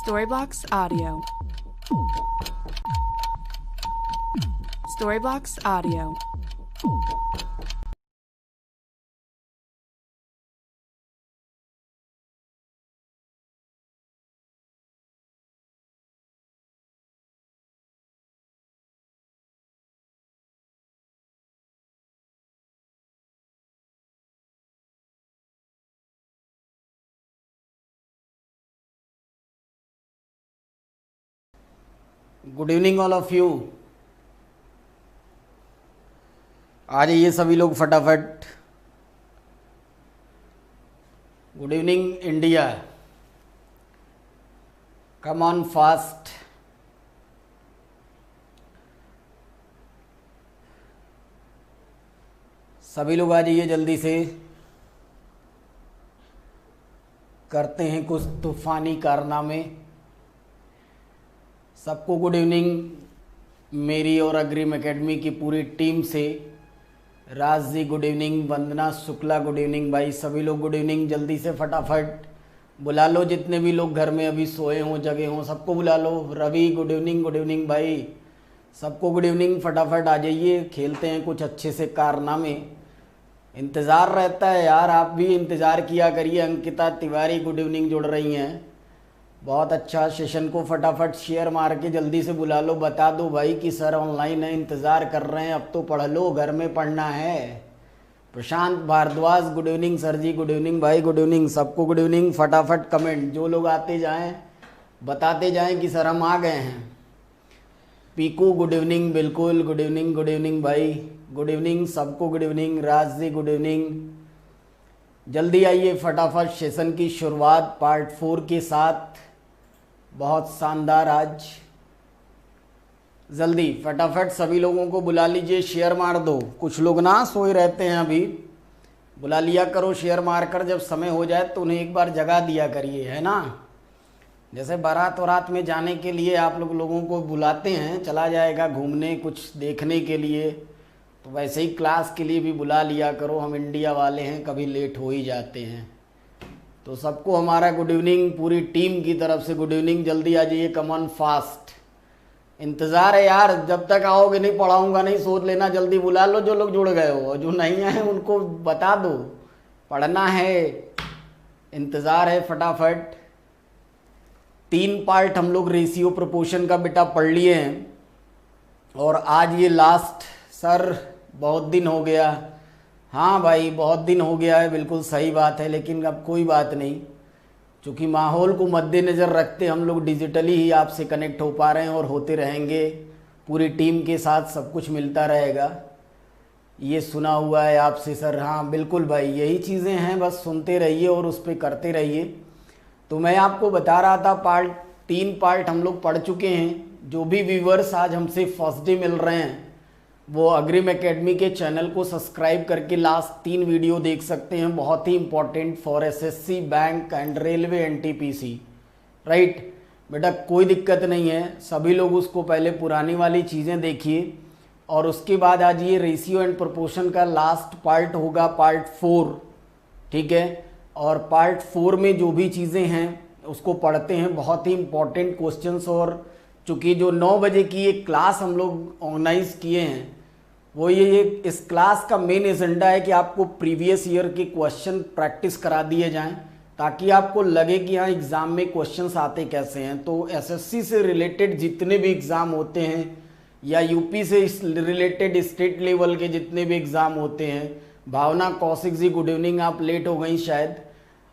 Storyblocks Audio. Storyblocks Audio. Good evening all of you. आ जाइए सभी लोग फटाफट। Good evening India, come on fast. सभी लोग आ जाइए जल्दी से, करते हैं कुछ तूफानी कारनामे। सबको गुड इवनिंग मेरी और अग्रिम एकेडमी की पूरी टीम से। राज जी गुड इवनिंग, वंदना शुक्ला गुड इवनिंग। भाई सभी लोग गुड इवनिंग, जल्दी से फटाफट बुला लो जितने भी लोग घर में अभी सोए हों जगे हों, सबको बुला लो। रवि गुड इवनिंग भाई, सबको गुड इवनिंग। फटाफट आ जाइए, खेलते हैं कुछ अच्छे से कारनामे। इंतज़ार रहता है यार, आप भी इंतज़ार किया करिए। अंकिता तिवारी गुड इवनिंग जुड़ रही हैं, बहुत अच्छा। सेशन को फटाफट शेयर मार के जल्दी से बुला लो, बता दो भाई कि सर ऑनलाइन है, इंतज़ार कर रहे हैं, अब तो पढ़ लो, घर में पढ़ना है। प्रशांत भारद्वाज गुड इवनिंग सर जी, गुड इवनिंग भाई, गुड इवनिंग, सबको गुड इवनिंग। फटाफट कमेंट जो लोग आते जाएं बताते जाएं कि सर हम आ गए हैं। पीकू गुड इवनिंग, बिल्कुल गुड इवनिंग भाई, गुड इवनिंग सबको good evening. Raj ji good evening, जल्दी आइए फटाफट। सेशन की शुरुआत पार्ट 4 के साथ, बहुत शानदार आज। जल्दी फटाफट सभी लोगों को बुला लीजिए, शेयर मार दो। कुछ लोग ना सोए रहते हैं अभी, बुला लिया करो शेयर मारकर। जब समय हो जाए तो उन्हें एक बार जगा दिया करिए, है ना। जैसे बारात वरात में जाने के लिए आप लोगों को बुलाते हैं, चला जाएगा घूमने कुछ देखने के लिए, तो वैसे ही क्लास के लिए भी बुला लिया करो। हम इंडिया वाले हैं, कभी लेट हो ही जाते हैं। तो सबको हमारा गुड इवनिंग, पूरी टीम की तरफ से गुड इवनिंग। जल्दी आ जाइए, कम ऑन फास्ट। इंतज़ार है यार, जब तक आओगे नहीं पढ़ाऊंगा नहीं, सोच लेना। जल्दी बुला लो जो लोग जुड़ गए हो, और जो नहीं आए उनको बता दो पढ़ना है, इंतज़ार है। फटाफट 3 पार्ट हम लोग रेशियो प्रोपोर्शन का बेटा पढ़ लिए हैं, और आज ये लास्ट। सर बहुत दिन हो गया, हाँ भाई बहुत दिन हो गया है, बिल्कुल सही बात है, लेकिन अब कोई बात नहीं। चूँकि माहौल को मद्देनज़र रखते हम लोग डिजिटली ही आपसे कनेक्ट हो पा रहे हैं, और होते रहेंगे। पूरी टीम के साथ सब कुछ मिलता रहेगा, ये सुना हुआ है आपसे सर। हाँ बिल्कुल भाई, यही चीज़ें हैं, बस सुनते रहिए और उस पर करते रहिए। तो मैं आपको बता रहा था, 3 पार्ट हम लोग पढ़ चुके हैं। जो भी व्यूवर्स आज हमसे फर्स्ट डे मिल रहे हैं, वो अग्रिम एकेडमी के चैनल को सब्सक्राइब करके लास्ट 3 वीडियो देख सकते हैं। बहुत ही important for SSC, bank and railway, NTPC, right बेटा। कोई दिक्कत नहीं है, सभी लोग उसको पहले पुरानी वाली चीज़ें देखिए, और उसके बाद आज ये रेशियो एंड प्रोपोर्शन का लास्ट पार्ट होगा, पार्ट 4, ठीक है। और पार्ट 4 में जो भी चीज़ें हैं उसको पढ़ते हैं, बहुत ही इंपॉर्टेंट क्वेश्चंस। और चूँकि जो 9 बजे की एक क्लास हम लोग ऑर्गेनाइज किए हैं, वो ये इस क्लास का मेन एजेंडा है कि आपको प्रीवियस ईयर के क्वेश्चन प्रैक्टिस करा दिए जाएं, ताकि आपको लगे कि हाँ एग्ज़ाम में क्वेश्चंस आते कैसे हैं। तो एसएससी से रिलेटेड जितने भी एग्ज़ाम होते हैं, या यूपी से रिलेटेड स्टेट लेवल के जितने भी एग्ज़ाम होते हैं। भावना कौशिक जी गुड इवनिंग, आप लेट हो गई शायद।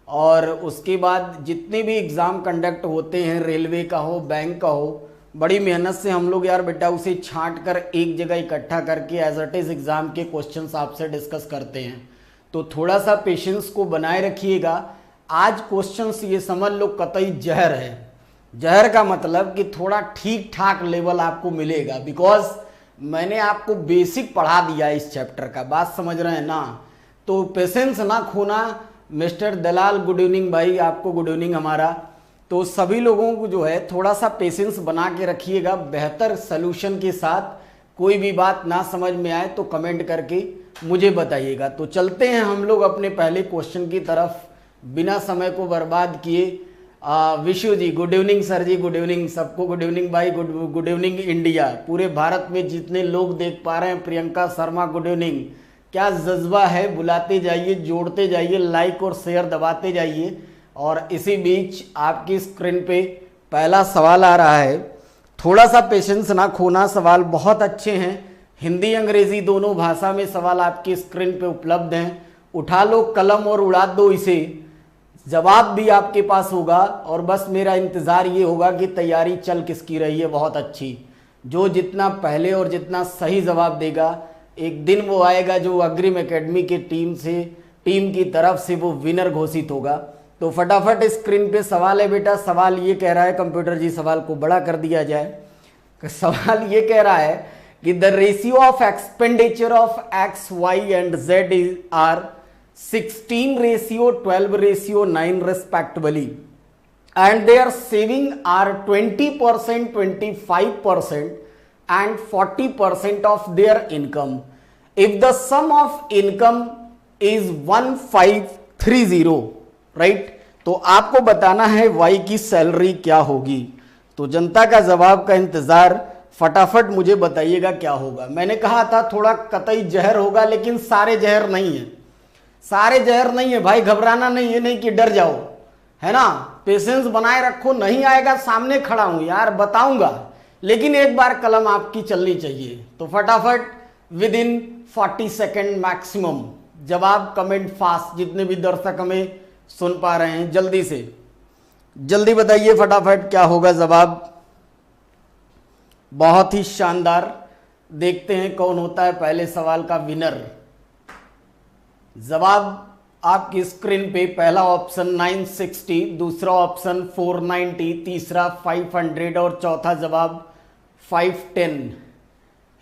और उसके बाद जितने भी एग्ज़ाम कंडक्ट होते हैं, रेलवे का हो, बैंक का हो, बड़ी मेहनत से हम लोग यार बेटा उसे छांट कर एक जगह इकट्ठा करके एज इट इज़ एग्ज़ाम के क्वेश्चंस आपसे डिस्कस करते हैं। तो थोड़ा सा पेशेंस को बनाए रखिएगा। आज क्वेश्चंस ये समझ लो कतई जहर है। जहर का मतलब कि थोड़ा ठीक ठाक लेवल आपको मिलेगा, बिकॉज मैंने आपको बेसिक पढ़ा दिया इस चैप्टर का, बात समझ रहे हैं ना। तो पेशेंस ना खोना। मिस्टर दलाल गुड इवनिंग भाई, आपको गुड इवनिंग हमारा। तो सभी लोगों को जो है थोड़ा सा पेशेंस बना के रखिएगा, बेहतर सलूशन के साथ। कोई भी बात ना समझ में आए तो कमेंट करके मुझे बताइएगा। तो चलते हैं हम लोग अपने पहले क्वेश्चन की तरफ, बिना समय को बर्बाद किए। Vishu ji good evening sir जी, गुड इवनिंग सबको, गुड इवनिंग भाई, गुड इवनिंग इंडिया, पूरे भारत में जितने लोग देख पा रहे हैं, प्रियंका शर्मा गुड इवनिंग। क्या जज्बा है, बुलाते जाइए, जोड़ते जाइए, लाइक और शेयर दबाते जाइए। और इसी बीच आपकी स्क्रीन पे पहला सवाल आ रहा है, थोड़ा सा पेशेंस ना खोना, सवाल बहुत अच्छे हैं, हिंदी अंग्रेजी दोनों भाषा में सवाल आपकी स्क्रीन पे उपलब्ध हैं। उठा लो कलम और उड़ा दो इसे, जवाब भी आपके पास होगा। और बस मेरा इंतज़ार ये होगा कि तैयारी चल किसकी रही है बहुत अच्छी। जो जितना पहले और जितना सही जवाब देगा, एक दिन वो आएगा जो अग्रिम एकेडमी के टीम की तरफ से वो विनर घोषित होगा। तो फटाफट स्क्रीन पे सवाल है बेटा। सवाल ये कह रहा है, कंप्यूटर जी सवाल को बड़ा कर दिया जाए। सवाल ये कह रहा है कि the ratio of expenditure of X Y and Z are 16:12:9 respectively, and their saving are 20%, 25% and 40% of their income. If the sum of income is 1530, right? तो आपको बताना है y की सैलरी क्या होगी। तो जनता का जवाब का इंतजार, फटाफट मुझे बताइएगा क्या होगा। मैंने कहा था थोड़ा कतई जहर होगा, लेकिन सारे जहर नहीं है, सारे जहर नहीं है भाई, घबराना नहीं है, नहीं कि डर जाओ, है ना। पेशेंस बनाए रखो, नहीं आएगा सामने खड़ा हूं यार, बताऊंगा, लेकिन एक बार कलम आपकी चलनी चाहिए। तो फटाफट विद इन 40 सेकेंड मैक्सिमम जवाब, कमेंट फास्ट, जितने भी दर्शक हमें सुन पा रहे हैं जल्दी से जल्दी बताइए फटाफट क्या होगा जवाब। बहुत ही शानदार, देखते हैं कौन होता है पहले सवाल का विनर। जवाब आपकी स्क्रीन पे, पहला ऑप्शन 960, दूसरा ऑप्शन 490, तीसरा 500 और चौथा जवाब 510।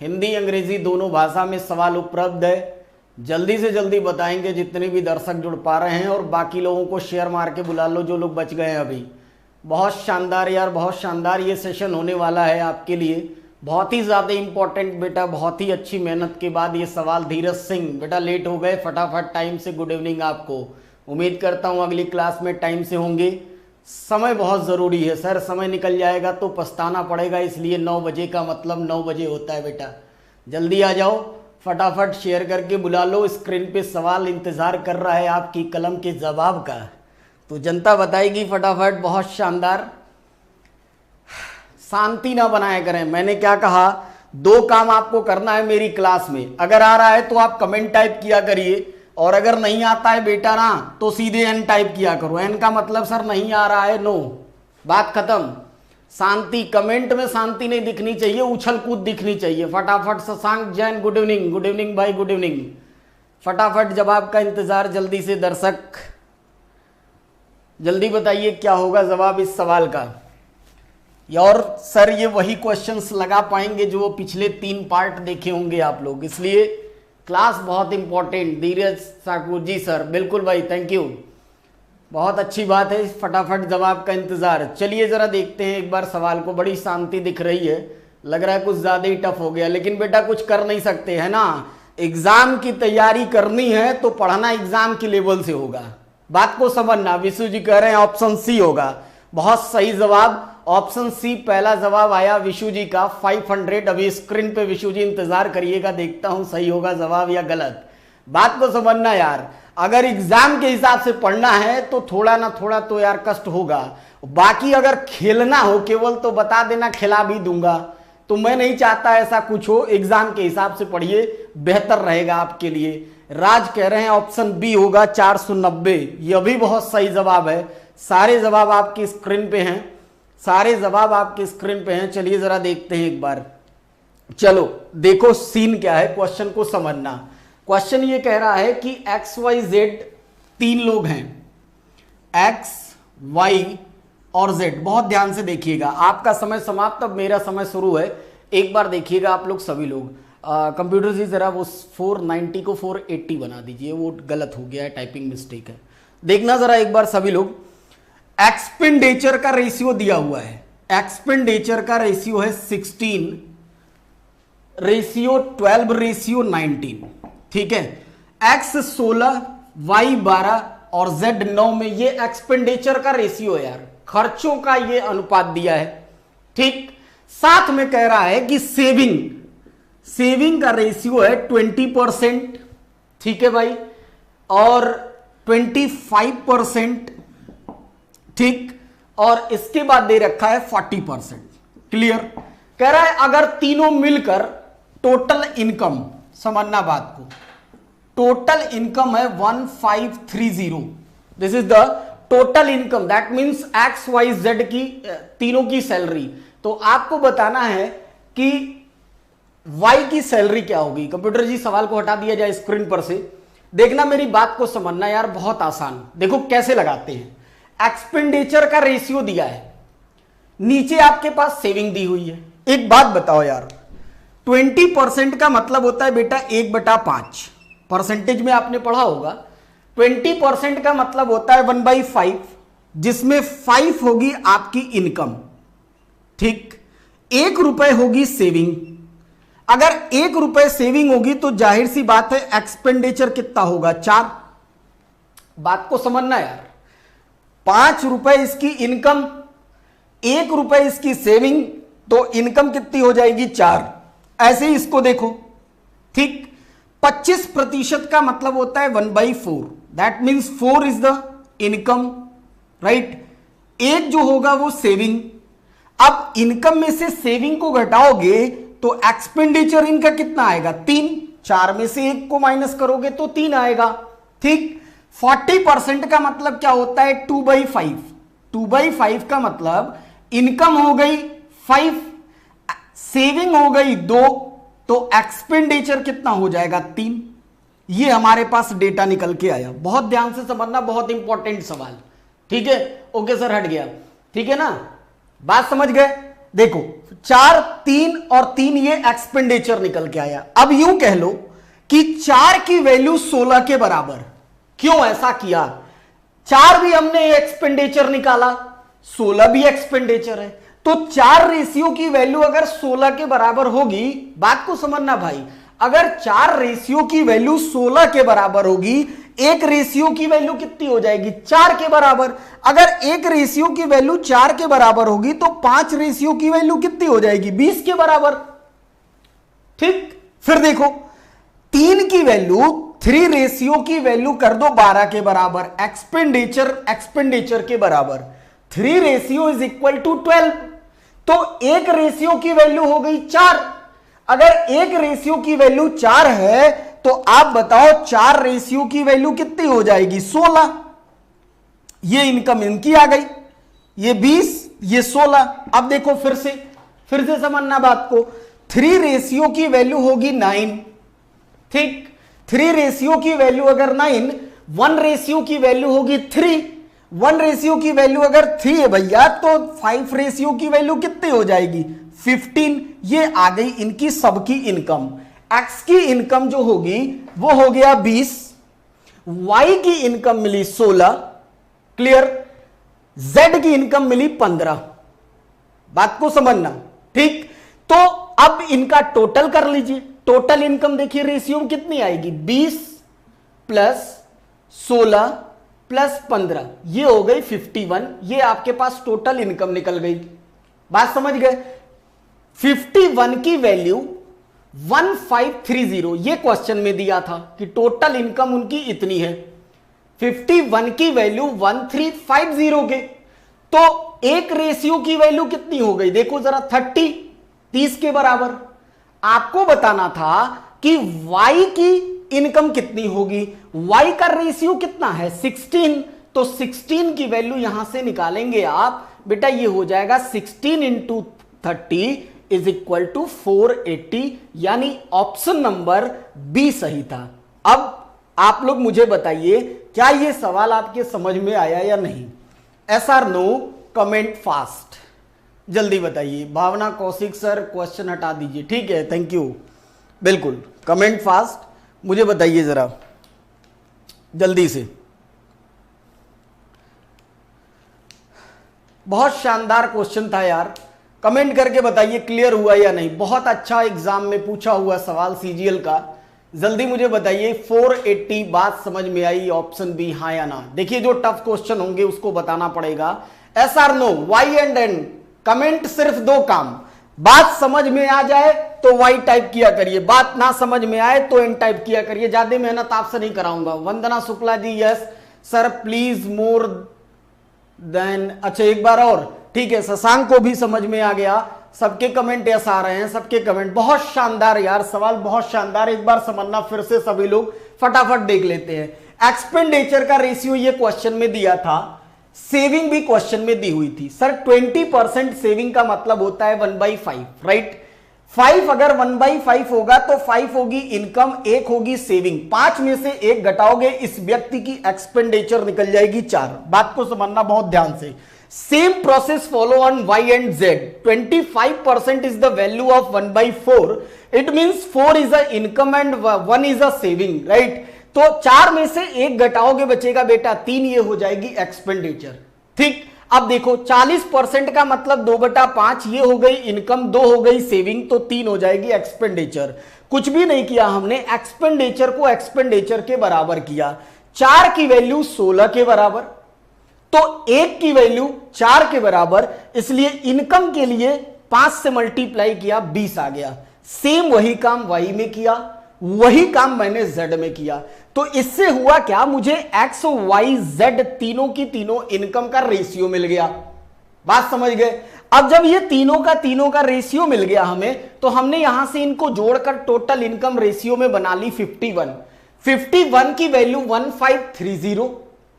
हिंदी अंग्रेजी दोनों भाषा में सवाल उपलब्ध है, जल्दी से जल्दी बताएंगे जितने भी दर्शक जुड़ पा रहे हैं। और बाकी लोगों को शेयर मार के बुला लो जो लोग बच गए हैं अभी। बहुत शानदार यार, बहुत शानदार ये सेशन होने वाला है आपके लिए, बहुत ही ज़्यादा इंपॉर्टेंट बेटा, बहुत ही अच्छी मेहनत के बाद ये सवाल। धीरज सिंह बेटा लेट हो गए, फटाफट टाइम से गुड इवनिंग आपको। उम्मीद करता हूँ अगली क्लास में टाइम से होंगे। समय बहुत ज़रूरी है सर, समय निकल जाएगा तो पछताना पड़ेगा, इसलिए 9 बजे का मतलब 9 बजे होता है बेटा। जल्दी आ जाओ, फटाफट शेयर करके बुला लो। स्क्रीन पे सवाल इंतज़ार कर रहा है आपकी कलम के जवाब का, तो जनता बताएगी फटाफट। बहुत शानदार, शांति ना बनाया करें। मैंने क्या कहा, 2 काम आपको करना है मेरी क्लास में। अगर आ रहा है तो आप कमेंट टाइप किया करिए, और अगर नहीं आता है बेटा ना तो सीधे एन टाइप किया करो। एन का मतलब सर नहीं आ रहा है, नो, बात खत्म। शांति, कमेंट में शांति नहीं दिखनी चाहिए, उछल कूद दिखनी चाहिए। फटाफट Shashank Jain good evening, good evening भाई, गुड इवनिंग। फटाफट जवाब का इंतजार जल्दी से दर्शक, जल्दी बताइए क्या होगा जवाब इस सवाल का। और सर ये वही क्वेश्चंस लगा पाएंगे जो पिछले 3 पार्ट देखे होंगे आप लोग, इसलिए क्लास बहुत इंपॉर्टेंट। धीरज ठाकुर जी सर, बिल्कुल भाई, थैंक यू, बहुत अच्छी बात है। फटाफट जवाब का इंतजार। चलिए जरा देखते हैं एक बार सवाल को। बड़ी शांति दिख रही है, लग रहा है कुछ ज्यादा ही टफ हो गया, लेकिन बेटा कुछ कर नहीं सकते, है ना। एग्जाम की तैयारी करनी है तो पढ़ना एग्जाम के लेवल से होगा, बात को समझना। विशु जी कह रहे हैं ऑप्शन सी होगा, बहुत सही जवाब, ऑप्शन सी पहला जवाब आया विशु जी का 500। अभी स्क्रीन पे विशु जी इंतजार करिएगा, देखता हूं सही होगा जवाब या गलत। बात को समझना यार, अगर एग्जाम के हिसाब से पढ़ना है तो थोड़ा ना थोड़ा तो यार कष्ट होगा। बाकी अगर खेलना हो केवल तो बता देना, खिला भी दूंगा। तो मैं नहीं चाहता ऐसा कुछ हो, एग्जाम के हिसाब से पढ़िए, बेहतर रहेगा आपके लिए। राज कह रहे हैं ऑप्शन बी होगा 490, यह भी बहुत सही जवाब है। सारे जवाब आपकी स्क्रीन पे हैं, सारे जवाब आपकी स्क्रीन पे हैं। चलिए जरा देखते हैं एक बार। चलो देखो सीन क्या है, क्वेश्चन को समझना। क्वेश्चन ये कह रहा है कि एक्स वाई जेड 3 लोग हैं, एक्स वाई और जेड। बहुत ध्यान से देखिएगा, आपका समय समाप्त, अब मेरा समय शुरू है। एक बार देखिएगा आप लोग सभी लोग। कंप्यूटर जी जरा वो 490 को 480 बना दीजिए, वो गलत हो गया है, टाइपिंग मिस्टेक है। देखना जरा एक बार सभी लोग। एक्सपेंडिचर का रेशियो दिया हुआ है, एक्सपेंडिचर का रेशियो है 16:12:19, ठीक है। एक्स 16, वाई 12 और जेड 9 में ये एक्सपेंडिचर का रेशियो है यार। खर्चों का ये अनुपात दिया है। ठीक, साथ में कह रहा है कि सेविंग का रेशियो है 20%। ठीक है भाई, और 25%। ठीक, और इसके बाद दे रखा है 40%। क्लियर, कह रहा है अगर तीनों मिलकर टोटल इनकम, समझना बात को, टोटल इनकम है 1530। This is the total income, that means X Y Z की तीनों की सैलरी। तो आपको बताना है कि वाई की सैलरी क्या होगी। कंप्यूटर जी सवाल को हटा दिया जाए स्क्रीन पर से, देखना मेरी बात को समझना यार, बहुत आसान। देखो कैसे लगाते हैं। एक्सपेंडिचर का रेशियो दिया है, नीचे आपके पास सेविंग दी हुई है। एक बात बताओ यार, 20% का मतलब होता है बेटा 1/5। परसेंटेज में आपने पढ़ा होगा 20% का मतलब होता है 1/5, जिसमें 5 होगी आपकी इनकम। ठीक, 1 रुपए होगी सेविंग। अगर 1 रुपए सेविंग होगी तो जाहिर सी बात है एक्सपेंडिचर कितना होगा, 4। बात को समझना यार, 5 रुपए इसकी इनकम, 1 रुपए इसकी सेविंग, तो इनकम कितनी हो जाएगी, 4। ऐसे ही इसको देखो। ठीक, 25% का मतलब होता है 1/4, that means 4 is the income, right. 1 जो होगा वो सेविंग। अब इनकम में से सेविंग को घटाओगे तो एक्सपेंडिचर इनका कितना आएगा, 3। 4 में से 1 को माइनस करोगे तो 3 आएगा। ठीक, 40% का मतलब क्या होता है, 2/5। 2/5 का मतलब इनकम हो गई 5, सेविंग हो गई 2, तो एक्सपेंडिचर कितना हो जाएगा, 3। ये हमारे पास डेटा निकल के आया। बहुत ध्यान से समझना, बहुत इंपॉर्टेंट सवाल। ठीक है, ओके सर, हट गया। ठीक है ना, बात समझ गए। देखो 4, 3 और 3, ये एक्सपेंडिचर निकल के आया। अब यूं कह लो कि 4 की वैल्यू 16 के बराबर। क्यों ऐसा किया, 4 भी हमने एक्सपेंडिचर निकाला, 16 भी एक्सपेंडिचर है, तो 4 रेशियो की वैल्यू अगर 16 के बराबर होगी, बात को समझना भाई, अगर 4 रेशियो की वैल्यू 16 के बराबर होगी, 1 रेशियो की वैल्यू कितनी हो जाएगी, 4 के बराबर। अगर 1 रेशियो की वैल्यू 4 के बराबर होगी तो 5 रेशियो की वैल्यू कितनी हो जाएगी, 20 के बराबर। ठीक, फिर देखो 3 की वैल्यू, 3 रेशियो की वैल्यू कर दो 12 के बराबर, एक्सपेंडिचर के बराबर। 3 रेशियो इज इक्वल टू 12, तो 1 रेशियो की वैल्यू हो गई 4। अगर 1 रेशियो की वैल्यू 4 है तो आप बताओ 4 रेशियो की वैल्यू कितनी हो जाएगी, 16। ये इनकम इनकी आ गई, ये 20, ये 16। अब देखो फिर से समझना बात को। 3 रेशियो की वैल्यू होगी 9। ठीक, 3 रेशियो की वैल्यू अगर 9, 1 रेशियो की वैल्यू होगी 3। 1 रेशियो की वैल्यू अगर 3 है भैया, तो 5 रेशियो की वैल्यू कितनी हो जाएगी, 15। ये आ गई इनकी सबकी इनकम। एक्स की इनकम जो होगी वो हो गया 20, वाई की इनकम मिली 16, क्लियर, जेड की इनकम मिली 15। बात को समझना। ठीक, तो अब इनका टोटल कर लीजिए। टोटल इनकम देखिए रेशियो में कितनी आएगी, 20 प्लस 16 प्लस 15, ये हो गई 51। ये आपके पास टोटल इनकम निकल गई। बात समझ गए। 51 की वैल्यू 1530, ये क्वेश्चन में दिया था कि टोटल इनकम उनकी इतनी है। 51 की वैल्यू 1350 के, तो 1 रेशियो की वैल्यू कितनी हो गई, देखो जरा, 30 के बराबर। आपको बताना था कि y की इनकम कितनी होगी, y का रेशियो कितना है, 16, तो 16 की वैल्यू यहां से निकालेंगे आप बेटा, ये हो जाएगा 16 इंटू 30 इज इक्वल टू 480, यानी ऑप्शन नंबर बी सही था। अब आप लोग मुझे बताइए, क्या ये सवाल आपके समझ में आया या नहीं? Yes or no, comment fast, जल्दी बताइए। भावना कौशिक सर क्वेश्चन हटा दीजिए, ठीक है, थैंक यू। बिल्कुल, कमेंट फास्ट, मुझे बताइए जरा जल्दी से। बहुत शानदार क्वेश्चन था यार, कमेंट करके बताइए क्लियर हुआ या नहीं। बहुत अच्छा एग्जाम में पूछा हुआ सवाल सीजीएल का, जल्दी मुझे बताइए 480 बात समझ में आई, ऑप्शन बी हाँ या ना। देखिए जो टफ क्वेश्चन होंगे उसको बताना पड़ेगा, yes or no, Y and N, comment सिर्फ दो काम, बात समझ में आ जाए तो वाई टाइप किया करिए, बात ना समझ में आए तो एन टाइप किया करिए, ज्यादा मेहनत आपसे नहीं कराऊंगा। Vandana Shukla ji yes sir please more than, अच्छा एक बार और, ठीक है, शशांक को भी समझ में आ गया, सबके कमेंट यस आ रहे हैं, सबके कमेंट बहुत शानदार यार, सवाल बहुत शानदार, एक बार समझना फिर से सभी लोग फटाफट देख लेते हैं। एक्सपेंडिचर का रेशियो ये क्वेश्चन में दिया था, सेविंग भी क्वेश्चन में दी हुई थी सर, 20% सेविंग का मतलब होता है 1/5, राइट। 5 अगर 1/5 होगा तो 5 होगी इनकम, 1 होगी सेविंग, 5 में से 1 घटाओगे इस व्यक्ति की एक्सपेंडिचर निकल जाएगी 4। बात को समझना बहुत ध्यान से। Same process follow on y and z, 25% is the value of 1/4, it means 4 is a income and 1 is a saving, right। तो 4 में से 1 घटाओगे बचेगा बेटा 3, ये हो जाएगी एक्सपेंडिचर, ठीक। अब देखो 40% का मतलब 2/5, ये हो गई इनकम, 2 हो गई सेविंग, तो 3 हो जाएगी एक्सपेंडिचर। कुछ भी नहीं किया हमने, एक्सपेंडिचर को एक्सपेंडिचर के बराबर किया। 4 की वैल्यू 16 के बराबर, तो 1 की वैल्यू 4 के बराबर, इसलिए इनकम के लिए 5 से मल्टीप्लाई किया, 20 आ गया। सेम वही काम y में किया, वही काम मैंने z में किया, तो इससे हुआ क्या, मुझे x, y, z तीनों की तीनों इनकम का रेशियो मिल गया। बात समझ गए। अब जब ये तीनों का रेशियो मिल गया हमें, तो हमने यहां से इनको जोड़कर टोटल इनकम रेशियो में बना ली 51 की वैल्यू 1530,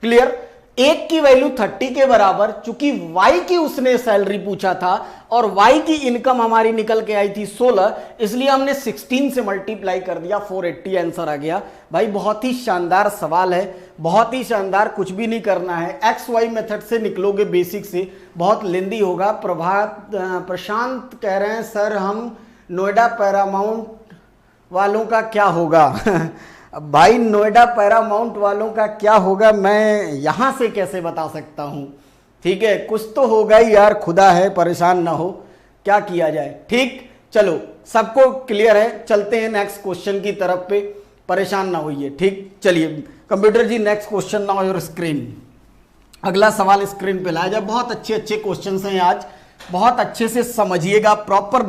क्लियर। 1 की वैल्यू 30 के बराबर, चूंकि y की उसने सैलरी पूछा था और y की इनकम हमारी निकल के आई थी 16, इसलिए हमने 16 से मल्टीप्लाई कर दिया, 480 आंसर आ गया। भाई बहुत ही शानदार सवाल है, बहुत ही शानदार, कुछ भी नहीं करना है, एक्स वाई मेथड से निकलोगे बेसिक से, बहुत लेंदी होगा। प्रशांत कह रहे हैं सर हम नोएडा पैरामाउंट वालों का क्या होगा भाई नोएडा पैरामाउंट वालों का क्या होगा मैं यहां से कैसे बता सकता हूं, ठीक है, कुछ तो होगा ही यार, खुदा है, परेशान ना हो, क्या किया जाए, ठीक। चलो सबको क्लियर है, चलते हैं नेक्स्ट क्वेश्चन की तरफ पे, परेशान ना होइए, ठीक। चलिए computer ji next question now your screen, अगला सवाल स्क्रीन पे लाया जाए। बहुत अच्छे अच्छे क्वेश्चन हैं आज, बहुत अच्छे से समझिएगा, प्रॉपर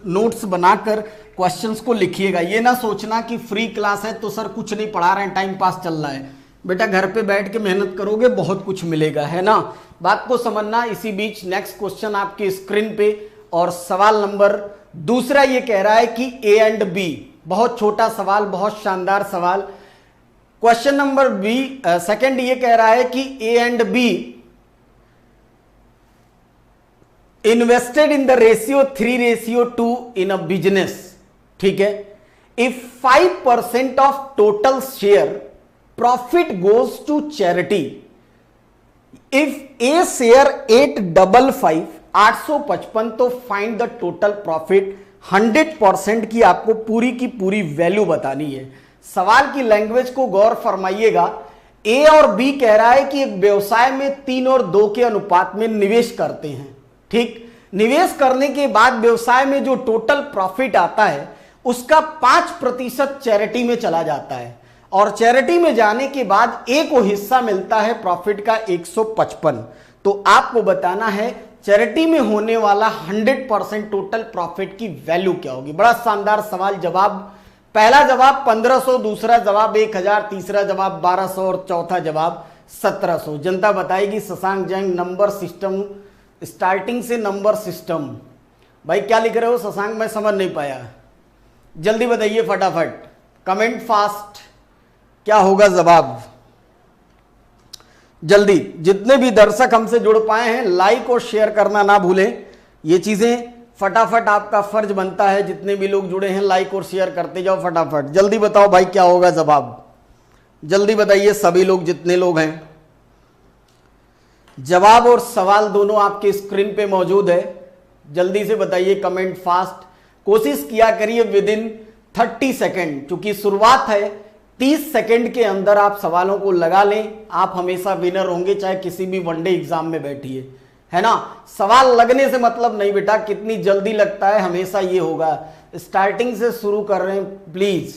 नोट्स बनाकर क्वेश्चंस को लिखिएगा। ये ना सोचना कि फ्री क्लास है तो सर कुछ नहीं पढ़ा रहे हैं, टाइम पास चल रहा है। बेटा घर पे बैठ के मेहनत करोगे बहुत कुछ मिलेगा, है ना, बात को समझना। इसी बीच नेक्स्ट क्वेश्चन आपकी स्क्रीन पे, और सवाल नंबर दूसरा ये कह रहा है कि ए एंड बी, बहुत छोटा सवाल, बहुत शानदार सवाल। क्वेश्चन नंबर बी सेकंड ये कह रहा है कि A and B invested in the ratio 3:2 in a business, ठीक है। If 5% of total share profit goes to charity, if A share 855 तो फाइंड द टोटल प्रॉफिट। 100% की आपको पूरी की पूरी वैल्यू बतानी है। सवाल की लैंग्वेज को गौर फरमाइएगा। ए और बी कह रहा है कि एक व्यवसाय में 3 और 2 के अनुपात में निवेश करते हैं, ठीक। निवेश करने के बाद व्यवसाय में जो टोटल प्रॉफिट आता है उसका 5% चैरिटी में चला जाता है, और चैरिटी में जाने के बाद ए को हिस्सा मिलता है प्रॉफिट का 155। तो आपको बताना है चैरिटी में होने वाला 100% टोटल प्रॉफिट की वैल्यू क्या होगी। बड़ा शानदार सवाल। जवाब, पहला जवाब 1500, दूसरा जवाब 1000, तीसरा जवाब 1200 और चौथा जवाब 1700। जनता बताएगी Shashank Jain number system, starting से नंबर सिस्टम। भाई क्या लिख रहे हो शशांक, मैं समझ नहीं पाया, जल्दी बताइए फटाफट, कमेंट फास्ट, क्या होगा जवाब जल्दी। जितने भी दर्शक हमसे जुड़ पाए हैं लाइक और शेयर करना ना भूलें, ये चीजें फटाफट आपका फर्ज बनता है। जितने भी लोग जुड़े हैं लाइक और शेयर करते जाओ फटाफट। जल्दी बताओ भाई क्या होगा जवाब, जल्दी बताइए सभी लोग, जितने लोग हैं। जवाब और सवाल दोनों आपके स्क्रीन पे मौजूद है, जल्दी से बताइए, कमेंट फास्ट। कोशिश किया करिए विद इन 30 सेकेंड, क्योंकि शुरुआत है, 30 सेकेंड के अंदर आप सवालों को लगा लें, आप हमेशा विनर होंगे, चाहे किसी भी वनडे एग्जाम में बैठिए, है ना। सवाल लगने से मतलब नहीं बेटा, कितनी जल्दी लगता है हमेशा ये होगा। स्टार्टिंग से शुरू कर रहे हैं प्लीज,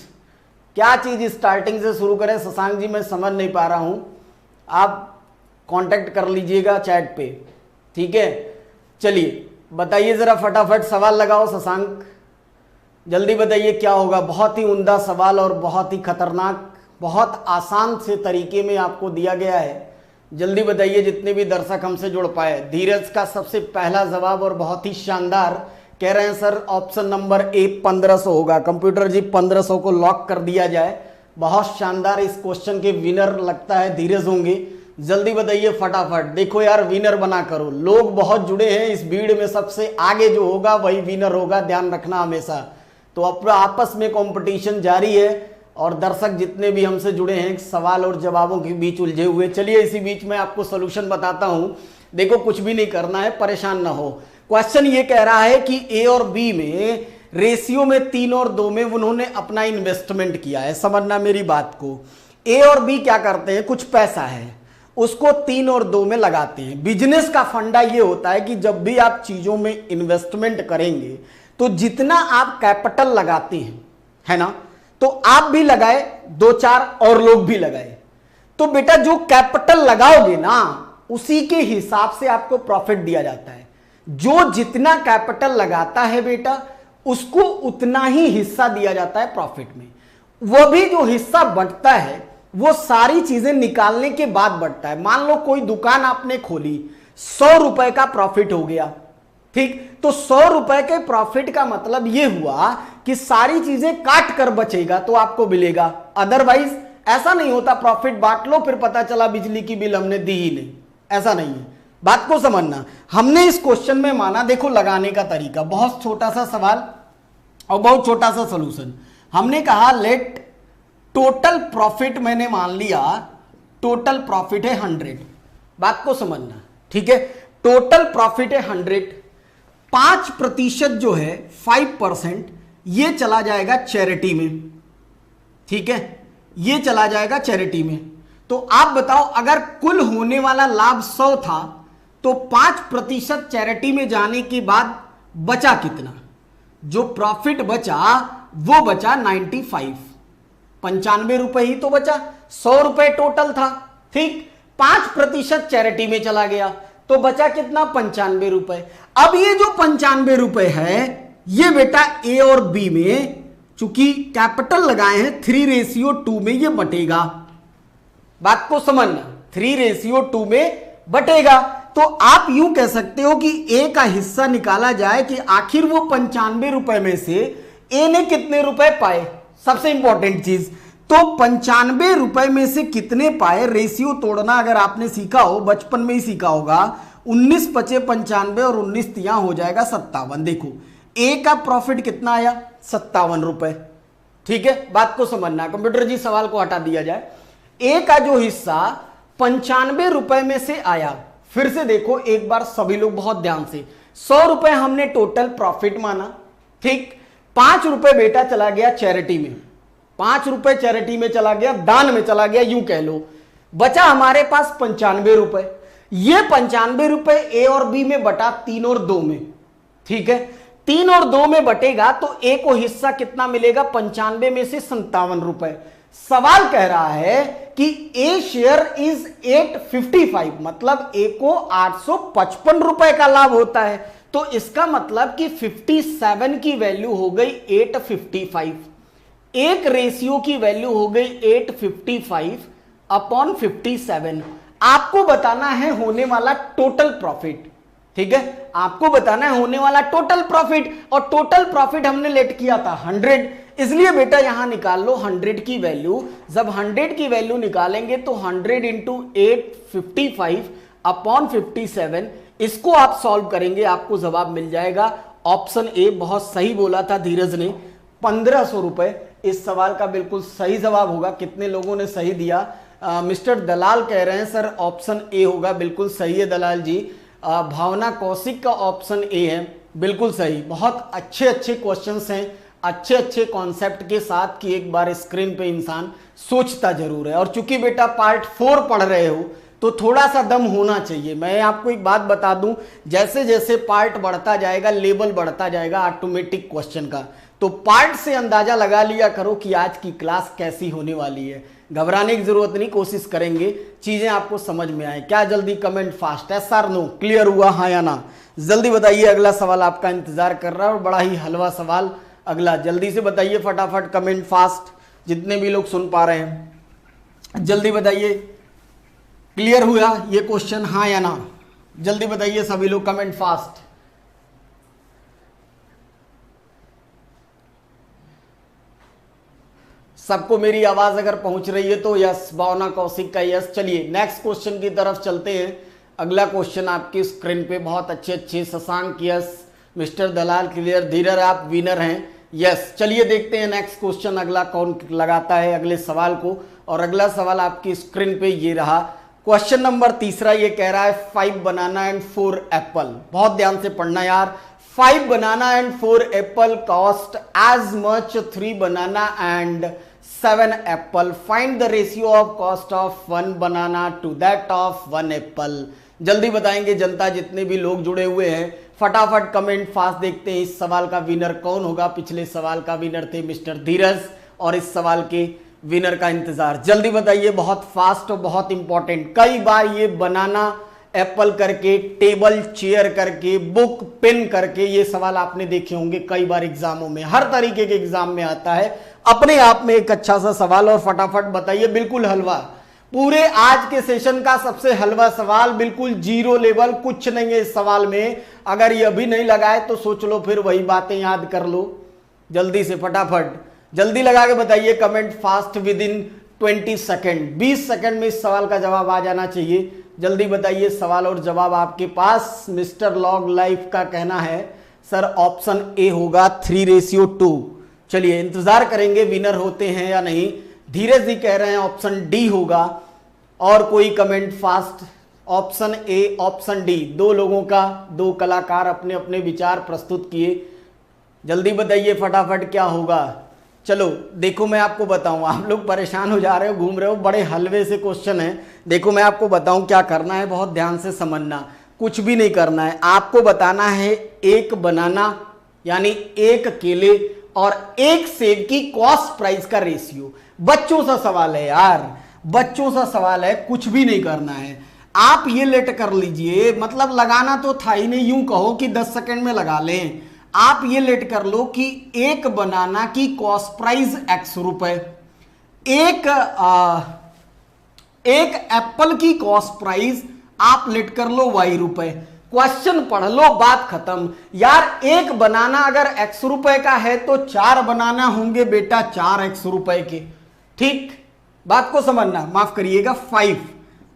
क्या चीज स्टार्टिंग से शुरू करें शशांक जी, मैं समझ नहीं पा रहा हूं, आप कांटेक्ट कर लीजिएगा चैट पे, ठीक है, चलिए बताइए जरा फटाफट सवाल लगाओ। शशांक जल्दी बताइए क्या होगा। बहुत ही उम्दा सवाल और बहुत ही खतरनाक, बहुत आसान से तरीके में आपको दिया गया है। जल्दी बताइए जितने भी दर्शक हमसे जुड़ पाए। धीरज का सबसे पहला जवाब और बहुत ही शानदार, कह रहे हैं सर ऑप्शन नंबर ए 1500 होगा। कंप्यूटर जी 1500 को लॉक कर दिया जाए। बहुत शानदार, इस क्वेश्चन के विनर लगता है धीरज होंगे। जल्दी बताइए फटाफट। देखो यार विनर बना करो, लोग बहुत जुड़े हैं इस भीड़ में, सबसे आगे जो होगा वही विनर होगा, ध्यान रखना हमेशा। तो अपना आपस में कंपटीशन जारी है और दर्शक जितने भी हमसे जुड़े हैं सवाल और जवाबों के बीच उलझे हुए। चलिए इसी बीच में आपको सोल्यूशन बताता हूं। देखो कुछ भी नहीं करना है, परेशान ना हो। क्वेश्चन ये कह रहा है कि ए और बी में रेशियो में 3 और 2 में उन्होंने अपना इन्वेस्टमेंट किया है। समझना मेरी बात को। ए और बी क्या करते हैं, कुछ पैसा है उसको 3 और 2 में लगाते हैं। बिजनेस का फंडा ये होता है कि जब भी आप चीजों में इन्वेस्टमेंट करेंगे तो जितना आप कैपिटल लगाते हैं, है ना, तो आप भी लगाए, 2-4 और लोग भी लगाए, तो बेटा जो कैपिटल लगाओगे ना उसी के हिसाब से आपको प्रॉफिट दिया जाता है। जो जितना कैपिटल लगाता है बेटा उसको उतना ही हिस्सा दिया जाता है प्रॉफिट में। वो भी जो हिस्सा बढ़ता है वो सारी चीजें निकालने के बाद बढ़ता है। मान लो कोई दुकान आपने खोली, 100 रुपए का प्रॉफिट हो गया, ठीक, तो 100 रुपए के प्रॉफिट का मतलब यह हुआ कि सारी चीजें काट कर बचेगा तो आपको मिलेगा। अदरवाइज ऐसा नहीं होता प्रॉफिट बांट लो फिर पता चला बिजली की बिल हमने दी ही नहीं, ऐसा नहीं है। बात को समझना। हमने इस क्वेश्चन में माना, देखो लगाने का तरीका, बहुत छोटा सा सवाल और बहुत छोटा सा सॉल्यूशन। हमने कहा लेट टोटल प्रॉफिट, मैंने मान लिया टोटल प्रॉफिट है 100। बात को समझना, ठीक है, टोटल प्रॉफिट है 100, 5% जो है 5% ये चला जाएगा चैरिटी में, ठीक है, ये चला जाएगा चैरिटी में। तो आप बताओ अगर कुल होने वाला लाभ 100 था तो 5% चैरिटी में जाने के बाद बचा कितना? जो प्रॉफिट बचा वो बचा 95 रुपए ही तो बचा। 100 रुपए टोटल था, ठीक, 5% चैरिटी में चला गया तो बचा कितना? 95 रुपए। अब ये जो 95 रुपए है ये बेटा ए और बी में चूंकि कैपिटल लगाए हैं 3:2 में ये बटेगा। बात को समझना, 3:2 में बटेगा। तो आप यूं कह सकते हो कि ए का हिस्सा निकाला जाए कि आखिर वो 95 रुपए में से ए ने कितने रुपए पाए। सबसे इंपॉर्टेंट चीज, तो 95 रुपए में से कितने पाए, रेशियो तोड़ना अगर आपने सीखा हो, बचपन में ही सीखा होगा, 19 पचे 95 और 19 तिया हो जाएगा 57। देखो ए का प्रॉफिट कितना आया? 57 रुपए, ठीक है। बात को समझना, कंप्यूटर जी सवाल को हटा दिया जाए। ए का जो हिस्सा 95 रुपए में से आया, फिर से देखो एक बार सभी लोग बहुत ध्यान से, 100 रुपए हमने टोटल प्रॉफिट माना, ठीक, 5 रुपए बेटा चला गया चैरिटी में, 5 रुपए चैरिटी में चला गया, दान में चला गया, यूं कह लो। बचा हमारे पास 95 रुपए। ये 95 रुपए ए और बी में बटा 3 और 2 में, ठीक है, 3 और 2 में बटेगा तो ए को हिस्सा कितना मिलेगा? 95 में से 57 रुपए। सवाल कह रहा है कि ए शेयर इज 855, मतलब ए को 855 रुपए का लाभ होता है। तो इसका मतलब कि 57 की वैल्यू हो गई 855, एक रेशियो की वैल्यू हो गई 855 अपॉन 57। आपको बताना है होने वाला टोटल प्रॉफिट, ठीक है, आपको बताना है होने वाला टोटल प्रॉफिट, और टोटल प्रॉफिट हमने लेट किया था 100, इसलिए बेटा यहां निकाल लो 100 की वैल्यू। जब 100 की वैल्यू निकालेंगे तो 100 इंटू 855 अपॉन 57, इसको आप सॉल्व करेंगे आपको जवाब मिल जाएगा। ऑप्शन ए बहुत सही बोला था धीरज ने, 1500 रुपए इस सवाल का बिल्कुल सही जवाब होगा। कितने लोगों ने सही दिया? मिस्टर दलाल कह रहे हैं सर ऑप्शन ए होगा, बिल्कुल सही है दलाल जी। भावना कौशिक का ऑप्शन ए है, बिल्कुल सही। बहुत अच्छे अच्छे क्वेश्चंस हैं, अच्छे अच्छे कॉन्सेप्ट के साथ कि एक बार स्क्रीन पे इंसान सोचता जरूर है। और चूंकि बेटा पार्ट 4 पढ़ रहे हो तो थोड़ा सा दम होना चाहिए। मैं आपको एक बात बता दूं, जैसे जैसे पार्ट बढ़ता जाएगा लेवल बढ़ता जाएगा ऑटोमेटिक क्वेश्चन का, तो पार्ट से अंदाजा लगा लिया करो कि आज की क्लास कैसी होने वाली है। घबराने की जरूरत नहीं, कोशिश करेंगे चीजें आपको समझ में आए। क्या जल्दी कमेंट फास्ट, यस और नो, क्लियर हुआ हाँ या ना? जल्दी बताइए, अगला सवाल आपका इंतजार कर रहा है और बड़ा ही हलवा सवाल अगला। जल्दी से बताइए फटाफट, कमेंट फास्ट, जितने भी लोग सुन पा रहे हैं जल्दी बताइए, क्लियर हुआ ये क्वेश्चन हाँ या ना? जल्दी बताइए सभी लोग, कमेंट फास्ट। सबको मेरी आवाज अगर पहुंच रही है तो यस, भावना कौशिक का यस। चलिए नेक्स्ट क्वेश्चन की तरफ चलते हैं। अगला क्वेश्चन आपकी स्क्रीन पे बहुत अच्छे शशांक यस, मिस्टर दलाल क्लियर, धीरज आप विनर हैं यस। चलिए देखते हैं नेक्स्ट क्वेश्चन अगला कौन लगाता है अगले सवाल को। और अगला सवाल आपकी स्क्रीन पे ये रहा, क्वेश्चन नंबर तीसरा। ये कह रहा है 5 बनाना एंड 4 एप्पल। बहुत ध्यान से पढ़ना यार। 5 banana and 4 apple cost as much 3 banana and 7 apple. Find the ratio of cost of 1 banana to that of 1 apple. जल्दी बताएंगे जनता, जितने भी लोग जुड़े हुए हैं फटाफट कमेंट फास्ट। देखते हैं इस सवाल का विनर कौन होगा। पिछले सवाल का विनर थे मिस्टर धीरज और इस सवाल के विनर का इंतजार। जल्दी बताइए, बहुत फास्ट और बहुत इंपॉर्टेंट। कई बार ये बनाना एप्पल करके, टेबल चेयर करके, बुक पेन करके ये सवाल आपने देखे होंगे कई बार एग्जामों में, हर तरीके के एग्जाम में आता है। अपने आप में एक अच्छा सा सवाल और फटाफट बताइए, बिल्कुल हलवा। पूरे आज के सेशन का सबसे हलवा सवाल, बिल्कुल जीरो लेवल, कुछ नहीं है इस सवाल में। अगर ये अभी नहीं लगाए तो सोच लो, फिर वही बातें याद कर लो। जल्दी से फटाफट जल्दी लगा के बताइए comment fast, with in 20 second, 20 second में इस सवाल का जवाब आ जाना चाहिए। जल्दी बताइए, सवाल और जवाब आपके पास। मिस्टर लॉग लाइफ का कहना है सर ऑप्शन ए होगा 3:2। चलिए इंतजार करेंगे विनर होते हैं या नहीं। धीरज जी कह रहे हैं ऑप्शन डी होगा। और कोई comment fast, option A option D. 2 लोगों का, 2 कलाकार अपने अपने विचार प्रस्तुत किए। जल्दी बताइए फटाफट क्या होगा। चलो देखो मैं आपको बताऊं, आप लोग परेशान हो जा रहे हो, घूम रहे हो, बड़े हलवे से क्वेश्चन है। देखो मैं आपको बताऊं क्या करना है, बहुत ध्यान से समझना। कुछ भी नहीं करना है, आपको बताना है 1 बनाना यानी 1 केले और 1 सेब की कॉस्ट प्राइस का रेशियो। बच्चों सा सवाल है यार, बच्चों सा सवाल है, कुछ भी नहीं करना है। आप ये लेट कर लीजिए, मतलब लगाना तो था ही नहीं, यूं कहो कि 10 सेकंड में लगा लें। आप ये लेट कर लो कि 1 बनाना की कॉस्ट प्राइस x रुपए, एक एप्पल की कॉस्ट प्राइस आप लेट कर लो y रुपए। क्वेश्चन पढ़ लो, बात खत्म यार। 1 बनाना अगर x रुपए का है तो 4 बनाना होंगे बेटा 4x रुपए के। ठीक, बात को समझना, माफ करिएगा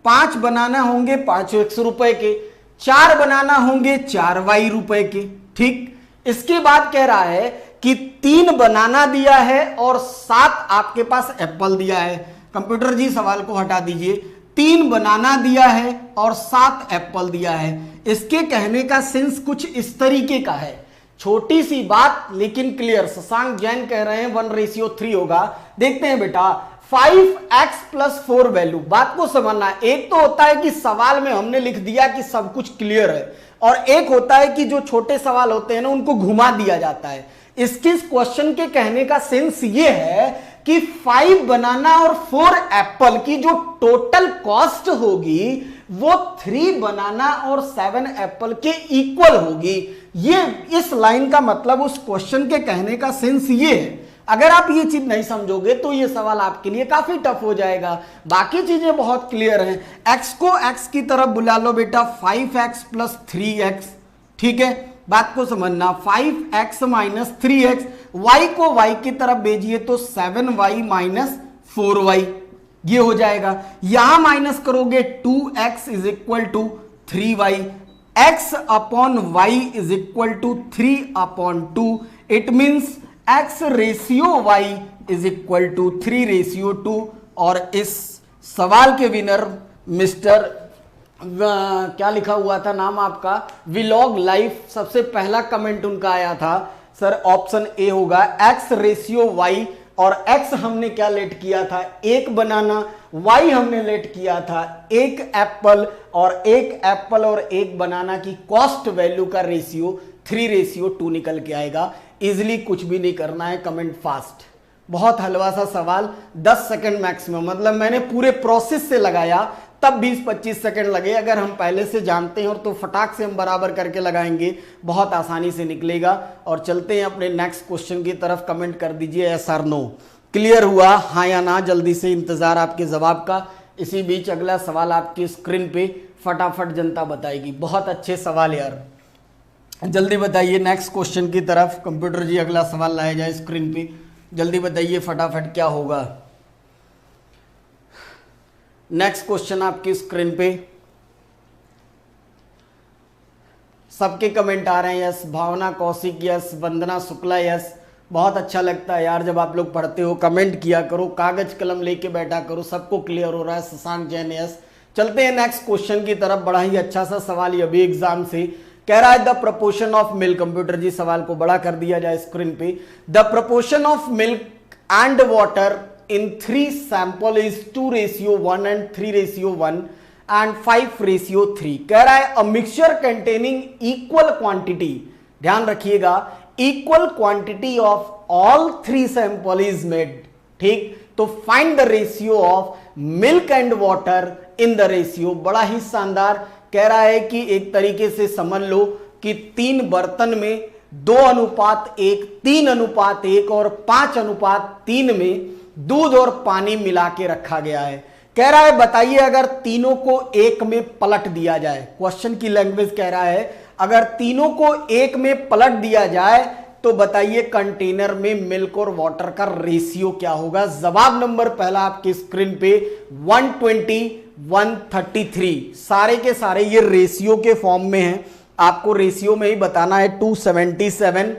5 बनाना होंगे 5x रुपए के, 4 बनाना होंगे 4y रुपए के। ठीक, इसके बाद कह रहा है कि 3 बनाना दिया है और 7 आपके पास एप्पल दिया है। कंप्यूटर जी सवाल को हटा दीजिए। 3 बनाना दिया है और 7 एप्पल दिया है। इसके कहने का सेंस कुछ इस तरीके का है, छोटी सी बात लेकिन क्लियर। शशांक जैन कह रहे हैं 1:3 होगा। देखते हैं बेटा, 5x + 4 वैल्यू। बात को समझना, एक तो होता है कि सवाल में हमने लिख दिया कि सब कुछ क्लियर है, और एक होता है कि जो छोटे सवाल होते हैं ना उनको घुमा दिया जाता है। इसके क्वेश्चन के कहने का सेंस ये है कि 5 बनाना और 4 एप्पल की जो टोटल कॉस्ट होगी वो 3 बनाना और 7 एप्पल के इक्वल होगी। ये इस लाइन का मतलब, उस क्वेश्चन के कहने का सेंस ये है। अगर आप ये चीज नहीं समझोगे तो ये सवाल आपके लिए काफी टफ हो जाएगा। बाकी चीजें बहुत क्लियर हैं। x को x की तरफ बुला लो बेटा, 5x + 3x। ठीक है, बात को समझना, 5x - 3x। y को y की तरफ भेजिए तो 7y - 4y ये हो जाएगा। यहां माइनस करोगे 2x = 3y, x upon y = 3/2। It means x ratio y = 3:2। और इस सवाल के विनर मिस्टर क्या लिखा हुआ था नाम आपका, व्लॉग लाइफ, सबसे पहला कमेंट उनका आया था सर ऑप्शन ए होगा x रेशियो y। और x हमने क्या लेट किया था, 1 बनाना, y हमने लेट किया था 1 एप्पल, और 1 एप्पल और 1 बनाना की कॉस्ट वैल्यू का रेशियो 3:2 निकल के आएगा। इजिली कुछ भी नहीं करना है, कमेंट फास्ट बहुत हलवा सा सवाल, 10 सेकंड मैक्सिमम, मतलब मैंने पूरे प्रोसेस से लगाया तब 20-25 सेकंड लगे। अगर हम पहले से जानते हैं और तो फटाक से हम बराबर करके लगाएंगे, बहुत आसानी से निकलेगा। और चलते हैं अपने नेक्स्ट क्वेश्चन की तरफ। कमेंट कर दीजिए यस और नो। क्लियर हुआ हाँ या ना? जल्दी से इंतजार आपके जवाब का। इसी बीच अगला सवाल आपकी स्क्रीन पे फटाफट जनता बताएगी। बहुत अच्छे सवाल यार, जल्दी बताइए नेक्स्ट क्वेश्चन की तरफ। कंप्यूटर जी अगला सवाल लाया जाए स्क्रीन पे, जल्दी बताइए फटाफट क्या होगा। नेक्स्ट क्वेश्चन आपकी स्क्रीन पे, सबके कमेंट आ रहे हैं यस। भावना कौशिक यस, वंदना शुक्ला यस। बहुत अच्छा लगता है यार जब आप लोग पढ़ते हो, कमेंट किया करो, कागज कलम लेके बैठा करो, सबको क्लियर हो रहा है। शशांक जैन यस। चलते हैं नेक्स्ट क्वेश्चन की तरफ। बड़ा ही अच्छा सा सवाल ये भी एग्जाम से कह रहा है the proportion of milk. Computer ji सवाल को बड़ा कर दिया जाए स्क्रीन पे। The proportion of milk and water in 3 sample is 2:1 and 3:1 and 5:3। कह रहा है a mixture containing equal quantity, ध्यान रखिएगा, equal quantity of all 3 sample is made। ठीक, तो find the ratio of milk and water in the ratio। बड़ा ही शानदार। कह रहा है कि एक तरीके से समझ लो कि 3 बर्तन में 2:1, 3:1 और 5:3 में दूध और पानी मिला के रखा गया है। कह रहा है बताइए अगर तीनों को एक में पलट दिया जाए, क्वेश्चन की लैंग्वेज कह रहा है अगर तीनों को एक में पलट दिया जाए तो बताइए कंटेनर में मिल्क और वाटर का रेशियो क्या होगा। जवाब नंबर पहला आपकी स्क्रीन पे 120, 133। सारे के सारे ये रेशियो के फॉर्म में है, आपको रेशियो में ही बताना है। 277,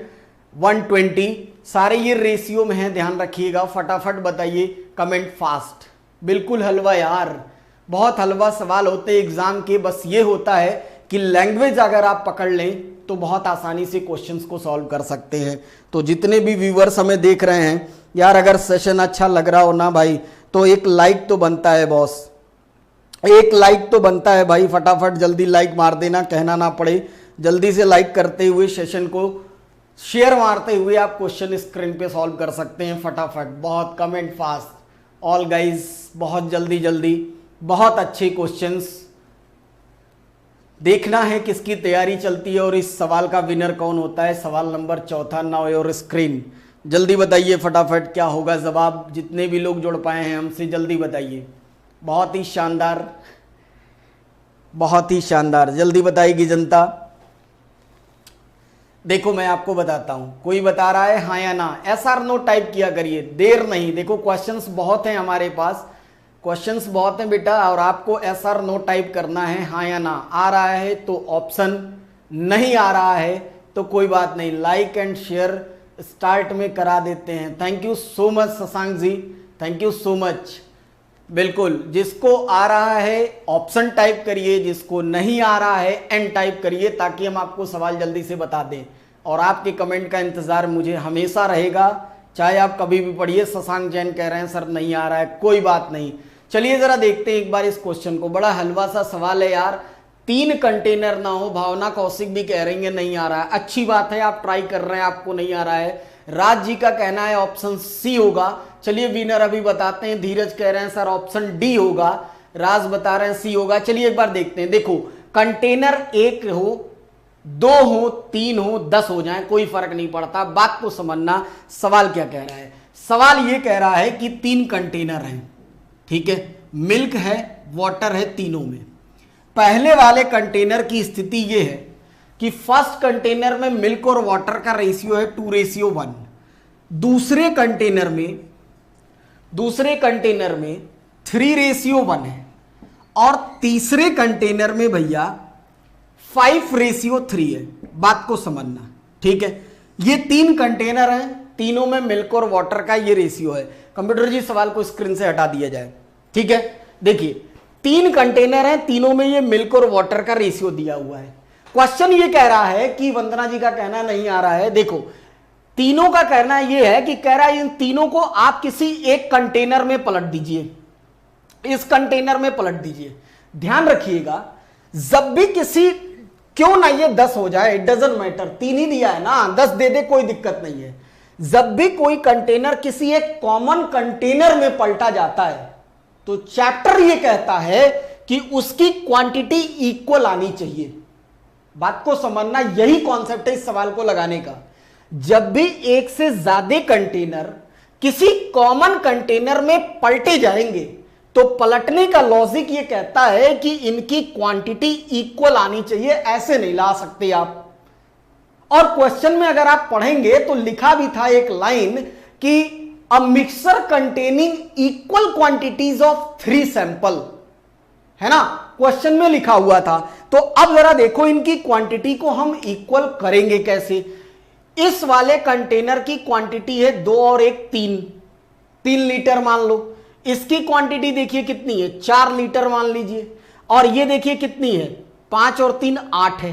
120 सारे ये रेशियो में है, ध्यान रखिएगा। फटाफट बताइए, कमेंट फास्ट। बिल्कुल हलवा यार, बहुत हलवा सवाल होते हैं एग्जाम के। बस ये होता है कि लैंग्वेज अगर आप पकड़ लें तो बहुत आसानी से क्वेश्चंस को सॉल्व कर सकते हैं। तो जितने भी व्यूअर्स हमें देख रहे हैं यार, अगर सेशन अच्छा लग रहा हो ना भाई तो एक लाइक तो बनता है बॉस, एक लाइक तो बनता है भाई। फटाफट जल्दी लाइक मार देना, कहना ना पड़े। जल्दी से लाइक करते हुए सेशन को शेयर मारते हुए आप क्वेश्चन स्क्रीन पे सॉल्व कर सकते हैं फटाफट। बहुत कमेंट फास्ट ऑल गाइज, बहुत जल्दी जल्दी, बहुत अच्छे क्वेश्चंस। देखना है किसकी तैयारी चलती है और इस सवाल का विनर कौन होता है। सवाल नंबर 4 नाउ योर स्क्रीन। जल्दी बताइए फटाफट क्या होगा जवाब। जितने भी लोग जुड़ पाए हैं हमसे जल्दी बताइए। बहुत ही शानदार, बहुत ही शानदार, जल्दी बताएगी जनता। देखो मैं आपको बताता हूं, कोई बता रहा है हाँ या ना, एस आर नो टाइप किया करिए, देर नहीं। देखो क्वेश्चंस बहुत हैं हमारे पास, क्वेश्चंस बहुत हैं बेटा, और आपको एस आर नो टाइप करना है, हाँ या ना। आ रहा है तो ऑप्शन, नहीं आ रहा है तो कोई बात नहीं, लाइक एंड शेयर स्टार्ट में करा देते हैं। Thank you so much Shashank ji, thank you so much. बिल्कुल, जिसको आ रहा है ऑप्शन टाइप करिए, जिसको नहीं आ रहा है एन टाइप करिए, ताकि हम आपको सवाल जल्दी से बता दें। और आपके कमेंट का इंतजार मुझे हमेशा रहेगा, चाहे आप कभी भी पढ़िए। शशांक जैन कह रहे हैं सर नहीं आ रहा है, कोई बात नहीं। चलिए जरा देखते हैं एक बार इस क्वेश्चन को। बड़ा हलवा सा सवाल है यार, 3 कंटेनर ना हो। भावना कौशिक भी कह रही है नहीं आ रहा है, अच्छी बात है, आप ट्राई कर रहे हैं, आपको नहीं आ रहा है। राज जी का कहना है ऑप्शन सी होगा। चलिए विनर अभी बताते हैं। धीरज कह रहे हैं सर ऑप्शन डी होगा, राज बता रहे हैं सी होगा। चलिए एक बार देखते हैं। देखो कंटेनर 1 हो, 2 हो, 3 हो, 10 हो जाए, कोई फर्क नहीं पड़ता। बात को समझना, सवाल क्या कह रहा है। सवाल ये कह रहा है कि 3 कंटेनर हैं, ठीक है, मिल्क है, वाटर है, तीनों में। पहले वाले कंटेनर की स्थिति ये है कि फर्स्ट कंटेनर में मिल्क और वाटर का रेशियो है 2:1। दूसरे कंटेनर में 3:1 है, और तीसरे कंटेनर में भैया 5:3 है। बात को समझना, ठीक है। ये 3 कंटेनर हैं, तीनों में मिल्क और वाटर का ये रेशियो है। कंप्यूटर जी सवाल को स्क्रीन से हटा दिया जाए, ठीक है। देखिए 3 कंटेनर हैं, तीनों में ये मिल्क और वाटर का रेशियो दिया हुआ है। क्वेश्चन ये कह रहा है कि वंदना जी का कहना नहीं आ रहा है। देखो तीनों का कहना ये है कि कह रहा है इन तीनों को आप किसी एक कंटेनर में पलट दीजिए, इस कंटेनर में पलट दीजिए। ध्यान रखिएगा, जब भी किसी, क्यों ना ये 10 हो जाए, इट डजंट मैटर, 3 ही दिया है ना, 10 दे दे कोई दिक्कत नहीं है। जब भी कोई कंटेनर किसी एक कॉमन कंटेनर में पलटा जाता है तो चैप्टर ये कहता है कि उसकी क्वांटिटी इक्वल आनी चाहिए। बात को समझना, यही कॉन्सेप्ट है इस सवाल को लगाने का। जब भी एक से ज्यादा कंटेनर किसी कॉमन कंटेनर में पलटे जाएंगे तो पलटने का लॉजिक ये कहता है कि इनकी क्वांटिटी इक्वल आनी चाहिए, ऐसे नहीं ला सकते आप। और क्वेश्चन में अगर आप पढ़ेंगे तो लिखा भी था एक लाइन कि a mixer containing equal quantities of 3 sample, है ना, क्वेश्चन में लिखा हुआ था। तो अब जरा देखो इनकी क्वांटिटी को हम इक्वल करेंगे कैसे। इस वाले कंटेनर की क्वांटिटी है 2 और 1 3 लीटर मान लो। इसकी क्वांटिटी देखिए कितनी है, 4 लीटर मान लीजिए। और ये देखिए कितनी है, 5 और 3 8 है।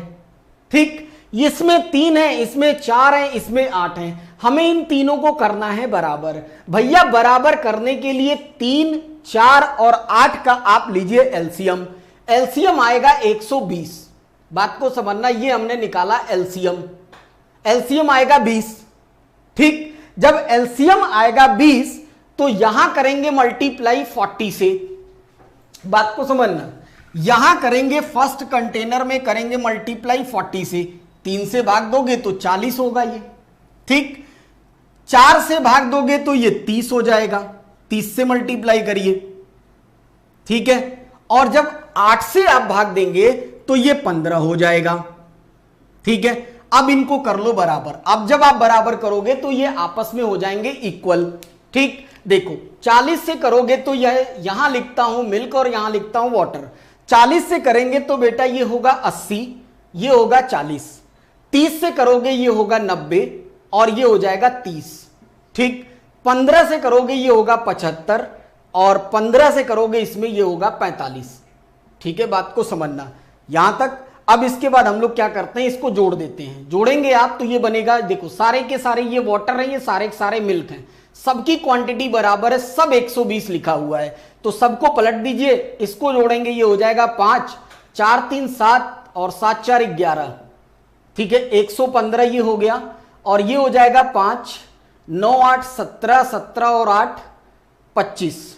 ठीक, इसमें 3 है, इसमें 4 है, इसमें 8 है। हमें इन तीनों को करना है बराबर। भैया बराबर करने के लिए 3 4 और 8 का आप लीजिए एलसीएम। एलसीएम आएगा 120। बात को समझना, ये हमने निकाला एलसीएम। एलसीएम आएगा 20। ठीक, जब एलसीएम आएगा 20 तो यहां करेंगे मल्टीप्लाई 40 से। बात को समझना, यहां करेंगे फर्स्ट कंटेनर में करेंगे मल्टीप्लाई 40 से। 3 से भाग दोगे तो 40 होगा ये। ठीक, 4 से भाग दोगे तो ये 30 हो जाएगा। 30 से मल्टीप्लाई करिए, ठीक है। और जब 8 से आप भाग देंगे तो ये 15 हो जाएगा। ठीक है, अब इनको कर लो बराबर। अब जब आप बराबर करोगे तो ये आपस में हो जाएंगे इक्वल। ठीक, देखो 40 से करोगे तो यह यहां लिखता हूं मिल्क और यहां लिखता हूं वाटर। 40 से करेंगे तो बेटा ये होगा 80, ये होगा 40। 30 से करोगे ये होगा 90 और ये हो जाएगा 30। ठीक, 15 से करोगे ये होगा 75 और 15 से करोगे इसमें ये होगा 45। ठीक है, बात को समझना यहां तक। अब इसके बाद हम लोग क्या करते हैं, इसको जोड़ देते हैं। जोड़ेंगे आप तो ये बनेगा, देखो सारे के सारे ये वाटर है, ये सारे के सारे मिल्क हैं, सबकी क्वांटिटी बराबर है, सब 120 लिखा हुआ है। तो सबको पलट दीजिए, इसको जोड़ेंगे ये हो जाएगा 5 4 3 7 और 7 4 11। ठीक है, 115 ये हो गया। और ये हो जाएगा 5 9 8 17 17 और 8 25।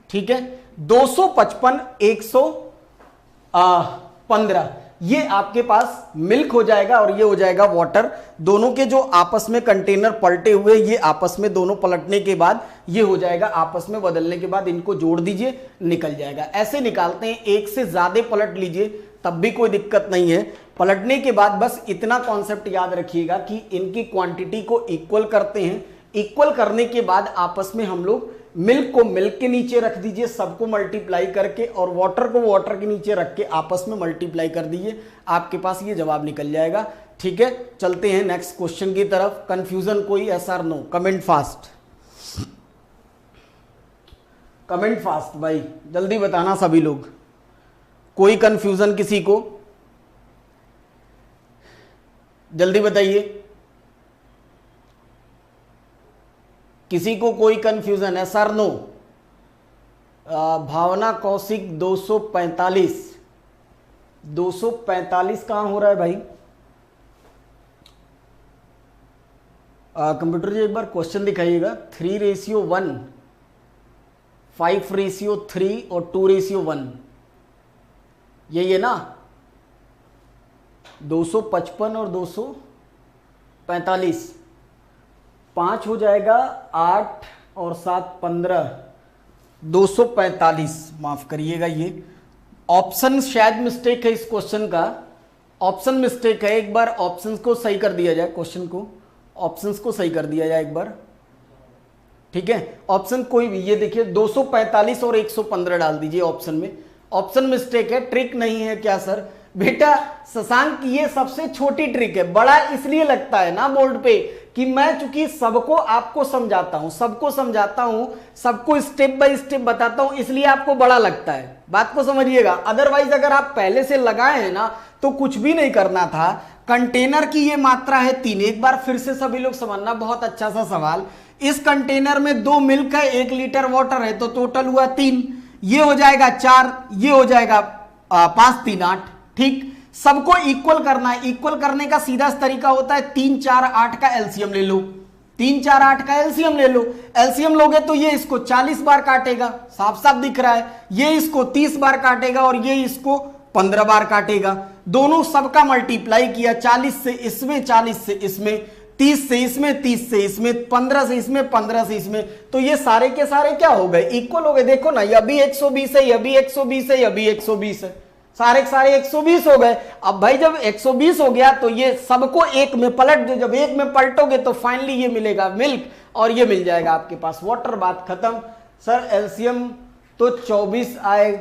ठीक है, 255 115 ये आपके पास मिल्क हो जाएगा और ये हो जाएगा वाटर। दोनों के जो आपस में कंटेनर पलटे हुए, ये आपस में दोनों पलटने के बाद ये हो जाएगा, आपस में बदलने के बाद इनको जोड़ दीजिए, निकल जाएगा। ऐसे निकालते हैं। एक से ज्यादा पलट लीजिए तब भी कोई दिक्कत नहीं है। पलटने के बाद बस इतना कॉन्सेप्ट याद रखिएगा कि इनकी क्वांटिटी को इक्वल करते हैं। इक्वल करने के बाद आपस में हम लोग मिल्क को मिल्क के नीचे रख दीजिए, सबको मल्टीप्लाई करके, और वाटर को वाटर के नीचे रख के आपस में मल्टीप्लाई कर दीजिए, आपके पास ये जवाब निकल जाएगा। ठीक है, चलते हैं नेक्स्ट क्वेश्चन की तरफ। कंफ्यूजन कोई, yes or no? Comment fast, comment fast भाई, जल्दी बताना सभी लोग। कोई कंफ्यूजन किसी को? जल्दी बताइए, किसी को कोई कंफ्यूजन है? Sir no? भावना कौशिक 245 245 कहां हो रहा है भाई? कंप्यूटर जी एक बार क्वेश्चन दिखाइएगा। 3:1, 5:3 और 2:1, यही है ना? 255 और 245, 5 हो जाएगा, 8 और 7 15, 245। माफ करिएगा, ये ऑप्शन शायद मिस्टेक है इस क्वेश्चन का, ऑप्शन मिस्टेक है। एक बार ऑप्शंस को सही कर दिया जाए, क्वेश्चन को ऑप्शंस को सही कर दिया जाए एक बार। ठीक है, ऑप्शन कोई भी, ये देखिए 245 और 115 डाल दीजिए ऑप्शन में। ऑप्शन मिस्टेक है, ट्रिक नहीं है क्या सर? बेटा शशांक, ये सबसे छोटी ट्रिक है। बड़ा इसलिए लगता है ना बोर्ड पे कि मैं चूंकि सबको आपको समझाता हूं, सबको स्टेप बाय स्टेप बताता हूं, इसलिए आपको बड़ा लगता है। बात को समझिएगा। अदरवाइज अगर आप पहले से लगाए हैं ना तो कुछ भी नहीं करना था। कंटेनर की ये मात्रा है 3। एक बार फिर से सभी लोग समझना, बहुत अच्छा सा सवाल। इस कंटेनर में 2 मिल्क है, 1 लीटर वाटर है, तो टोटल हुआ 3। ये हो जाएगा 4, ये हो जाएगा 5 3 8। ठीक, सबको इक्वल करना है। इक्वल करने का सीधा तरीका होता है 3 4 8 का एलसीएम ले लो। 3 4 8 का एलसीएम ले लो। एलसीएम लोगे तो ये इसको 40 बार काटेगा, साफ साफ दिख रहा है। ये इसको 30 बार काटेगा और ये इसको 15 बार काटेगा। दोनों सबका मल्टीप्लाई किया, 40 से इसमें, 40 से इसमें, 30 से इसमें, 30 से इसमें, 15 से इसमें, 15 से इसमें, तो ये सारे के सारे क्या हो गए? इक्वल हो गए। देखो ना, ये भी 120 है, ये भी 120 है, ये भी 120 है, सारे के सारे 120 हो गए। अब भाई जब 120 हो गया तो ये सबको एक में पलट दो। जब एक में पलटोगे तो फाइनली ये मिलेगा मिल्क और ये मिल जाएगा आपके पास वाटर। बात खत्म। सर एलसीएम तो 24 आए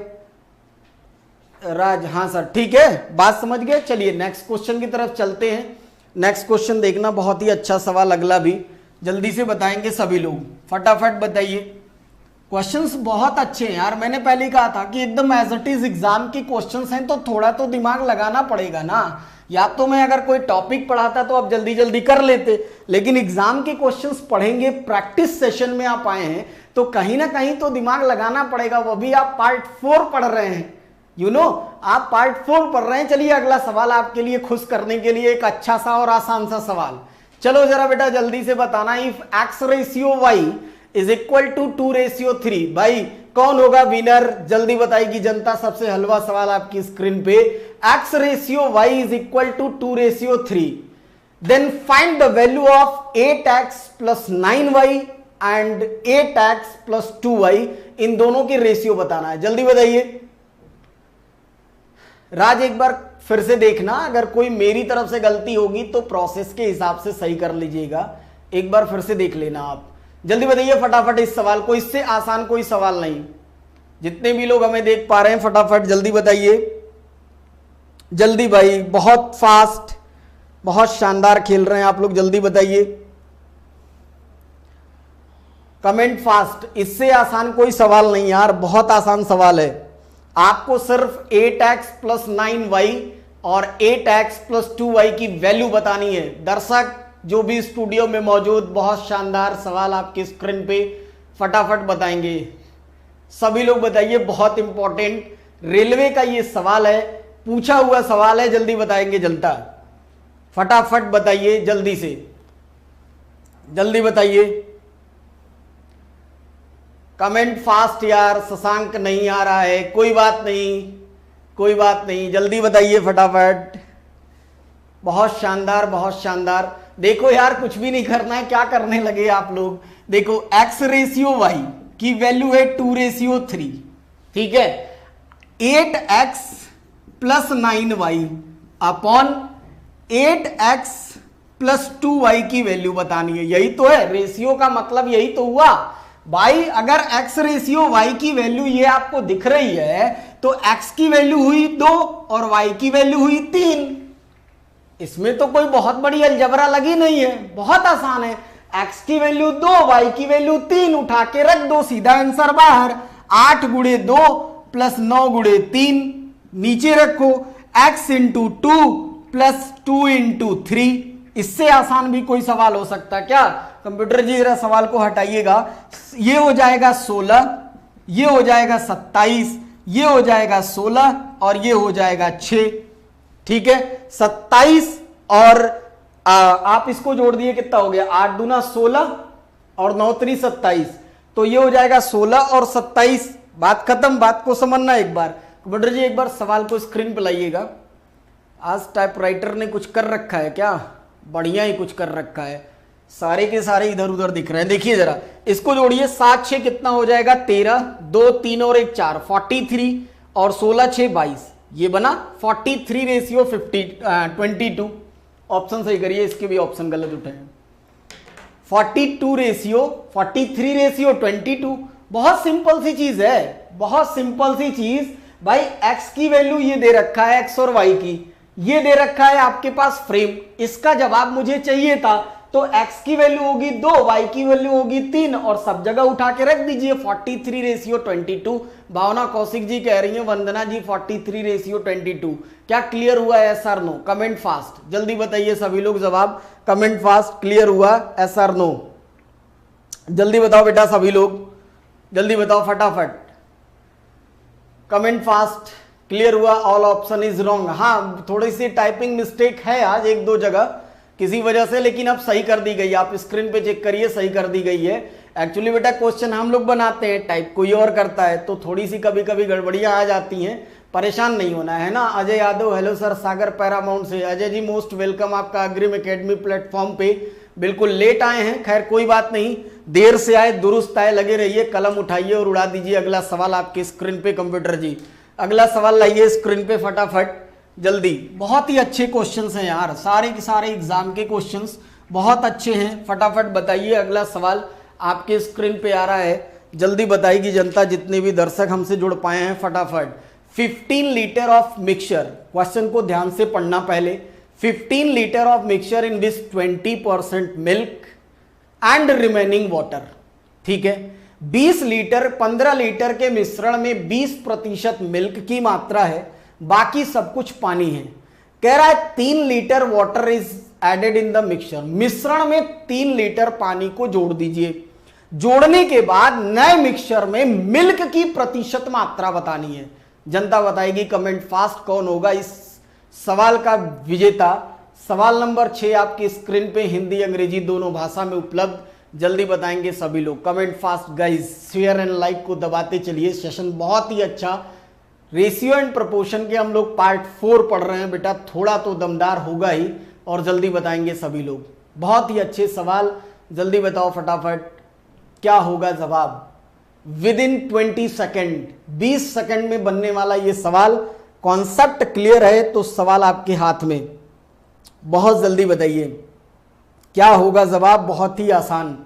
राज। हाँ सर ठीक है, बात समझ गए। चलिए नेक्स्ट क्वेश्चन की तरफ चलते हैं। नेक्स्ट क्वेश्चन देखना, बहुत ही अच्छा सवाल अगला भी जल्दी से बताएंगे सभी लोग, फटाफट बताइए। क्वेश्चंस बहुत अच्छे हैं यार, मैंने पहले ही कहा था कि एकदम एज इट इज एग्जाम के क्वेश्चंस हैं तो थोड़ा तो दिमाग लगाना पड़ेगा ना। या तो मैं अगर कोई टॉपिक पढ़ाता तो आप जल्दी जल्दी कर लेते, लेकिन एग्जाम के क्वेश्चंस पढ़ेंगे, प्रैक्टिस सेशन में आप आए हैं तो कहीं ना कहीं तो दिमाग लगाना पड़ेगा। वो भी आप पार्ट 4 पढ़ रहे हैं, आप पार्ट 4 पढ़ रहे हैं। चलिए अगला सवाल आपके लिए खुश करने के लिए एक अच्छा सा और आसान सा सवाल। चलो जरा बेटा जल्दी से बताना। If X ratio Y is equal to 2:3, भाई कौन होगा विनर? जल्दी बताएगी जनता। सबसे हलवा सवाल आपकी स्क्रीन पे। X ratio Y is equal to 2:3, then find the value of 8x plus 9y and 8x plus 2y। इन दोनों की रेशियो बताना है, जल्दी बताइए। राज एक बार फिर से देखना, अगर कोई मेरी तरफ से गलती होगी तो प्रोसेस के हिसाब से सही कर लीजिएगा। एक बार फिर से देख लेना आप, जल्दी बताइए फटाफट इस सवाल को। इससे आसान कोई सवाल नहीं। जितने भी लोग हमें देख पा रहे हैं फटाफट जल्दी बताइए, जल्दी भाई, बहुत फास्ट, बहुत शानदार खेल रहे हैं आप लोग, जल्दी बताइए, कमेंट फास्ट। इससे आसान कोई सवाल नहीं यार, बहुत आसान सवाल है। आपको सिर्फ 8x प्लस 9y और 8x प्लस 2y की वैल्यू बतानी है। दर्शक जो भी स्टूडियो में मौजूद, बहुत शानदार सवाल आपकी स्क्रीन पे फटाफट बताएंगे। सभी लोग बताइए, बहुत इंपॉर्टेंट रेलवे का ये सवाल है, पूछा हुआ सवाल है, जल्दी बताएंगे जनता। फटाफट बताइए जल्दी से, जल्दी बताइए, कमेंट फास्ट यार। शशांक नहीं आ रहा है, कोई बात नहीं, कोई बात नहीं, जल्दी बताइए फटाफट। बहुत शानदार, बहुत शानदार। देखो यार कुछ भी नहीं करना है, क्या करने लगे आप लोग। देखो x रेशियो y की वैल्यू है 2:3, ठीक है। 8x plus 9y upon 8x plus 2y की वैल्यू बतानी है। यही तो है रेशियो का मतलब, यही तो हुआ भाई। अगर x रेशियो y की वैल्यू ये आपको दिख रही है तो x की वैल्यू हुई 2 और y की वैल्यू हुई 3। इसमें तो कोई बहुत बड़ी अलजबरा लगी नहीं है, बहुत आसान है। x की वैल्यू 2, y की वैल्यू 3, उठा के रख दो, सीधा आंसर बाहर। 8 गुणे 2 प्लस 9 गुणे 3, नीचे रखो x इंटू 2 प्लस 2 इंटू 3। इससे आसान भी कोई सवाल हो सकता क्या? कंप्यूटर जी जरा सवाल को हटाइएगा। ये हो जाएगा 16, ये हो जाएगा 27, ये हो जाएगा 16 और ये हो जाएगा 6, ठीक है। 27 और आप इसको जोड़ दिए, कितना हो गया? 8 दूना 16 और 9 3 27, तो ये हो जाएगा 16 और 27। बात खत्म। बात को समझना एक बार। कंप्यूटर जी एक बार सवाल को स्क्रीन पर लाइएगा। आज टाइपराइटर ने कुछ कर रखा है क्या? बढ़िया ही कुछ कर रखा है, सारे के सारे इधर उधर दिख रहे हैं। देखिए जरा, इसको जोड़िए। 7 6 कितना हो जाएगा? 13, 2 3 और 1 4, 43 और 16 6 22, ये बना 43 रेशियो 22। ऑप्शन सही करिए, इसके भी ऑप्शन गलत उठे हैं। 42 रेशियो 43 रेशियो 22। बहुत सिंपल सी चीज है, बहुत सिंपल सी चीज भाई। x की वैल्यू ये दे रखा है, x और y की ये दे रखा है आपके पास फ्रेम। इसका जवाब मुझे चाहिए था तो x की वैल्यू होगी 2, y की वैल्यू होगी 3 और सब जगह उठा के रख दीजिए 43 रेशियो 22। भावना कौशिक जी कह रही है, वंदना जी 43 रेशियो 22। क्या क्लियर हुआ है? Yes or no? Comment fast, जल्दी बताइए सभी लोग जवाब। कमेंट फास्ट, क्लियर हुआ? Yes or no? जल्दी बताओ बेटा सभी लोग, जल्दी बताओ फटाफट। कमेंट फास्ट, क्लियर हुआ? All option is wrong. हाँ थोड़ी सी टाइपिंग मिस्टेक है आज, 1 2 जगह, किसी वजह से, लेकिन अब सही कर दी गई। आप स्क्रीन पे चेक करिए, सही कर दी गई है। एक्चुअली बेटा क्वेश्चन हम लोग बनाते हैं, टाइप कोई और करता है, तो थोड़ी सी कभी कभी गड़बड़ियां आ जाती हैं, परेशान नहीं होना है ना। अजय यादव, हेलो सर, सागर पैरामाउंट से। अजय जी मोस्ट वेलकम आपका अग्रिम एकेडमी प्लेटफॉर्म पे। बिल्कुल लेट आए हैं, खैर कोई बात नहीं, देर से आए दुरुस्त आए, लगे रहिए, कलम उठाइए और उड़ा दीजिए। अगला सवाल आपके स्क्रीन पे कंप्यूटर जी, अगला सवाल लाइए स्क्रीन पे फटाफट जल्दी। बहुत ही अच्छे क्वेश्चंस हैं यार, सारे के सारे एग्जाम के क्वेश्चंस बहुत अच्छे हैं। फटाफट बताइए, अगला सवाल आपके स्क्रीन पे आ रहा है, जल्दी बताएगी जनता, जितने भी दर्शक हमसे जुड़ पाए हैं फटाफट। 15 लीटर ऑफ मिक्सचर, क्वेश्चन को ध्यान से पढ़ना पहले। 15 litre of mixture in which 20% milk and remaining water, ठीक है। 20 लीटर 15 लीटर के मिश्रण में 20% मिल्क की मात्रा है, बाकी सब कुछ पानी है। कह रहा है 3 litre water is added in the mixture, मिश्रण में 3 लीटर पानी को जोड़ दीजिए। जोड़ने के बाद नए मिक्सचर में मिल्क की प्रतिशत मात्रा बतानी है। जनता बताएगी, कमेंट फास्ट, कौन होगा इस सवाल का विजेता। सवाल नंबर 6 आपकी स्क्रीन पे हिंदी अंग्रेजी दोनों भाषा में उपलब्ध, जल्दी बताएंगे सभी लोग। Comment fast guys, share and like को दबाते चलिए। सेशन बहुत ही अच्छा, रेशियो एंड प्रोपोर्शन के हम लोग पार्ट 4 पढ़ रहे हैं बेटा, थोड़ा तो दमदार होगा ही, और जल्दी बताएंगे सभी लोग। बहुत ही अच्छे सवाल, जल्दी बताओ फटाफट क्या होगा जवाब। विद इन 20 सेकेंड, 20 सेकेंड में बनने वाला ये सवाल। कॉन्सेप्ट क्लियर है तो सवाल आपके हाथ में, बहुत जल्दी बताइए क्या होगा जवाब। बहुत ही आसान,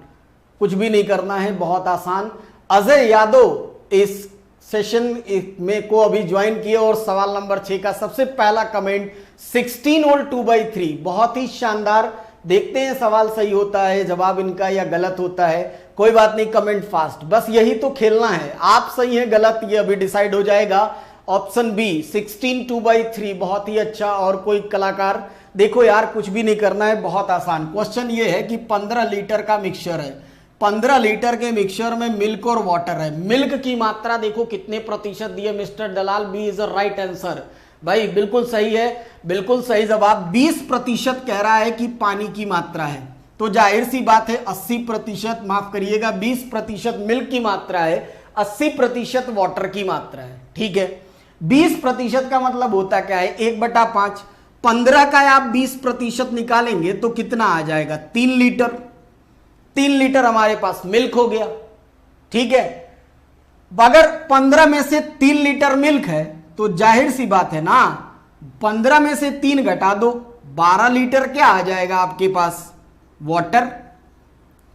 कुछ भी नहीं करना है, बहुत आसान। अजय यादव इस सेशन में को अभी ज्वाइन किए और सवाल नंबर 6 का सबसे पहला कमेंट 16 और 2/3, बहुत ही शानदार। देखते हैं सवाल सही होता है जवाब इनका या गलत होता है, कोई बात नहीं, कमेंट फास्ट, बस यही तो खेलना है। आप सही है गलत ये अभी डिसाइड हो जाएगा। ऑप्शन बी 16 2/3, बहुत ही अच्छा। और कोई कलाकार, देखो यार कुछ भी नहीं करना है, बहुत आसान। क्वेश्चन ये है कि 15 लीटर का मिक्सचर है, 15 लीटर के मिक्सचर में मिल्क और वाटर है। मिल्क की मात्रा देखो कितने प्रतिशत दिए mister Dalal, B is a right answer. भाई बिल्कुल सही है, बिल्कुल सही जवाब। 20% कह रहा है कि पानी की मात्रा है, तो जाहिर सी बात है 80%, माफ करिएगा 20% मिल्क की मात्रा है, 80% वाटर की मात्रा है, ठीक है। 20% का मतलब होता क्या है, 1/5। 15 का आप 20% निकालेंगे तो कितना आ जाएगा, 3 लीटर। 3 लीटर हमारे पास मिल्क हो गया, ठीक है। अगर 15 में से 3 लीटर मिल्क है तो जाहिर सी बात है ना, 15 में से 3 घटा दो, 12 लीटर क्या आ जाएगा आपके पास, वाटर।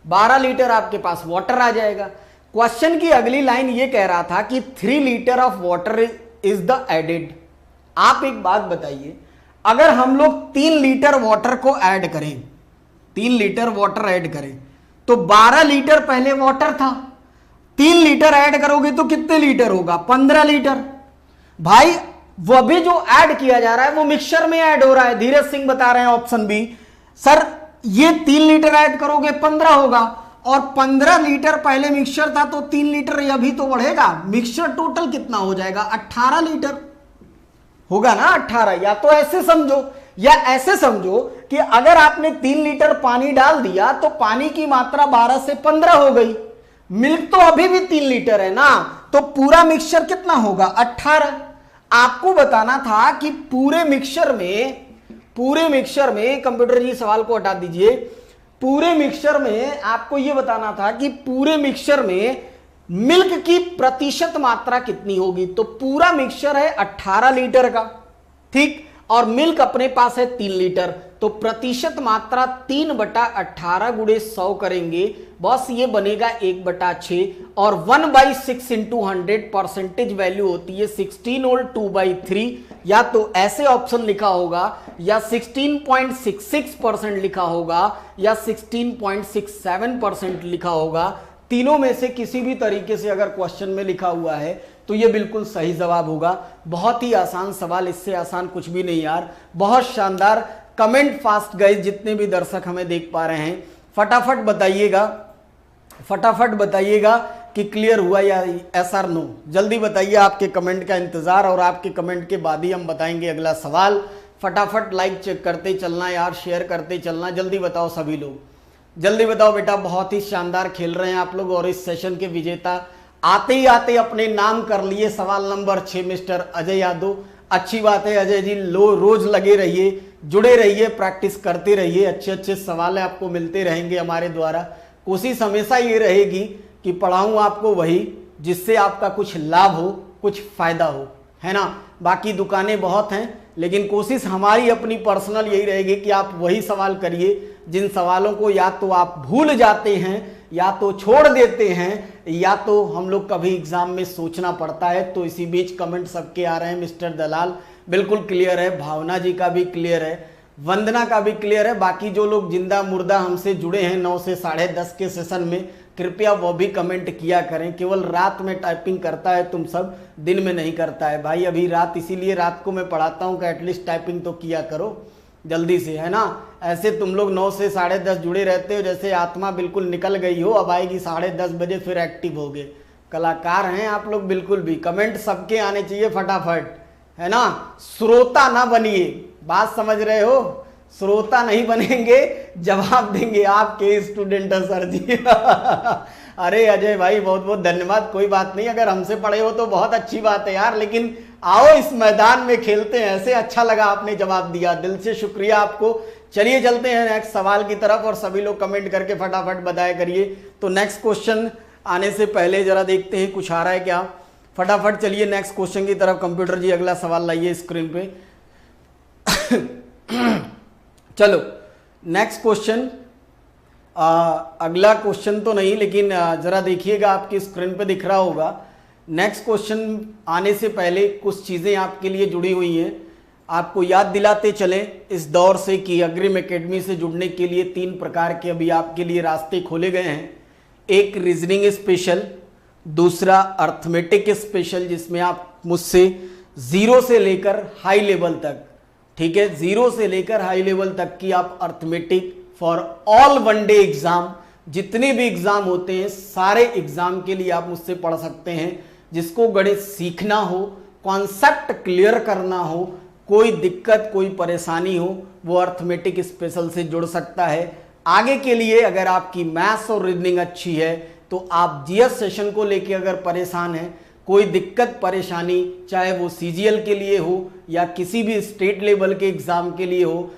12 लीटर आपके पास वाटर आ जाएगा। क्वेश्चन की अगली लाइन ये कह रहा था कि 3 litre of water is the added. आप एक बात बताइए, अगर हम लोग 3 लीटर वाटर को ऐड करें, 3 लीटर वाटर ऐड करें तो 12 लीटर पहले वाटर था, 3 लीटर ऐड करोगे तो कितने लीटर होगा, 15 लीटर। भाई वो भी जो ऐड किया जा रहा है वो मिक्सचर में ऐड हो रहा है। धीरज सिंह बता रहे हैं ऑप्शन बी, सर ये 3 लीटर ऐड करोगे 15 होगा, और 15 लीटर पहले मिक्सचर था तो 3 लीटर अभी तो बढ़ेगा, मिक्सचर टोटल कितना हो जाएगा, 18 लीटर होगा ना, 18। या तो ऐसे समझो या ऐसे समझो कि अगर आपने 3 लीटर पानी डाल दिया तो पानी की मात्रा 12 से 15 हो गई, मिल्क तो अभी भी 3 लीटर है ना, तो पूरा मिक्सचर कितना होगा, 18। आपको बताना था कि पूरे मिक्सचर में कंप्यूटर जी सवाल को हटा दीजिए, पूरे मिक्सचर में आपको यह बताना था कि पूरे मिक्सचर में मिल्क की प्रतिशत मात्रा कितनी होगी। तो पूरा मिक्सचर है 18 लीटर का, ठीक, और मिल्क अपने पास है 3 लीटर, तो प्रतिशत मात्रा 3/18 गुणे 100 करेंगे, बस ये बनेगा 1/6। और 1/6 इंटू 100 परसेंटेज वैल्यू होती है 16 और 2/3। या तो ऐसे ऑप्शन लिखा होगा, या 16.66% लिखा होगा, या 16.67% लिखा होगा। तीनों में से किसी भी तरीके से अगर क्वेश्चन में लिखा हुआ है तो ये बिल्कुल सही जवाब होगा। बहुत ही आसान सवाल, इससे आसान कुछ भी नहीं यार, बहुत शानदार। कमेंट फास्ट गाइस, जितने भी दर्शक हमें देख पा रहे हैं फटाफट बताइएगा कि क्लियर हुआ या यस और नो, जल्दी बताइए। आपके कमेंट का इंतजार, और आपके कमेंट के बाद ही हम बताएंगे अगला सवाल। फटाफट लाइक चेक करते चलना यार, शेयर करते चलना। जल्दी बताओ सभी लोग, जल्दी बताओ बेटा। बहुत ही शानदार खेल रहे हैं आप लोग और इस सेशन के विजेता आते ही आते अपने नाम कर लिए। सवाल नंबर 6 मिस्टर अजय यादव। अच्छी बात है अजय जी, रोज लगे रहिए, जुड़े रहिए, प्रैक्टिस करते रहिए, अच्छे अच्छे सवाल आपको मिलते रहेंगे हमारे द्वारा। कोशिश हमेशा ये रहेगी कि पढ़ाऊं आपको वही जिससे आपका कुछ लाभ हो, कुछ फायदा हो, है ना। बाकी दुकानें बहुत हैं, लेकिन कोशिश हमारी अपनी पर्सनल यही रहेगी कि आप वही सवाल करिए जिन सवालों को या तो आप भूल जाते हैं, या तो छोड़ देते हैं, या तो हम लोग कभी एग्जाम में सोचना पड़ता है। तो इसी बीच कमेंट सबके आ रहे हैं। मिस्टर दलाल बिल्कुल क्लियर है, भावना जी का भी क्लियर है, वंदना का भी क्लियर है। बाकी जो लोग जिंदा मुर्दा हमसे जुड़े हैं 9 से 10:30 के सेशन में, कृपया वो भी कमेंट किया करें। केवल रात में टाइपिंग करता है तुम सब, दिन में नहीं करता है भाई। अभी रात, इसीलिए रात को मैं पढ़ाता हूँ कि एटलीस्ट टाइपिंग तो किया करो जल्दी से, है ना। ऐसे तुम लोग 9 से 10:30 जुड़े रहते हो जैसे आत्मा बिल्कुल निकल गई हो, अब आएगी 10:30 बजे फिर एक्टिव हो गए। कलाकार हैं आप लोग बिल्कुल भी। कमेंट सबके आने चाहिए फटाफट, है ना। श्रोता ना बनिए, बात समझ रहे हो। श्रोता नहीं बनेंगे, जवाब देंगे आपके स्टूडेंट है सर जी। अरे अजय भाई बहुत बहुत धन्यवाद। कोई बात नहीं, अगर हमसे पढ़े हो तो बहुत अच्छी बात है यार, लेकिन आओ इस मैदान में खेलते हैं। ऐसे अच्छा लगा आपने जवाब दिया, दिल से शुक्रिया आपको। चलिए चलते हैं नेक्स्ट सवाल की तरफ और सभी लोग कमेंट करके फटाफट बताया करिए। तो नेक्स्ट क्वेश्चन आने से पहले जरा देखते हैं कुछ आ रहा है क्या। फटाफट चलिए नेक्स्ट क्वेश्चन की तरफ। कंप्यूटर जी अगला सवाल लाइए स्क्रीन पे। चलो नेक्स्ट क्वेश्चन। अगला क्वेश्चन तो नहीं, लेकिन जरा देखिएगा, आपकी स्क्रीन पे दिख रहा होगा। नेक्स्ट क्वेश्चन आने से पहले कुछ चीज़ें आपके लिए जुड़ी हुई हैं। आपको याद दिलाते चलें इस दौर से कि अग्रिम एकेडमी से जुड़ने के लिए 3 प्रकार के अभी आपके लिए रास्ते खोले गए हैं। एक रीजनिंग स्पेशल, दूसरा अर्थमेटिक स्पेशल, जिसमें आप मुझसे 0 से लेकर हाई लेवल तक, ठीक है, 0 से लेकर हाई लेवल तक की आप arithmetic for all one day exam, जितने भी एग्जाम होते हैं सारे एग्जाम के लिए आप मुझसे पढ़ सकते हैं। जिसको गणित सीखना हो, कॉन्सेप्ट क्लियर करना हो, कोई दिक्कत कोई परेशानी हो, वो अर्थमेटिक स्पेशल से जुड़ सकता है। आगे के लिए अगर आपकी मैथ्स और रीजनिंग अच्छी है तो आप जीएस सेशन को लेके अगर परेशान हैं, कोई दिक्कत परेशानी, चाहे वो सीजीएल के लिए हो या किसी भी स्टेट लेवल के एग्जाम के लिए हो,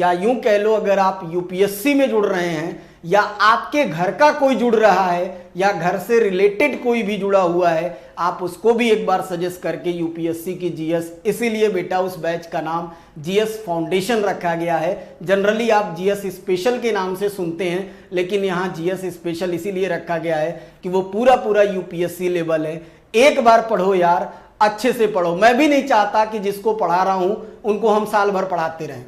या यूं कह लो अगर आप यूपीएससी में जुड़ रहे हैं, या आपके घर का कोई जुड़ रहा है, या घर से रिलेटेड कोई भी जुड़ा हुआ है, आप उसको भी एक बार सजेस्ट करके यूपीएससी की जीएस, इसीलिए बेटा उस बैच का नाम जीएस फाउंडेशन रखा गया है। जनरली आप जीएस स्पेशल के नाम से सुनते हैं, लेकिन यहाँ जीएस स्पेशल इसीलिए रखा गया है कि वो पूरा यूपीएससी लेवल है। एक बार पढ़ो यार, अच्छे से पढ़ो। मैं भी नहीं चाहता कि जिसको पढ़ा रहा हूं उनको हम साल भर पढ़ाते रहें।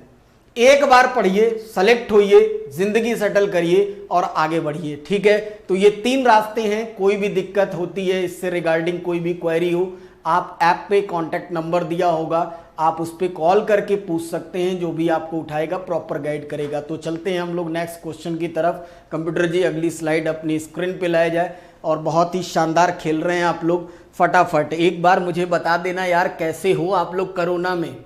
एक बार पढ़िए, सेलेक्ट होइए, जिंदगी सेटल करिए और आगे बढ़िए, ठीक है। तो ये 3 रास्ते हैं। कोई भी दिक्कत होती है इससे रिगार्डिंग, कोई भी क्वेरी हो, आप ऐप पे कॉन्टैक्ट नंबर दिया होगा, आप उस पर कॉल करके पूछ सकते हैं। जो भी आपको उठाएगा प्रॉपर गाइड करेगा। तो चलते हैं हम लोग नेक्स्ट क्वेश्चन की तरफ। कंप्यूटर जी अगली स्लाइड अपनी स्क्रीन पे लाया जाए। और बहुत ही शानदार खेल रहे हैं आप लोग। फटाफट एक बार मुझे बता देना यार, कैसे हो आप लोग कोरोना में।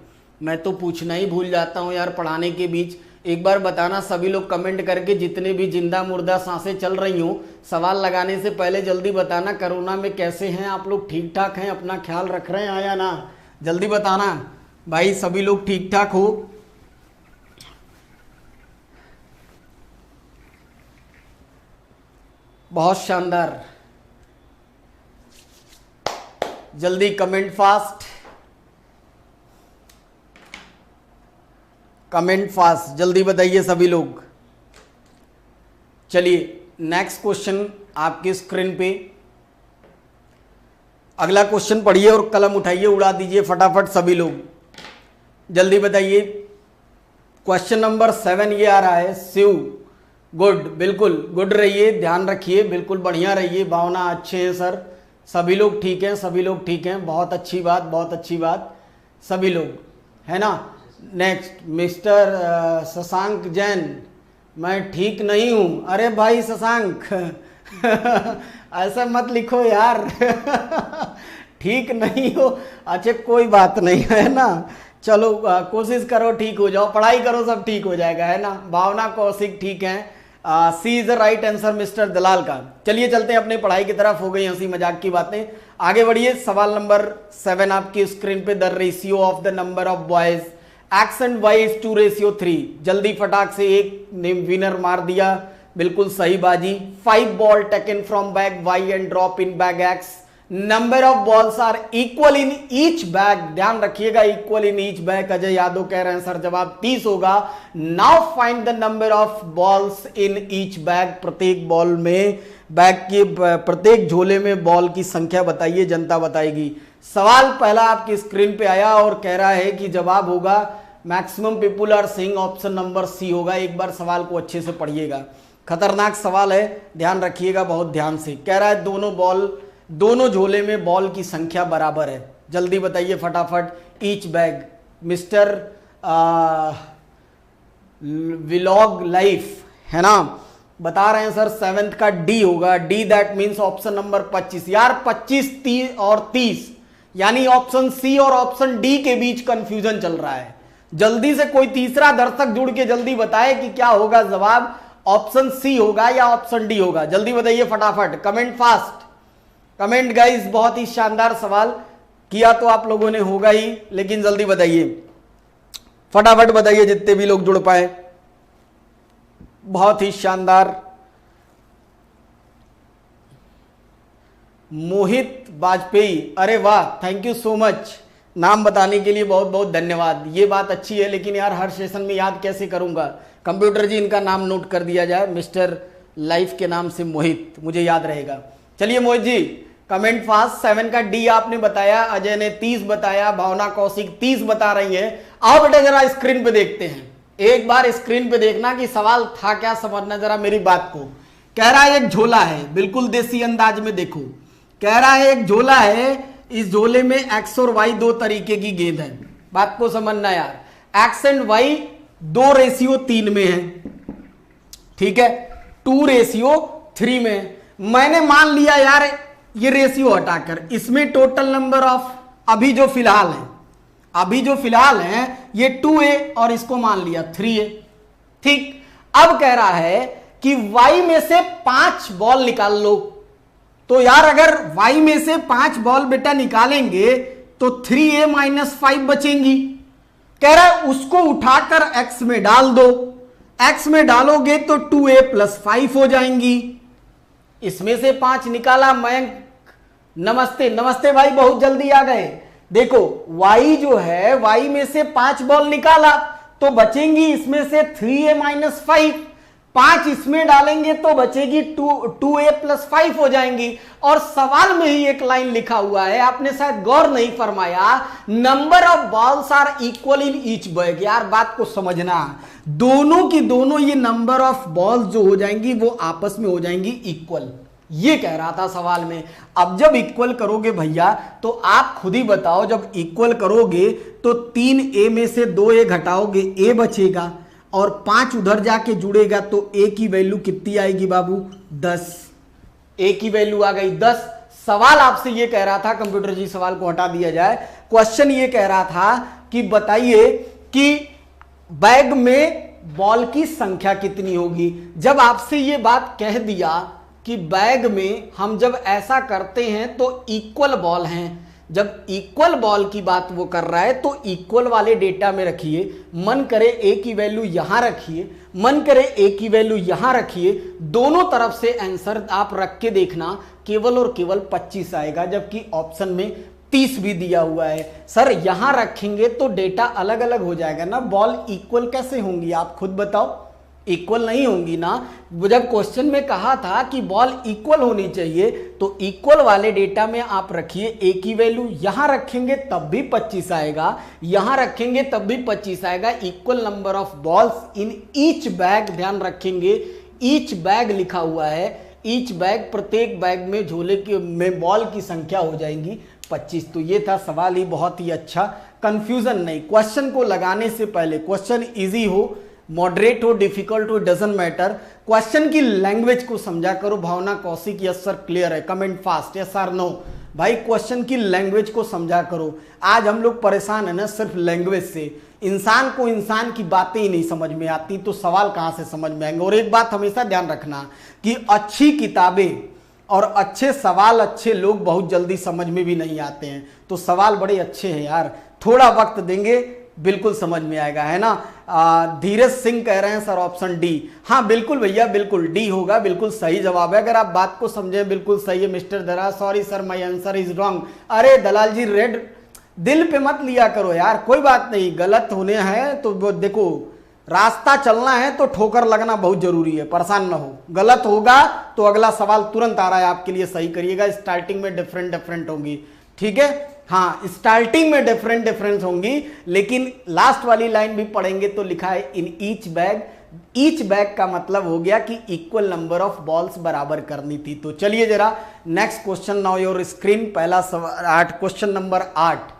मैं तो पूछना ही भूल जाता हूँ यार पढ़ाने के बीच। एक बार बताना सभी लोग कमेंट करके, जितने भी जिंदा मुर्दा सांसें चल रही हूँ, सवाल लगाने से पहले जल्दी बताना कोरोना में कैसे हैं आप लोग, ठीक ठाक हैं, अपना ख्याल रख रहे हैं या ना। जल्दी बताना भाई, सभी लोग ठीक ठाक हो। बहुत शानदार, जल्दी कमेंट फास्ट, कमेंट फास्ट, जल्दी बताइए सभी लोग। चलिए नेक्स्ट क्वेश्चन आपके स्क्रीन पे। अगला क्वेश्चन पढ़िए और कलम उठाइए, उड़ा दीजिए फटाफट सभी लोग, जल्दी बताइए। क्वेश्चन नंबर 7 ये आ रहा है, शिव। गुड, बिल्कुल गुड रहिए, ध्यान रखिए, बिल्कुल बढ़िया रहिए। भावना अच्छे हैं सर, सभी लोग ठीक हैं, सभी लोग ठीक हैं, बहुत अच्छी बात, बहुत अच्छी बात, सभी लोग, है ना। नेक्स्ट मिस्टर शशांक जैन, मैं ठीक नहीं हूँ। अरे भाई शशांक ऐसा मत लिखो यार ठीक नहीं हो, अच्छा कोई बात नहीं, है ना। चलो कोशिश करो ठीक हो जाओ, पढ़ाई करो सब ठीक हो जाएगा, है ना। भावना कौशिक ठीक है, C is the right answer Mister Dalal का। चलिए चलते हैं अपनी पढ़ाई की तरफ, हो गई हंसी मजाक की बातें, आगे बढ़िए। सवाल नंबर 7 आपकी स्क्रीन पे, the ratio of the number of boys X and Y is 2:3। जल्दी फटाक से एक ने विनर मार दिया, बिल्कुल सही बाजी। 5 ball taken from bag Y and drop in bag X, number of balls are equal in each bag, ध्यान रखिएगा equal in each bag. Ajay Yadav कह रहे हैं सर जवाब 30 होगा। Now find the number of balls in each bag, प्रत्येक ball में, bag के प्रत्येक झोले में बॉल की संख्या बताइए, जनता बताएगी। सवाल पहला आपकी स्क्रीन पे आया और कह रहा है कि जवाब होगा, maximum people are saying option number C होगा। एक बार सवाल को अच्छे से पढ़िएगा, खतरनाक सवाल है, ध्यान रखिएगा बहुत ध्यान से। कह रहा है दोनों झोले में बॉल की संख्या बराबर है, जल्दी बताइए फटाफट। Each bag, mister vlog life है ना, बता रहे हैं सर 7th का डी होगा। D that means option number 25। यार 25, 30 और 30, यानी ऑप्शन सी और ऑप्शन डी के बीच कंफ्यूजन चल रहा है। जल्दी से कोई तीसरा दर्शक जुड़ के जल्दी बताए कि क्या होगा जवाब, ऑप्शन सी होगा या ऑप्शन डी होगा, जल्दी बताइए फटाफट, कमेंट फास्ट, कमेंट गाइस। बहुत ही शानदार सवाल किया तो आप लोगों ने होगा ही, लेकिन जल्दी बताइए फटाफट बताइए जितने भी लोग जुड़ पाए। बहुत ही शानदार। मोहित वाजपेयी, अरे वाह, थैंक यू सो मच, नाम बताने के लिए बहुत बहुत धन्यवाद। ये बात अच्छी है, लेकिन यार हर सेशन में याद कैसे करूंगा। कंप्यूटर जी इनका नाम नोट कर दिया जाए, मिस्टर लाइफ के नाम से मोहित, मुझे याद रहेगा। चलिए मोहित जी कमेंट फास्ट। 7 का डी आपने बताया, अजय ने 30 बताया, भावना कौशिक 30 बता रही है। आओ बेटा जरा स्क्रीन पे देखते हैं, एक बार स्क्रीन पे देखना कि सवाल था क्या, समझना जरा मेरी बात को। कह रहा है एक झोला है, बिल्कुल देसी अंदाज में देखो, कह रहा है एक झोला है, इस झोले में एक्स और वाई 2 तरीके की गेंद है। बात को समझना यार, एक्स एंड वाई 2:3 में है, ठीक है, 2:3 में। मैंने मान लिया यार ये रेशियो हटाकर, इसमें टोटल नंबर ऑफ अभी जो फिलहाल है ये 2a और इसको मान लिया 3a, ठीक। अब कह रहा है कि y में से 5 बॉल निकाल लो, तो यार अगर y में से 5 बॉल बेटा निकालेंगे तो 3a - 5 बचेंगी। कह रहा है उसको उठाकर x में डाल दो, x में डालोगे तो 2a + 5 हो जाएंगी। इसमें से 5 निकाला। मयंक नमस्ते, नमस्ते भाई, बहुत जल्दी आ गए। देखो y जो है, y में से 5 बॉल निकाला तो बचेंगी इसमें से 3a - 5, 5 इसमें डालेंगे तो बचेगी 2a + 5 हो जाएंगी। और सवाल में ही एक लाइन लिखा हुआ है, आपने शायद गौर नहीं फरमाया, number of balls are equal in each bag. यार बात को समझना, दोनों की दोनों ये नंबर ऑफ बॉल्स जो हो जाएंगी वो आपस में हो जाएंगी इक्वल, ये कह रहा था सवाल में। अब जब इक्वल करोगे भैया तो आप खुद ही बताओ, जब इक्वल करोगे तो 3a में से 2a घटाओगे, a बचेगा और 5 उधर जाके जुड़ेगा तो a की वैल्यू कितनी आएगी बाबू, 10। a की वैल्यू आ गई 10। सवाल आपसे ये कह रहा था, कंप्यूटर जी सवाल को हटा दिया जाए, क्वेश्चन ये कह रहा था कि बताइए कि बैग में बॉल की संख्या कितनी होगी। जब आपसे ये बात कह दिया कि बैग में हम जब ऐसा करते हैं तो इक्वल बॉल हैं, जब इक्वल बॉल की बात वो कर रहा है तो इक्वल वाले डेटा में रखिए। मन करे a की वैल्यू यहां रखिए, मन करे a की वैल्यू यहां रखिए, दोनों तरफ से आंसर आप रख के देखना, केवल और केवल 25 आएगा, जबकि ऑप्शन में 30 भी दिया हुआ है। सर यहां रखेंगे तो डेटा अलग अलग हो जाएगा ना, बॉल इक्वल कैसे होंगी आप खुद बताओ, इक्वल नहीं होंगी ना। जब क्वेश्चन में कहा था कि बॉल इक्वल होनी चाहिए तो इक्वल वाले डेटा में आप रखिए, a की वैल्यू यहां रखेंगे तब भी 25 आएगा, यहां रखेंगे तब भी 25 आएगा। Equal number of balls in each bag, ध्यान रखेंगे ईच बैग लिखा हुआ है, ईच बैग, प्रत्येक बैग में झोले के में बॉल की संख्या हो जाएंगी 25। तो ये था सवाल ही बहुत ही अच्छा, कंफ्यूजन नहीं। क्वेश्चन को लगाने से पहले, क्वेश्चन इजी हो, मॉडरेट हो, डिफिकल्ट हो, डजंट मैटर, क्वेश्चन की लैंग्वेज को समझा करो। Bhavna Kaushik, yes sir clear है, comment fast, yes sir no, भाई क्वेश्चन की लैंग्वेज को समझा करो। आज हम लोग परेशान है ना सिर्फ लैंग्वेज से, इंसान को इंसान की बातें ही नहीं समझ में आती तो सवाल कहां से समझ में आएंगे। और एक बात हमेशा ध्यान रखना कि अच्छी किताबें और अच्छे सवाल अच्छे लोग बहुत जल्दी समझ में भी नहीं आते हैं। तो सवाल बड़े अच्छे हैं यार, थोड़ा वक्त देंगे बिल्कुल समझ में आएगा, है ना। धीरज सिंह कह रहे हैं सर ऑप्शन डी। हाँ बिल्कुल भैया, बिल्कुल डी होगा, बिल्कुल सही जवाब है। अगर आप बात को समझे बिल्कुल सही है मिस्टर दरा। Sorry sir my answer is wrong. अरे दलाल जी रेड दिल पे मत लिया करो यार, कोई बात नहीं, गलत होने हैं तो वो देखो, रास्ता चलना है तो ठोकर लगना बहुत जरूरी है, परेशान ना हो। गलत होगा तो अगला सवाल तुरंत आ रहा है आपके लिए, सही करिएगा। स्टार्टिंग में डिफरेंट होंगी, ठीक है। हाँ स्टार्टिंग में डिफरेंट होंगी, लेकिन लास्ट वाली लाइन भी पढ़ेंगे तो लिखा है इन ईच बैग। ईच बैग का मतलब हो गया कि इक्वल नंबर ऑफ बॉल्स बराबर करनी थी। तो चलिए जरा next question now your screen. पहला सवाल क्वेश्चन नंबर 8,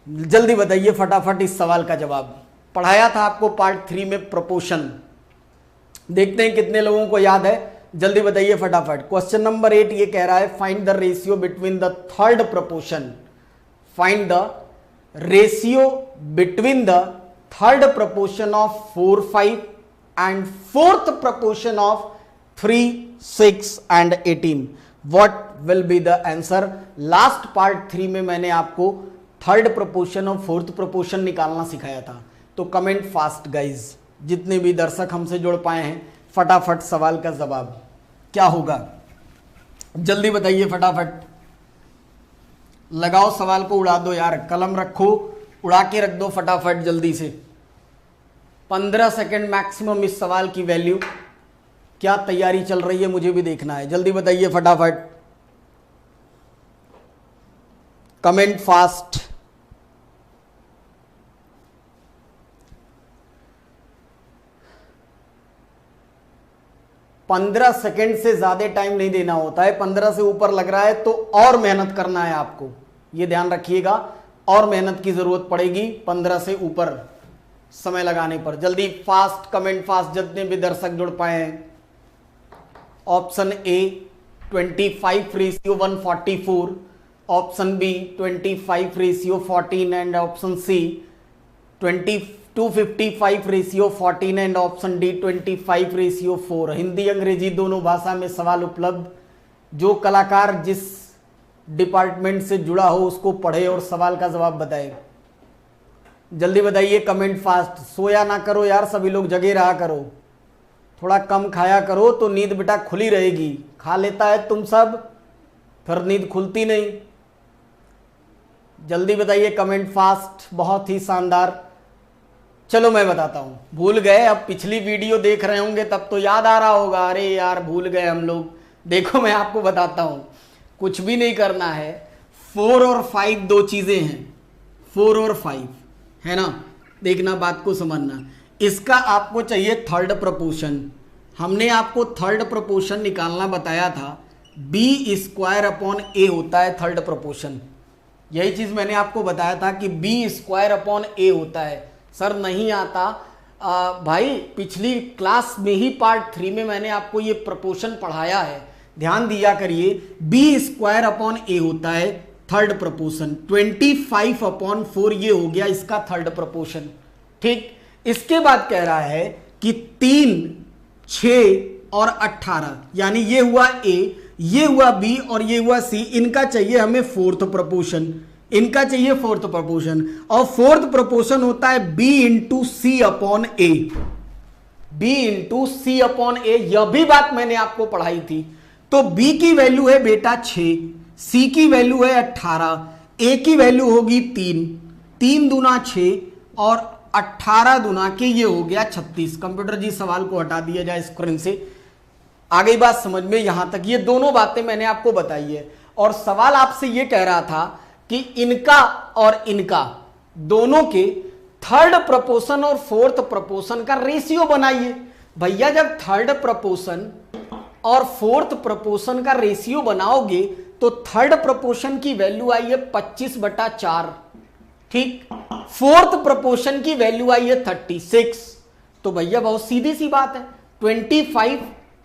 जल्दी बताइए फटाफट इस सवाल का जवाब। पढ़ाया था आपको पार्ट 3 में प्रोपोर्शन, देखते हैं कितने लोगों को याद है, जल्दी बताइए फटाफट। क्वेश्चन नंबर 8 ये कह रहा है find the ratio between the third proportion. Find the ratio between the third proportion of 4, 5 and fourth proportion of 3, 6 and 18। What will be the answer. Last part 3 में मैंने आपको थर्ड प्रोपोर्शन और fourth proportion निकालना सिखाया था। तो comment fast guys, जितने भी दर्शक हमसे जुड़ पाए हैं, फटाफट सवाल का जवाब क्या होगा जल्दी बताइए फटाफट। लगाओ सवाल को, उड़ा दो यार, कलम रखो, उड़ा के रख दो फटाफट जल्दी से। 15 सेकंड मैक्सिमम इस सवाल की वैल्यू। क्या तैयारी चल रही है मुझे भी देखना है, जल्दी बताइए फटाफट, कमेंट फास्ट। पंद्रह सेकेंड से ज्यादा टाइम नहीं देना होता है, 15 से ऊपर लग रहा है तो और मेहनत करना है आपको, ये ध्यान रखिएगा, और मेहनत की जरूरत पड़ेगी 15 से ऊपर समय लगाने पर। जल्दी फास्ट, कमेंट फास्ट, जितने भी दर्शक जुड़ पाए हैं। Option A 25:144, option B 25:14 and option C 255:14 and option D 25:4। Hindi Angrezi दोनों भाषा में सवाल उपलब्ध। जो कलाकार जिस डिपार्टमेंट से जुड़ा हो उसको पढ़े और सवाल का जवाब बताए। जल्दी बताइए, कमेंट फास्ट। सोया ना करो यार, सभी लोग जगे रहा करो, थोड़ा कम खाया करो तो नींद बेटा खुली रहेगी। खा लेता है तुम सब, फिर नींद खुलती नहीं। जल्दी बताइए, कमेंट फास्ट, बहुत ही शानदार। चलो मैं बताता हूं, भूल गए, अब पिछली वीडियो देख रहे होंगे तब तो याद आ रहा होगा, अरे यार भूल गए हम लोग। देखो मैं आपको बताता हूं, कुछ भी नहीं करना है। 4 और 5 दो चीजें हैं, 4 और 5 है ना, देखना बात को समझना। इसका आपको चाहिए थर्ड प्रोपोर्शन। हमने आपको थर्ड प्रोपोर्शन निकालना बताया था, b² होता है थर्ड प्रोपोर्शन। यही चीज मैंने आपको बताया था कि b² होता है। सर नहीं आता भाई, पिछली क्लास में ही पार्ट 3 में मैंने आपको ये प्रोपोर्शन पढ़ाया है, ध्यान दिया करिए। b² होता है थर्ड प्रोपोर्शन। 25/4 ये हो गया इसका थर्ड प्रोपोर्शन, ठीक। इसके बाद कह रहा है कि 3, 6 और 18, यानी ये हुआ a, ये हुआ b और ये हुआ c, इनका चाहिए हमें फोर्थ प्रोपोर्शन, इनका चाहिए फोर्थ प्रोपोर्शन। और फोर्थ प्रोपोर्शन होता है b × c/a, b × c/a। यह भी बात मैंने आपको पढ़ाई थी। तो b की वैल्यू है बेटा 6, c की वैल्यू है 18, a की वैल्यू होगी 3, 3 दूना 6 और 18 दूना के ये हो गया 36। कंप्यूटर जी सवाल को हटा दिया जाए स्क्रीन से। आ गई बात समझ में, यहां तक ये दोनों बातें मैंने आपको बताई है। और सवाल आपसे ये कह रहा था कि इनका और इनका दोनों के थर्ड प्रोपोर्शन और फोर्थ प्रोपोर्शन का रेशियो बनाइए। भैया जब थर्ड प्रोपोर्शन और फोर्थ प्रोपोर्शन का रेशियो बनाओगे तो थर्ड प्रोपोर्शन की वैल्यू आई है 25/4, ठीक। फोर्थ प्रोपोर्शन की वैल्यू आई है 36। तो भैया बहुत सीधी सी बात है, 25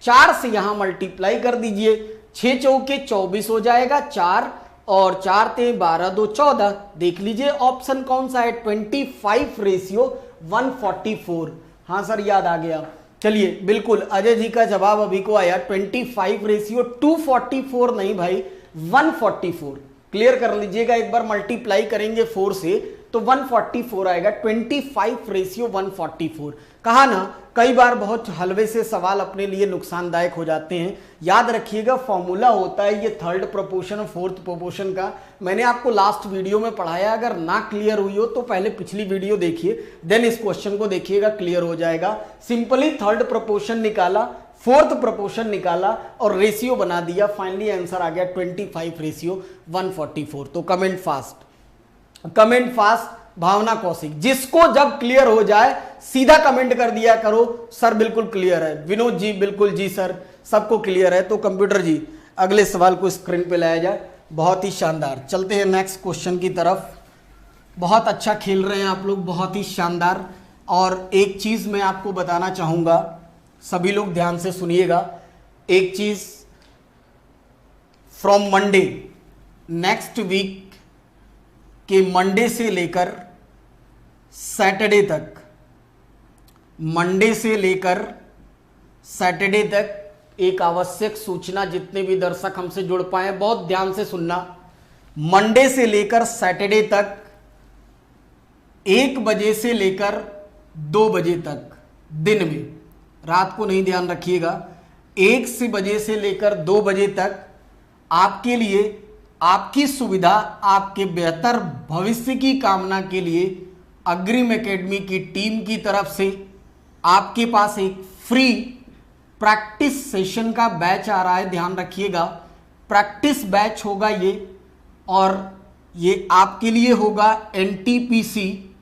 4 से यहां मल्टीप्लाई कर दीजिए, 6 चौके 24 हो जाएगा, 4 और 4 ते 12 2 14। देख लीजिए ऑप्शन कौन सा है, 25/144। हाँ सर याद आ गया। चलिए बिल्कुल अजय जी का जवाब अभी को आया 25/244 नहीं भाई 144। क्लियर कर लीजिएगा, एक बार मल्टीप्लाई करेंगे 4 से तो 144 आएगा, 25/144। कहा ना कई बार बहुत हलवे से सवाल अपने लिए नुकसानदायक हो जाते हैं। याद रखिएगा फॉर्मूला होता है ये थर्ड प्रोपोर्शन और फोर्थ प्रोपोर्शन का, मैंने आपको लास्ट वीडियो में पढ़ाया। अगर ना क्लियर हुई हो तो पहले पिछली वीडियो देखिए, देन इस क्वेश्चन को देखिएगा, क्लियर हो जाएगा। सिंपली थर्ड प्रोपोर्शन निकाला, फोर्थ प्रोपोर्शन निकाला और रेशियो बना दिया, फाइनली आंसर आ गया 25/144। तो कमेंट फास्ट, कमेंट फास्ट भावना कौशिक। जिसको जब क्लियर हो जाए सीधा कमेंट कर दिया करो, सर बिल्कुल क्लियर है। विनोद जी बिल्कुल जी सर, सबको क्लियर है। तो कंप्यूटर जी अगले सवाल को स्क्रीन पे लाया जाए। बहुत ही शानदार, चलते हैं नेक्स्ट क्वेश्चन की तरफ। बहुत अच्छा खेल रहे हैं आप लोग, बहुत ही शानदार। और एक चीज मैं आपको बताना चाहूंगा, सभी लोग ध्यान से सुनिएगा। एक चीज, फ्रॉम मंडे, नेक्स्ट वीक के मंडे से लेकर सैटरडे तक, मंडे से लेकर सैटरडे तक एक आवश्यक सूचना, जितने भी दर्शक हमसे जुड़ पाए बहुत ध्यान से सुनना। मंडे से लेकर सैटरडे तक 1 बजे से लेकर 2 बजे तक दिन में, रात को नहीं, ध्यान रखिएगा, 1 बजे से लेकर 2 बजे तक आपके लिए, आपकी सुविधा, आपके बेहतर भविष्य की कामना के लिए अग्रिम एकेडमी की टीम की तरफ से आपके पास एक फ्री प्रैक्टिस सेशन का बैच आ रहा है। ध्यान रखिएगा, प्रैक्टिस बैच होगा ये, और ये आपके लिए होगा NTPC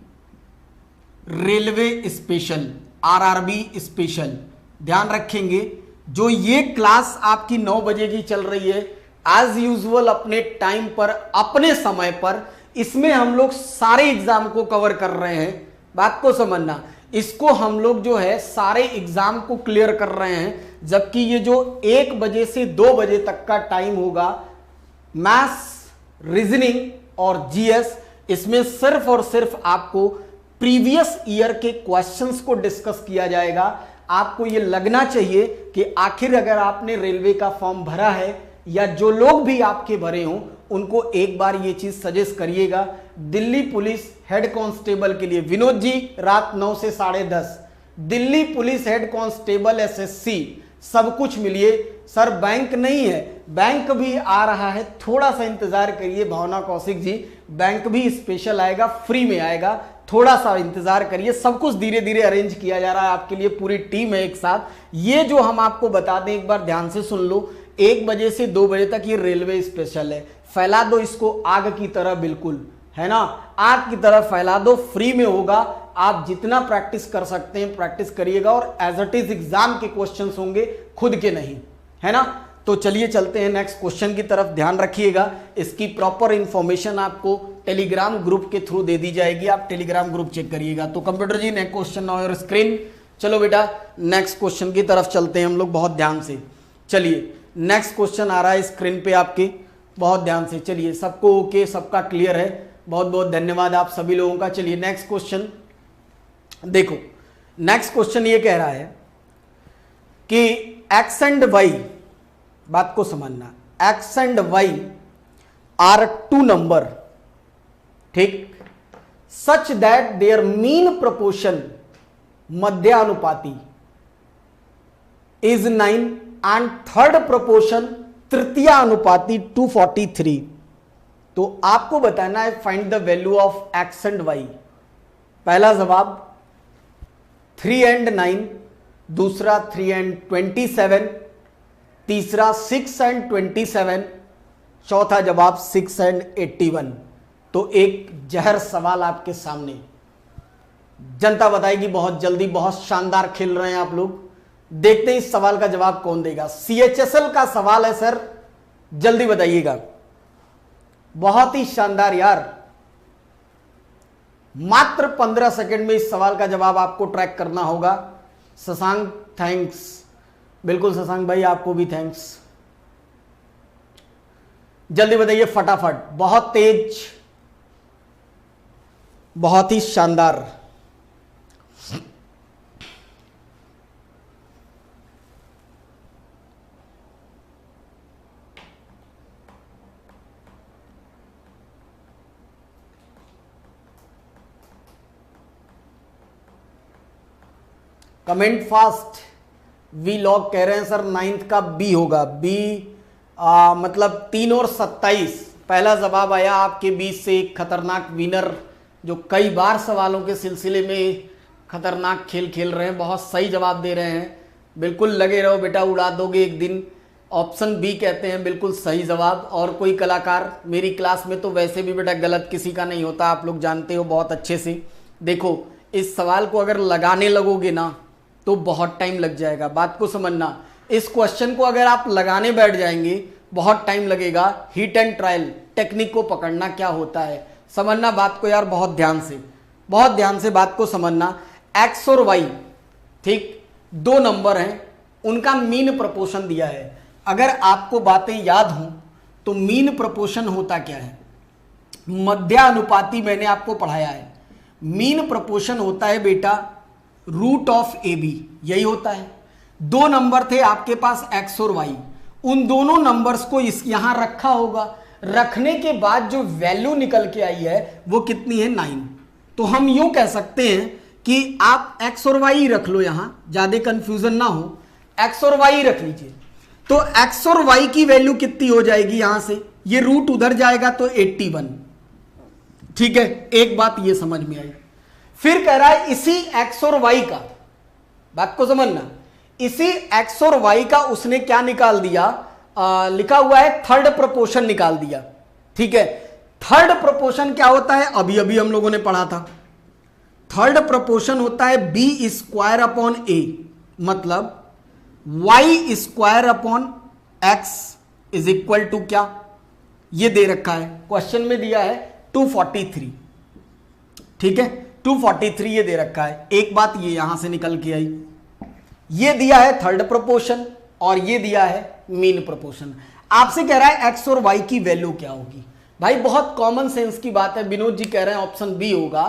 railway special, RRB special. ध्यान रखेंगे, जो ये क्लास आपकी 9 बजे की चल रही है, एज यूजुअल अपने टाइम पर, अपने समय पर, इसमें हम लोग सारे एग्जाम को कवर कर रहे हैं। बात को समझना, इसको हम लोग जो है सारे एग्जाम को क्लियर कर रहे हैं। जबकि ये जो 1 बजे से 2 बजे तक का टाइम होगा, मैथ्स, रीजनिंग और जीएस, इसमें सिर्फ और सिर्फ आपको प्रीवियस ईयर के क्वेश्चंस को डिस्कस किया जाएगा। आपको ये लगना चाहिए कि आखिर अगर आपने रेलवे का फॉर्म भरा है, या जो लोग भी आपके भरे हों, उनको एक बार ये चीज सजेस्ट करिएगा। दिल्ली पुलिस हेड कांस्टेबल के लिए विनोद जी रात 9 से 10:30, Delhi police head constable SSC, सब कुछ मिलिए। सर बैंक नहीं है, बैंक भी आ रहा है, थोड़ा सा इंतजार करिए भावना कौशिक जी, बैंक भी स्पेशल आएगा, फ्री में आएगा, थोड़ा सा इंतजार करिए। सब कुछ धीरे धीरे अरेंज किया जा रहा है आपके लिए, पूरी टीम है एक साथ। ये जो हम आपको बता दें, एक बार ध्यान से सुन लो, 1 बजे से 2 बजे तक ये रेलवे स्पेशल है। फैला दो इसको आग की तरह, बिल्कुल है ना, आग की तरह फैला दो, फ्री में होगा। आप जितना प्रैक्टिस कर सकते हैं प्रैक्टिस करिएगा, और एज इट इज एग्जाम के क्वेश्चंस होंगे, खुद के नहीं, है ना। तो चलिए चलते हैं नेक्स्ट क्वेश्चन की तरफ। ध्यान रखिएगा, इसकी प्रॉपर इंफॉर्मेशन आपको टेलीग्राम ग्रुप के थ्रू दे दी जाएगी, आप टेलीग्राम ग्रुप चेक करिएगा। तो computer ji next question on your screen. चलो बेटा नेक्स्ट क्वेश्चन की तरफ चलते हैं हम लोग, बहुत ध्यान से। चलिए नेक्स्ट क्वेश्चन आ रहा है स्क्रीन पे आपके, बहुत ध्यान से। चलिए सबको ओके, सबका क्लियर है, बहुत बहुत धन्यवाद आप सभी लोगों का। चलिए नेक्स्ट क्वेश्चन देखो। नेक्स्ट क्वेश्चन ये कह रहा है कि एक्स एंड वाई, बात को समझना, x and y are 2 number, ठीक, such that their mean proportion, मध्यानुपाती, इज 9 एंड थर्ड प्रोपोर्शन, तृतीय अनुपाती 243। तो आपको बताना है find the value of x and y. पहला जवाब 3 and 9, दूसरा 3 and 27, तीसरा 6 and 27, चौथा जवाब 6 and 81। तो एक जहर सवाल आपके सामने, जनता बताएगी बहुत जल्दी। बहुत शानदार खेल रहे हैं आप लोग, देखते हैं इस सवाल का जवाब कौन देगा। सीएचएसएल का सवाल है सर, जल्दी बताइएगा। बहुत ही शानदार यार, मात्र 15 सेकंड में इस सवाल का जवाब आपको ट्रैक करना होगा। शशांक थैंक्स, बिल्कुल शशांक भाई आपको भी थैंक्स। जल्दी बताइए फटाफट, बहुत तेज, बहुत ही शानदार। Comment fast. वी लॉग कह रहे हैं सर 9th का बी होगा। बी मतलब 3 और 27 पहला जवाब आया आपके बीच से। एक खतरनाक विनर जो कई बार सवालों के सिलसिले में खतरनाक खेल खेल रहे हैं, बहुत सही जवाब दे रहे हैं। बिल्कुल लगे रहो बेटा, उड़ा दोगे एक दिन। ऑप्शन बी कहते हैं बिल्कुल सही जवाब। और कोई कलाकार मेरी क्लास में तो वैसे भी बेटा गलत किसी का नहीं होता, आप लोग जानते हो बहुत अच्छे से। देखो इस सवाल को अगर लगाने लगोगे ना तो बहुत टाइम लग जाएगा, बात को समझना। इस क्वेश्चन को अगर आप लगाने बैठ जाएंगे बहुत टाइम लगेगा। हिट एंड ट्रायल टेक्निक को पकड़ना क्या होता है, समझना बात को यार, बहुत ध्यान से, बहुत ध्यान से बात को समझना। एक्स और वाई, ठीक, 2 नंबर हैं, उनका मीन प्रपोर्शन दिया है। अगर आपको बातें याद हों तो मीन प्रपोर्शन होता क्या है, मध्यानुपाती मैंने आपको पढ़ाया है। मीन प्रपोर्शन होता है बेटा रूट ऑफ ए बी, यही होता है। 2 नंबर थे आपके पास एक्स और वाई, उन दोनों नंबर्स को यहां रखा होगा। रखने के बाद जो वैल्यू निकल के आई है वो कितनी है, 9। तो हम यूं कह सकते हैं कि आप एक्स और वाई रख लो, यहां ज्यादा कंफ्यूजन ना हो, एक्स और वाई रख लीजिए। तो एक्स और वाई की वैल्यू कितनी हो जाएगी, यहां से ये रूट उधर जाएगा तो 81। ठीक है, एक बात ये समझ में आई। फिर कह रहा है इसी एक्स और वाई का, बात को समझना, इसी एक्स और वाई का उसने क्या निकाल दिया, लिखा हुआ है थर्ड प्रपोर्शन निकाल दिया। ठीक है, थर्ड प्रपोर्शन क्या होता है, अभी अभी हम लोगों ने पढ़ा था। थर्ड प्रपोर्शन होता है बी स्क्वायर अपॉन ए, मतलब Y square upon X is equal to क्या, ये दे रखा है क्वेश्चन में, दिया है 243। ठीक है, 243 ये दे रखा है। एक बात ये यहां से निकल के आई, ये दिया है थर्ड प्रपोर्शन और ये दिया है मीन प्रपोर्शन। आपसे कह रहा है एक्स और वाई की वैल्यू क्या होगी। भाई बहुत कॉमन सेंस की बात है, विनोद जी कह रहे हैं ऑप्शन बी होगा।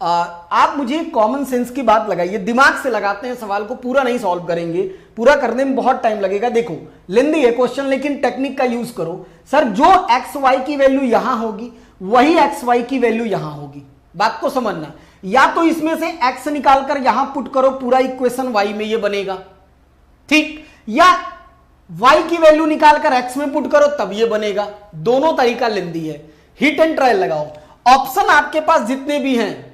आप मुझे कॉमन सेंस की बात लगाइए, दिमाग से लगाते हैं सवाल को, पूरा नहीं सॉल्व करेंगे, पूरा करने में बहुत टाइम लगेगा। देखो लेंदी है क्वेश्चन, लेकिन टेक्निक का यूज करो। सर जो एक्स वाई की वैल्यू यहां होगी वही एक्स वाई की वैल्यू यहां होगी, बात को समझना। या तो इसमें से x निकालकर यहां पुट करो, पूरा इक्वेशन y में ये बनेगा, ठीक, या y की वैल्यू निकालकर x में पुट करो तब ये बनेगा। दोनों तरीका लेंदी है, हिट एंड ट्रायल लगाओ। ऑप्शन आपके पास जितने भी हैं,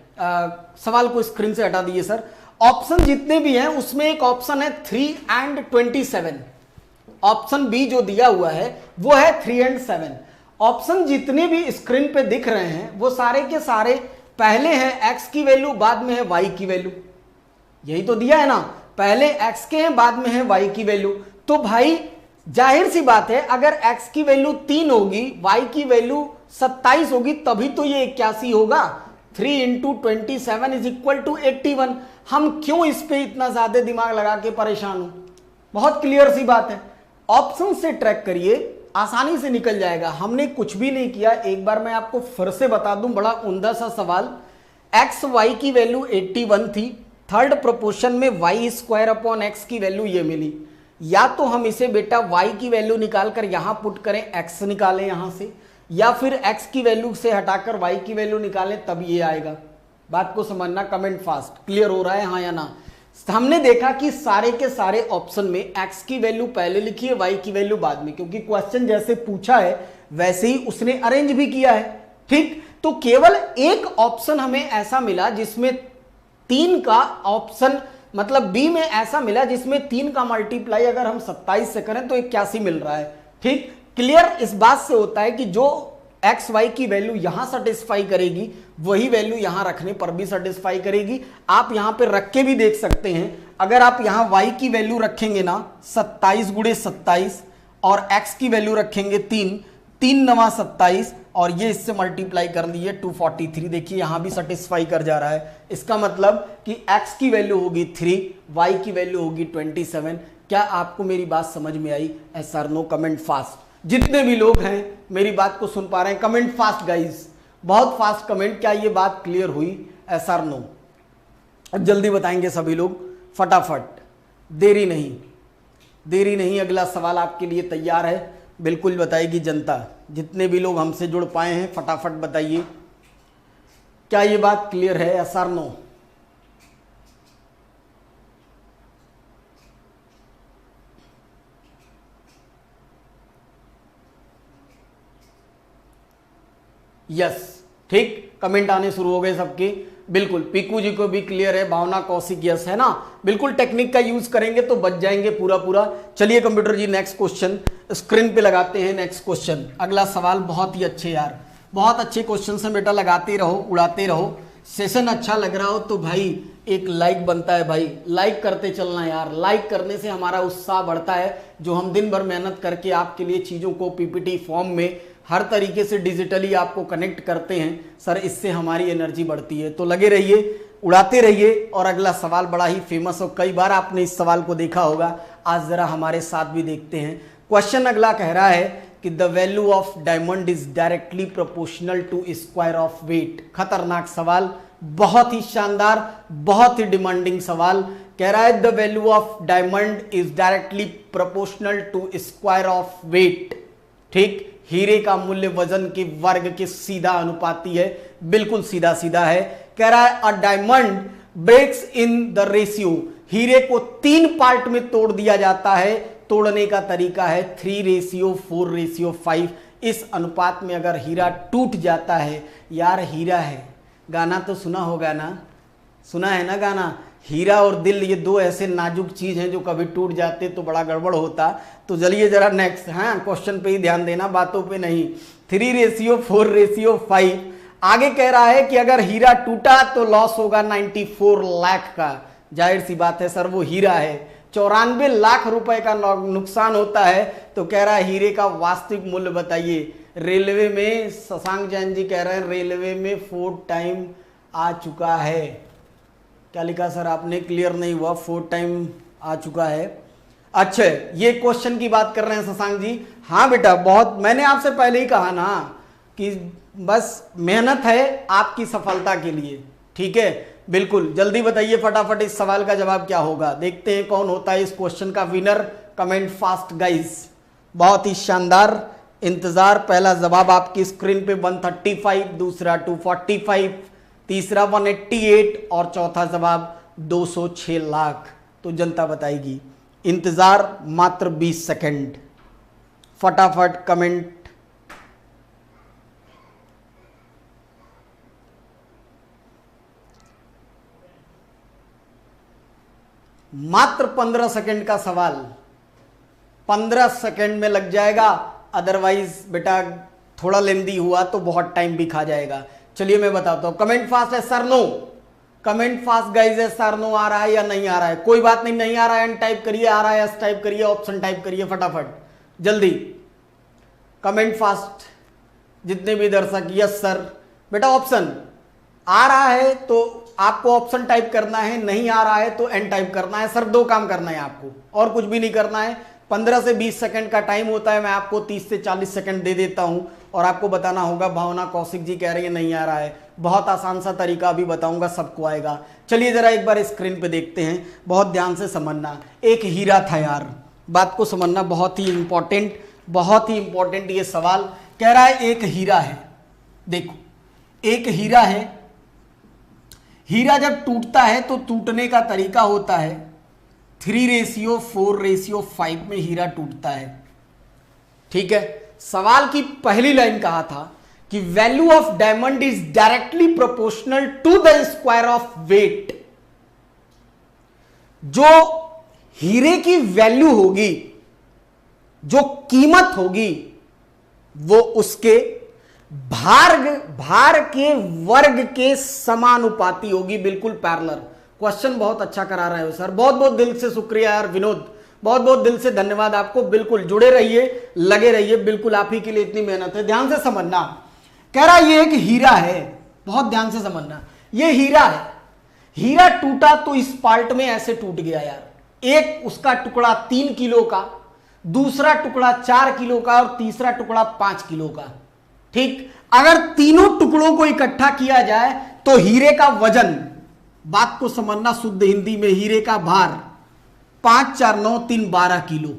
सवाल को स्क्रीन से हटा दीजिए सर। ऑप्शन जितने भी हैं उसमें एक ऑप्शन है 3 and 27। ऑप्शन बी जो दिया हुआ है वो है 3 and 7। ऑप्शन जितने भी स्क्रीन पे दिख रहे हैं वो सारे के सारे पहले है x की वैल्यू, बाद में है y की वैल्यू, यही तो दिया है ना, पहले x के हैं बाद में है y की वैल्यू। तो भाई जाहिर सी बात है अगर x की वैल्यू 3 होगी, y की वैल्यू 27 होगी, तभी तो ये 81 होगा। 3 into 27 इज इक्वल टू 81। हम क्यों इस पे इतना ज्यादा दिमाग लगा के परेशान हो, बहुत क्लियर सी बात है। ऑप्शन से ट्रैक करिए, आसानी से निकल जाएगा। हमने कुछ भी नहीं किया, एक बार मैं आपको फिर से बता दूं, बड़ा उम्दा सा सवाल। एक्स वाई की वैल्यू 81 थी, थर्ड प्रोपोर्शन में वाई स्क्वायर अपॉन एक्स की वैल्यू ये मिली। या तो हम इसे बेटा वाई की वैल्यू निकालकर यहां पुट करें, एक्स निकालें यहां से, या फिर एक्स की वैल्यू से हटाकर वाई की वैल्यू निकालें, तब ये आएगा। बात को समझना, कमेंट फास्ट, क्लियर हो रहा है हाँ या ना। हमने देखा कि सारे के सारे ऑप्शन में x की वैल्यू पहले लिखी है, y की वैल्यू बाद में, क्योंकि क्वेश्चन जैसे पूछा है वैसे ही उसने अरेंज भी किया है। ठीक, तो केवल एक ऑप्शन हमें ऐसा मिला जिसमें 3 का ऑप्शन, मतलब बी में ऐसा मिला जिसमें 3 का मल्टीप्लाई अगर हम 27 से करें तो 81 मिल रहा है। ठीक, क्लियर इस बात से होता है कि जो एक्स वाई की वैल्यू यहां सेटिस्फाई करेगी वही वैल्यू यहां रखने पर भी सेटिस्फाई करेगी। आप यहां पे रख के भी देख सकते हैं, अगर आप यहां y की वैल्यू रखेंगे ना 27 गुणे 27 और x की वैल्यू रखेंगे 3, 3 9 27 और ये इससे मल्टीप्लाई कर लिए 243, देखिए यहां भी सेटिस्फाई कर जा रहा है। इसका मतलब कि x की वैल्यू होगी 3, y की वैल्यू होगी 27। क्या आपको मेरी बात समझ में आई? Yes or no, comment fast. जितने भी लोग हैं मेरी बात को सुन पा रहे हैं, कमेंट फास्ट गाइस, बहुत फास्ट कमेंट। क्या ये बात क्लियर हुई? Yes or no? जल्दी बताएंगे सभी लोग फटाफट, देरी नहीं। अगला सवाल आपके लिए तैयार है, बिल्कुल बताएगी जनता। जितने भी लोग हमसे जुड़ पाए हैं फटाफट बताइए, क्या ये बात क्लियर है? Yes or no? यस, ठीक, कमेंट आने शुरू हो गए सबके। बिल्कुल, पीकू जी को भी क्लियर है, भावना कौशिक यस है ना। बिल्कुल टेक्निक का यूज करेंगे तो बच जाएंगे पूरा। चलिए computer ji next question screen पे लगाते हैं। नेक्स्ट क्वेश्चन, अगला सवाल बहुत ही अच्छे यार, बहुत अच्छे क्वेश्चन से बेटा, लगाते रहो, उड़ाते रहो। सेशन अच्छा लग रहा हो तो भाई एक लाइक बनता है भाई, लाइक करते चलना यार। लाइक करने से हमारा उत्साह बढ़ता है, जो हम दिन भर मेहनत करके आपके लिए चीज़ों को पीपीटी फॉर्म में हर तरीके से डिजिटली आपको कनेक्ट करते हैं सर, इससे हमारी एनर्जी बढ़ती है। तो लगे रहिए, उड़ाते रहिए। और अगला सवाल बड़ा ही फेमस हो, कई बार आपने इस सवाल को देखा होगा, आज जरा हमारे साथ भी देखते हैं। क्वेश्चन अगला कह रहा है कि the value of diamond is directly proportional to square of weight. खतरनाक सवाल, बहुत ही शानदार, बहुत ही डिमांडिंग सवाल। कह रहा है the value of diamond is directly proportional to square of weight. ठीक, हीरे का मूल्य वजन के वर्ग के सीधा अनुपाती है, बिल्कुल सीधा है। कह रहा है a diamond breaks in the ratio, हीरे को 3 पार्ट में तोड़ दिया जाता है। तोड़ने का तरीका है 3:4:5। इस अनुपात में अगर हीरा टूट जाता है, यार हीरा है, गाना तो सुना होगा ना, सुना है ना गाना, हीरा और दिल ये दो ऐसे नाजुक चीज हैं जो कभी टूट जाते तो बड़ा गड़बड़ होता। तो चलिए जरा नेक्स्ट, हाँ क्वेश्चन पे ही ध्यान देना, बातों पे नहीं। 3:4:5। आगे कह रहा है कि अगर हीरा टूटा तो लॉस होगा 94 लाख का। जाहिर सी बात है सर, वो हीरा है। 94 लाख रुपए का नुकसान होता है। तो कह रहा है हीरे का वास्तविक मूल्य बताइए। रेलवे में शशांक जैन जी कह रहे हैं रेलवे में 4 टाइम आ चुका है। क्या लिखा सर आपने? क्लियर नहीं हुआ। 4 टाइम आ चुका है। अच्छा, ये क्वेश्चन की बात कर रहे हैं शशांक जी। हाँ बेटा, बहुत, मैंने आपसे पहले ही कहा ना कि बस मेहनत है आपकी सफलता के लिए। ठीक है, बिल्कुल जल्दी बताइए फटाफट इस सवाल का जवाब क्या होगा। देखते हैं कौन होता है इस क्वेश्चन का विनर। कमेंट फास्ट गाइस, बहुत ही शानदार, इंतजार। पहला जवाब आपकी स्क्रीन पे 135, दूसरा 245, तीसरा 188 और चौथा जवाब 206 लाख। तो जनता बताएगी। इंतजार मात्र 20 सेकंड, फटाफट कमेंट। मात्र 15 सेकंड का सवाल, 15 सेकंड में लग जाएगा। अदरवाइज बेटा थोड़ा लेंदी हुआ तो बहुत टाइम भी खा जाएगा। चलिए मैं बताता हूं। कमेंट फास्ट है sir no? Comment fast guys है सर नो आ रहा है या नहीं आ रहा है? कोई बात नहीं आ रहा है एन टाइप करिए, आ रहा है एस टाइप करिए, ऑप्शन टाइप करिए फटाफट जल्दी। कमेंट फास्ट जितने भी दर्शक, यस सर। बेटा ऑप्शन आ रहा है तो आपको ऑप्शन टाइप करना है, नहीं आ रहा है तो एन टाइप करना है। सर 2 काम करना है आपको, और कुछ भी नहीं करना है। 15 से 20 सेकंड का टाइम होता है, मैं आपको 30 से 40 सेकंड दे देता हूं और आपको बताना होगा। भावना कौशिक जी कह रही है नहीं आ रहा है। बहुत आसान सा तरीका अभी बताऊंगा, सबको आएगा। चलिए जरा एक बार स्क्रीन पे देखते हैं, बहुत ध्यान से समझना। एक हीरा था यार, बात को समझना, बहुत ही इंपॉर्टेंट, बहुत ही इंपॉर्टेंट ये सवाल। कह रहा है एक हीरा है, देखो एक हीरा है। हीरा जब टूटता है तो टूटने का तरीका होता है 3:4:5 में हीरा टूटता है। ठीक है, सवाल की पहली लाइन कहा था कि value of diamond is directly proportional to the square of weight. जो हीरे की वैल्यू होगी, जो कीमत होगी, वो उसके भार के वर्ग के समानुपाती होगी, बिल्कुल पैरेलल। क्वेश्चन बहुत अच्छा करा रहे हो सर, बहुत बहुत दिल से शुक्रिया यार विनोद, बहुत बहुत दिल से धन्यवाद आपको। बिल्कुल जुड़े रहिए, लगे रहिए, बिल्कुल आप ही के लिए इतनी मेहनत है। ध्यान से समझना, कह रहा ये एक हीरा है, बहुत ध्यान से समझना, ये हीरा है। हीरा टूटा तो इस पार्ट में ऐसे टूट गया यार, एक उसका टुकड़ा 3 किलो का, दूसरा टुकड़ा 4 किलो का और तीसरा टुकड़ा 5 किलो का। ठीक, अगर तीनों टुकड़ों को इकट्ठा किया जाए तो हीरे का वजन, बात को समझना शुद्ध हिंदी में, हीरे का भार 5 4 9 3 12 किलो।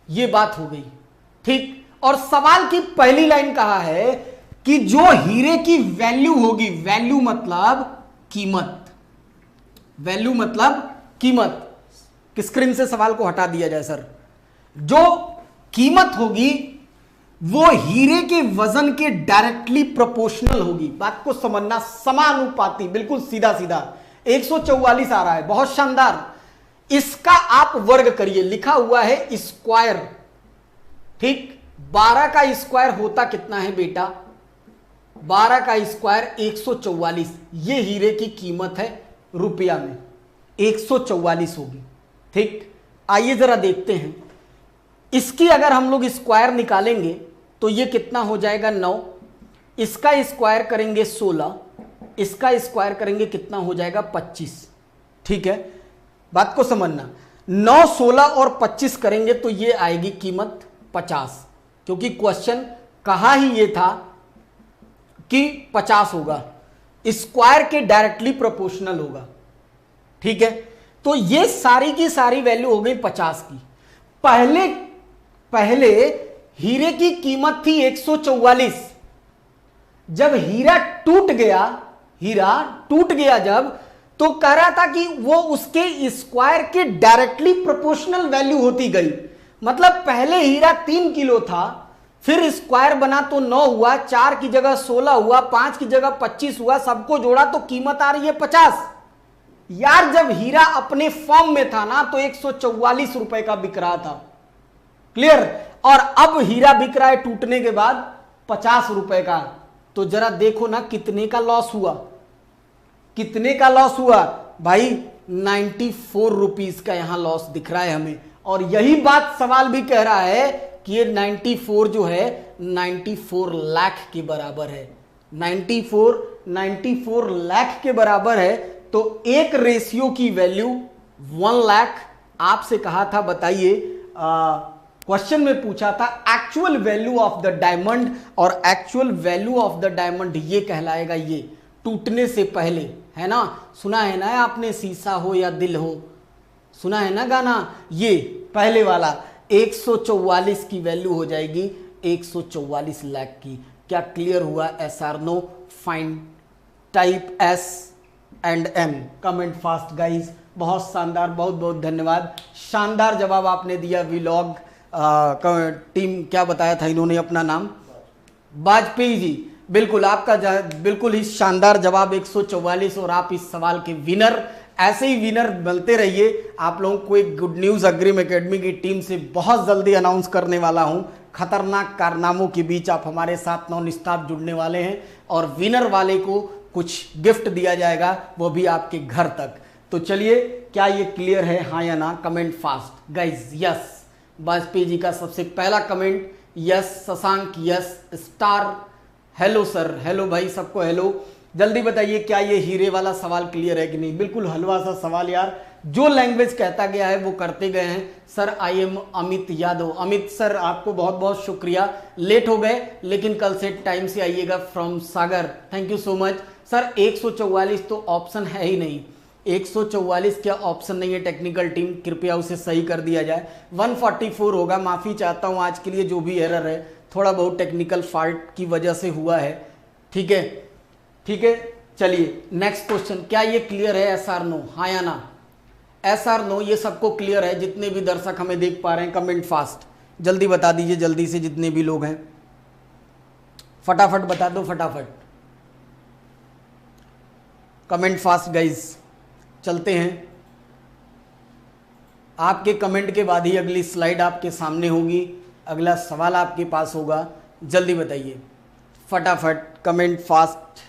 यह बात हो गई। ठीक, और सवाल की पहली लाइन कहा है कि जो हीरे की वैल्यू होगी, वैल्यू मतलब कीमत, वैल्यू मतलब कीमत, स्क्रीन से सवाल को हटा दिया जाए सर। जो कीमत होगी वो हीरे के वजन के डायरेक्टली प्रोपोर्शनल होगी। बात को समझना, समानुपाती, बिल्कुल सीधा सीधा। 144 आ रहा है, बहुत शानदार। इसका आप वर्ग करिए, लिखा हुआ है स्क्वायर। ठीक, 12 का स्क्वायर होता कितना है बेटा? 12 का स्क्वायर 144। ये हीरे की कीमत है रुपया में, 144 होगी। ठीक, आइए जरा देखते हैं। इसकी अगर हम लोग स्क्वायर निकालेंगे तो ये कितना हो जाएगा? 9। इसका स्क्वायर करेंगे 16, इसका स्क्वायर करेंगे कितना हो जाएगा? 25। ठीक है, बात को समझना, 9 16 और 25 करेंगे तो ये आएगी कीमत 50, क्योंकि क्वेश्चन कहा ही ये था कि 50 होगा, स्क्वायर के डायरेक्टली प्रोपोर्शनल होगा। ठीक है, तो ये सारी की सारी वैल्यू हो गई 50 की। पहले हीरे की कीमत थी 144। जब हीरा टूट गया जब, तो कह रहा था कि वो उसके स्क्वायर के डायरेक्टली प्रोपोर्शनल वैल्यू होती गई। मतलब पहले हीरा 3 किलो था, फिर स्क्वायर बना तो 9 हुआ, 4 की जगह 16 हुआ, 5 की जगह 25 हुआ, सबको जोड़ा तो कीमत आ रही है 50। यार जब हीरा अपने फॉर्म में था ना तो 144 रुपए का बिक रहा था। क्लियर? और अब हीरा बिक रहा है टूटने के बाद 50 रुपए का। तो जरा देखो ना कितने का लॉस हुआ, कितने का लॉस हुआ भाई? 94 रुपीज का यहां लॉस दिख रहा है हमें। और यही बात सवाल भी कह रहा है कि ये 94 जो है 94 लाख के बराबर है। 94 लाख के बराबर है। तो एक रेशियो की वैल्यू 1 लाख। आपसे कहा था, बताइए, क्वेश्चन में पूछा था actual value of the diamond, और actual value of the diamond ये कहलाएगा ये टूटने से पहले, है ना? सुना है ना आपने, शीशा हो या दिल हो, सुना है ना गाना? ये पहले वाला 144 की वैल्यू हो जाएगी 144 लाख की। क्या क्लियर हुआ? Yes or no? Fine, type S and M, comment fast guys. बहुत शानदार, बहुत बहुत धन्यवाद। शानदार जवाब आपने दिया। व्लॉग टीम, क्या बताया था इन्होंने अपना नाम? वाजपेयी जी। बिल्कुल, आपका बिल्कुल ही शानदार जवाब 144, और आप इस सवाल के विनर। ऐसे ही विनर बनते रहिए। आप लोगों को एक गुड न्यूज़ अग्रिम एकेडमी की टीम से बहुत जल्दी अनाउंस करने वाला हूं। खतरनाक कारनामों के बीच आप हमारे साथ नॉन स्टॉप जुड़ने वाले हैं, और विनर वाले को कुछ गिफ्ट दिया जाएगा, वो भी आपके घर तक। तो चलिए, क्या ये क्लियर है, हाँ या ना? Comment fast guys. Yes, Vajpayee ji का सबसे पहला comment yes. Shashank yes, star hello sir, hello भाई, सबको हेलो। जल्दी बताइए क्या ये हीरे वाला सवाल क्लियर है कि नहीं? बिल्कुल हलवा सा सवाल यार, जो लैंग्वेज कहता गया है वो करते गए हैं। Sir I am Amit Yadav. Amit sir आपको बहुत बहुत शुक्रिया, लेट हो गए लेकिन कल से टाइम से आइएगा, from Sagar, thank you so much. Sir 144 तो ऑप्शन है ही नहीं, 144 क्या ऑप्शन नहीं है? टेक्निकल टीम कृपया उसे सही कर दिया जाए। 144 होगा। माफ़ी चाहता हूँ आज के लिए, जो भी एरर है थोड़ा बहुत टेक्निकल फॉल्ट की वजह से हुआ है। ठीक है, ठीक है, चलिए नेक्स्ट क्वेश्चन। क्या ये क्लियर है? एस आर नो, हाँ या ना? एस आर नो, ये सबको क्लियर है? जितने भी दर्शक हमें देख पा रहे हैं, कमेंट फास्ट जल्दी बता दीजिए, जल्दी से जितने भी लोग हैं फटाफट बता दो, फटाफट कमेंट फास्ट गाइज। चलते हैं, आपके कमेंट के बाद ही अगली स्लाइड आपके सामने होगी, अगला सवाल आपके पास होगा। जल्दी बताइए फटाफट, कमेंट फास्ट,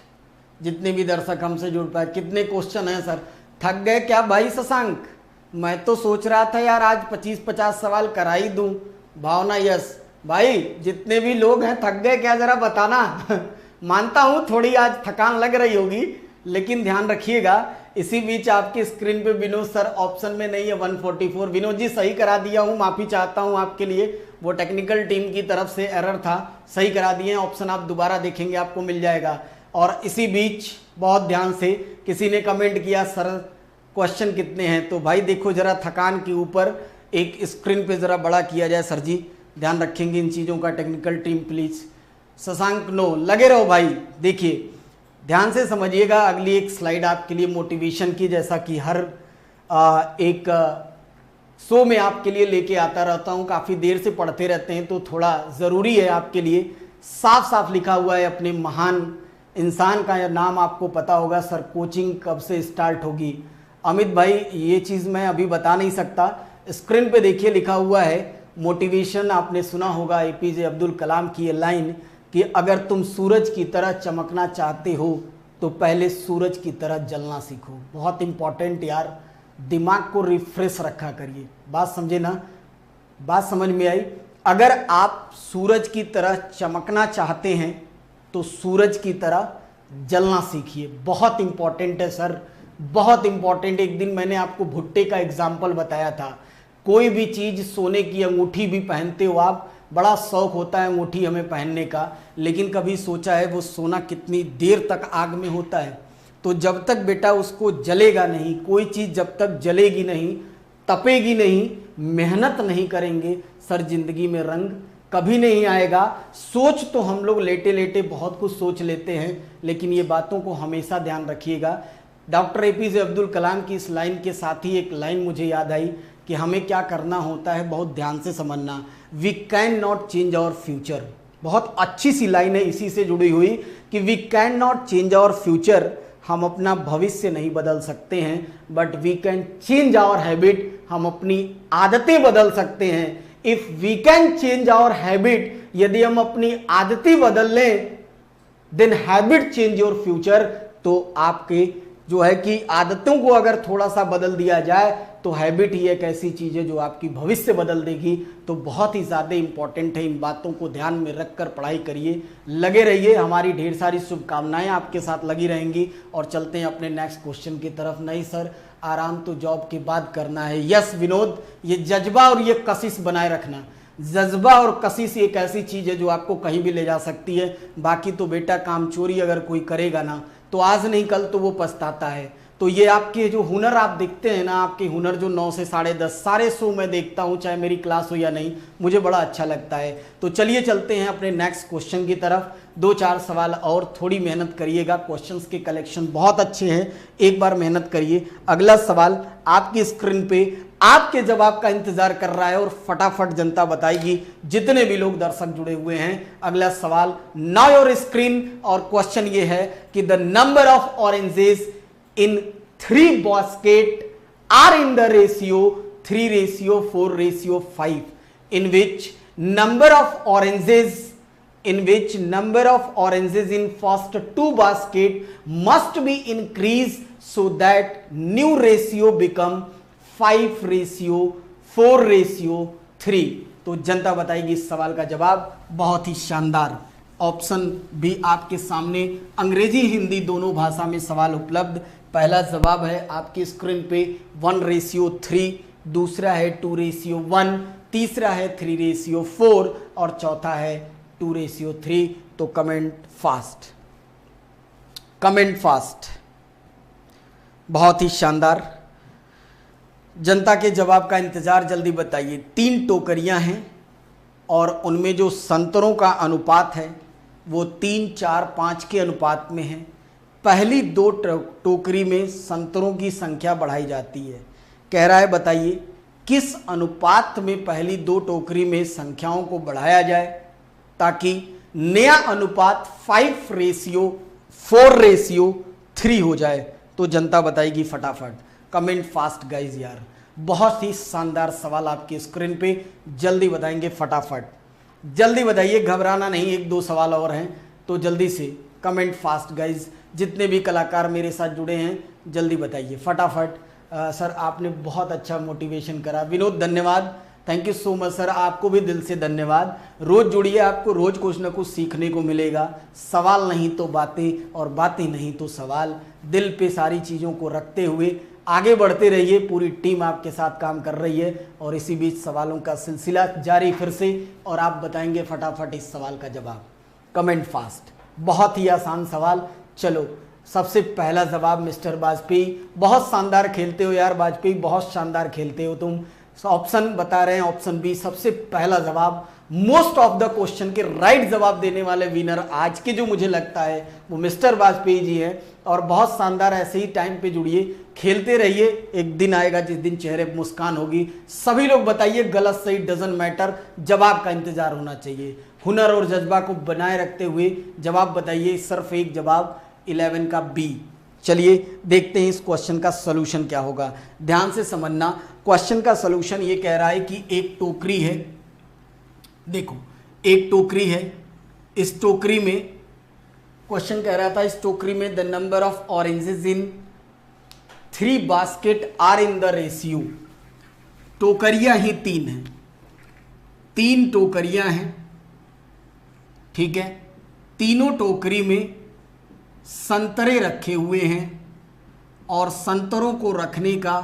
जितने भी दर्शक हमसे जुड़ पाए। कितने क्वेश्चन हैं सर? थक गए क्या भाई शशांक? मैं तो सोच रहा था यार आज 25-50 सवाल करा ही दूं। भावना यस। भाई जितने भी लोग हैं थक गए क्या, जरा बताना। मानता हूं थोड़ी आज थकान लग रही होगी, लेकिन ध्यान रखिएगा इसी बीच आपकी स्क्रीन पे विनोद सर ऑप्शन में नहीं है 144। विनोद जी सही करा दिया हूँ, माफी चाहता हूँ आपके लिए, वो टेक्निकल टीम की तरफ से एरर था, सही करा दिए हैं। ऑप्शन आप दोबारा देखेंगे आपको मिल जाएगा। और इसी बीच बहुत ध्यान से किसी ने कमेंट किया सर क्वेश्चन कितने हैं, तो भाई देखो जरा थकान के ऊपर एक स्क्रीन पे जरा बड़ा किया जाए सर जी, ध्यान रखेंगे इन चीज़ों का technical team please. Shashank no, लगे रहो भाई, देखिए ध्यान से समझिएगा। अगली एक स्लाइड आपके लिए मोटिवेशन की, जैसा कि हर एक शो में आपके लिए लेके आता रहता हूँ, काफ़ी देर से पढ़ते रहते हैं तो थोड़ा ज़रूरी है आपके लिए। साफ साफ लिखा हुआ है, अपने महान इंसान का नाम आपको पता होगा। सर कोचिंग कब से स्टार्ट होगी? अमित भाई ये चीज़ मैं अभी बता नहीं सकता, स्क्रीन पे देखिए लिखा हुआ है मोटिवेशन। आपने सुना होगा एपीजे अब्दुल कलाम की ये लाइन कि अगर तुम सूरज की तरह चमकना चाहते हो तो पहले सूरज की तरह जलना सीखो। बहुत इंपॉर्टेंट यार, दिमाग को रिफ्रेश रखा करिए। बात समझे ना, बात समझ में आई? अगर आप सूरज की तरह चमकना चाहते हैं तो सूरज की तरह जलना सीखिए। बहुत इंपॉर्टेंट है सर, बहुत इंपॉर्टेंट। एक दिन मैंने आपको भुट्टे का एग्जाम्पल बताया था। कोई भी चीज़, सोने की अंगूठी भी पहनते हो आप, बड़ा शौक होता है अंगूठी हमें पहनने का, लेकिन कभी सोचा है वो सोना कितनी देर तक आग में होता है? तो जब तक बेटा उसको जलेगा नहीं, कोई चीज़ जब तक जलेगी नहीं, तपेगी नहीं, मेहनत नहीं करेंगे सर, जिंदगी में रंग कभी नहीं आएगा। सोच तो हम लोग लेटे लेटे बहुत कुछ सोच लेते हैं, लेकिन ये बातों को हमेशा ध्यान रखिएगा। डॉक्टर एपीजे अब्दुल कलाम की इस लाइन के साथ ही एक लाइन मुझे याद आई कि हमें क्या करना होता है, बहुत ध्यान से समझना। We can not change our future. बहुत अच्छी सी लाइन है इसी से जुड़ी हुई कि we can not change our future. हम अपना भविष्य नहीं बदल सकते हैं, but we can change our habit. हम अपनी आदतें बदल सकते हैं। If we can change our habit, यदि हम अपनी आदतें बदल लें, then habit change your future. तो आपके जो है कि आदतों को अगर थोड़ा सा बदल दिया जाए तो हैबिट ही एक ऐसी चीज़ है जो आपकी भविष्य बदल देगी। तो बहुत ही ज़्यादा इंपॉर्टेंट है, इन बातों को ध्यान में रखकर पढ़ाई करिए, लगे रहिए। हमारी ढेर सारी शुभकामनाएं आपके साथ लगी रहेंगी। और चलते हैं अपने नेक्स्ट क्वेश्चन की तरफ। नहीं सर, आराम तो जॉब के बाद करना है। यस विनोद, ये जज्बा और ये कशिश बनाए रखना। जज्बा और कशिश एक ऐसी चीज़ है जो आपको कहीं भी ले जा सकती है। बाकी तो बेटा काम चोरी अगर कोई करेगा ना तो आज नहीं कल तो वो पछताता है। तो ये आपके जो हुनर आप देखते हैं ना, आपके हुनर जो 9 से 10:30 सारे शो मैं देखता हूँ, चाहे मेरी क्लास हो या नहीं, मुझे बड़ा अच्छा लगता है। तो चलिए चलते हैं अपने नेक्स्ट क्वेश्चन की तरफ। 2-4 सवाल और, थोड़ी मेहनत करिएगा, क्वेश्चंस के कलेक्शन बहुत अच्छे हैं, एक बार मेहनत करिए। अगला सवाल आपकी स्क्रीन पे आपके जवाब का इंतजार कर रहा है और फटाफट जनता बताएगी, जितने भी लोग दर्शक जुड़े हुए हैं। अगला सवाल नाउ योर स्क्रीन, और क्वेश्चन ये है कि the number of oranges in 3 basket are in the ratio 3:4:5, in which number of oranges in first 2 basket must be increased so that new ratio become 5:4:3। तो जनता बताएगी इस सवाल का जवाब। बहुत ही शानदार। ऑप्शन भी आपके सामने, अंग्रेजी हिंदी दोनों भाषा में सवाल उपलब्ध। पहला जवाब है आपकी स्क्रीन पे 1:3, दूसरा है 2:1, तीसरा है 3:4 और चौथा है 2:3। तो कमेंट फास्ट, कमेंट फास्ट। बहुत ही शानदार, जनता के जवाब का इंतजार, जल्दी बताइए। 3 टोकरियां हैं और उनमें जो संतरों का अनुपात है वो 3, 4, 5 के अनुपात में है। पहली 2 टोकरी में संतरों की संख्या बढ़ाई जाती है। कह रहा है बताइए किस अनुपात में पहली 2 टोकरी में संख्याओं को बढ़ाया जाए ताकि नया अनुपात 5:4:3 हो जाए। तो जनता बताएगी फटाफट, कमेंट फास्ट गाइज यार। बहुत ही शानदार सवाल आपकी स्क्रीन पे, जल्दी बताएंगे फटाफट, जल्दी बताइए, घबराना नहीं। 1-2 सवाल और हैं तो जल्दी से कमेंट फास्ट गाइज। जितने भी कलाकार मेरे साथ जुड़े हैं जल्दी बताइए फटाफट। सर आपने बहुत अच्छा मोटिवेशन करा। विनोद धन्यवाद, thank you so much sir, आपको भी दिल से धन्यवाद। रोज जुड़िए, आपको रोज कुछ ना कुछ सीखने को मिलेगा। सवाल नहीं तो बातें, और बातें नहीं तो सवाल। दिल पे सारी चीज़ों को रखते हुए आगे बढ़ते रहिए। पूरी टीम आपके साथ काम कर रही है और इसी बीच सवालों का सिलसिला जारी फिर से, और आप बताएंगे फटाफट इस सवाल का जवाब। कमेंट फास्ट, बहुत ही आसान सवाल। चलो, सबसे पहला जवाब मिस्टर वाजपेयी, बहुत शानदार खेलते हो यार वाजपेयी, बहुत शानदार खेलते हो तुम। ऑप्शन बता रहे हैं, ऑप्शन बी सबसे पहला जवाब। मोस्ट ऑफ द क्वेश्चन के राइट जवाब देने वाले विनर आज के जो मुझे लगता है वो मिस्टर वाजपेयी जी हैं। और बहुत शानदार, ऐसे ही टाइम पे जुड़िए, खेलते रहिए। एक दिन आएगा जिस दिन चेहरे पर मुस्कान होगी। सभी लोग बताइए, गलत सही डजंट मैटर, जवाब का इंतजार होना चाहिए। हुनर और जज्बा को बनाए रखते हुए जवाब बताइए। सिर्फ एक जवाब, 11 का बी। चलिए देखते हैं इस क्वेश्चन का सॉल्यूशन क्या होगा। ध्यान से समझना, क्वेश्चन का सॉल्यूशन ये कह रहा है कि एक टोकरी है। देखो, एक टोकरी है, इस टोकरी में क्वेश्चन कह रहा था, इस टोकरी में the number of oranges in 3 basket are in the ratio. टोकरियां ही 3 हैं, 3 टोकरियां हैं, ठीक है। तीनों टोकरी में संतरे रखे हुए हैं और संतरों को रखने का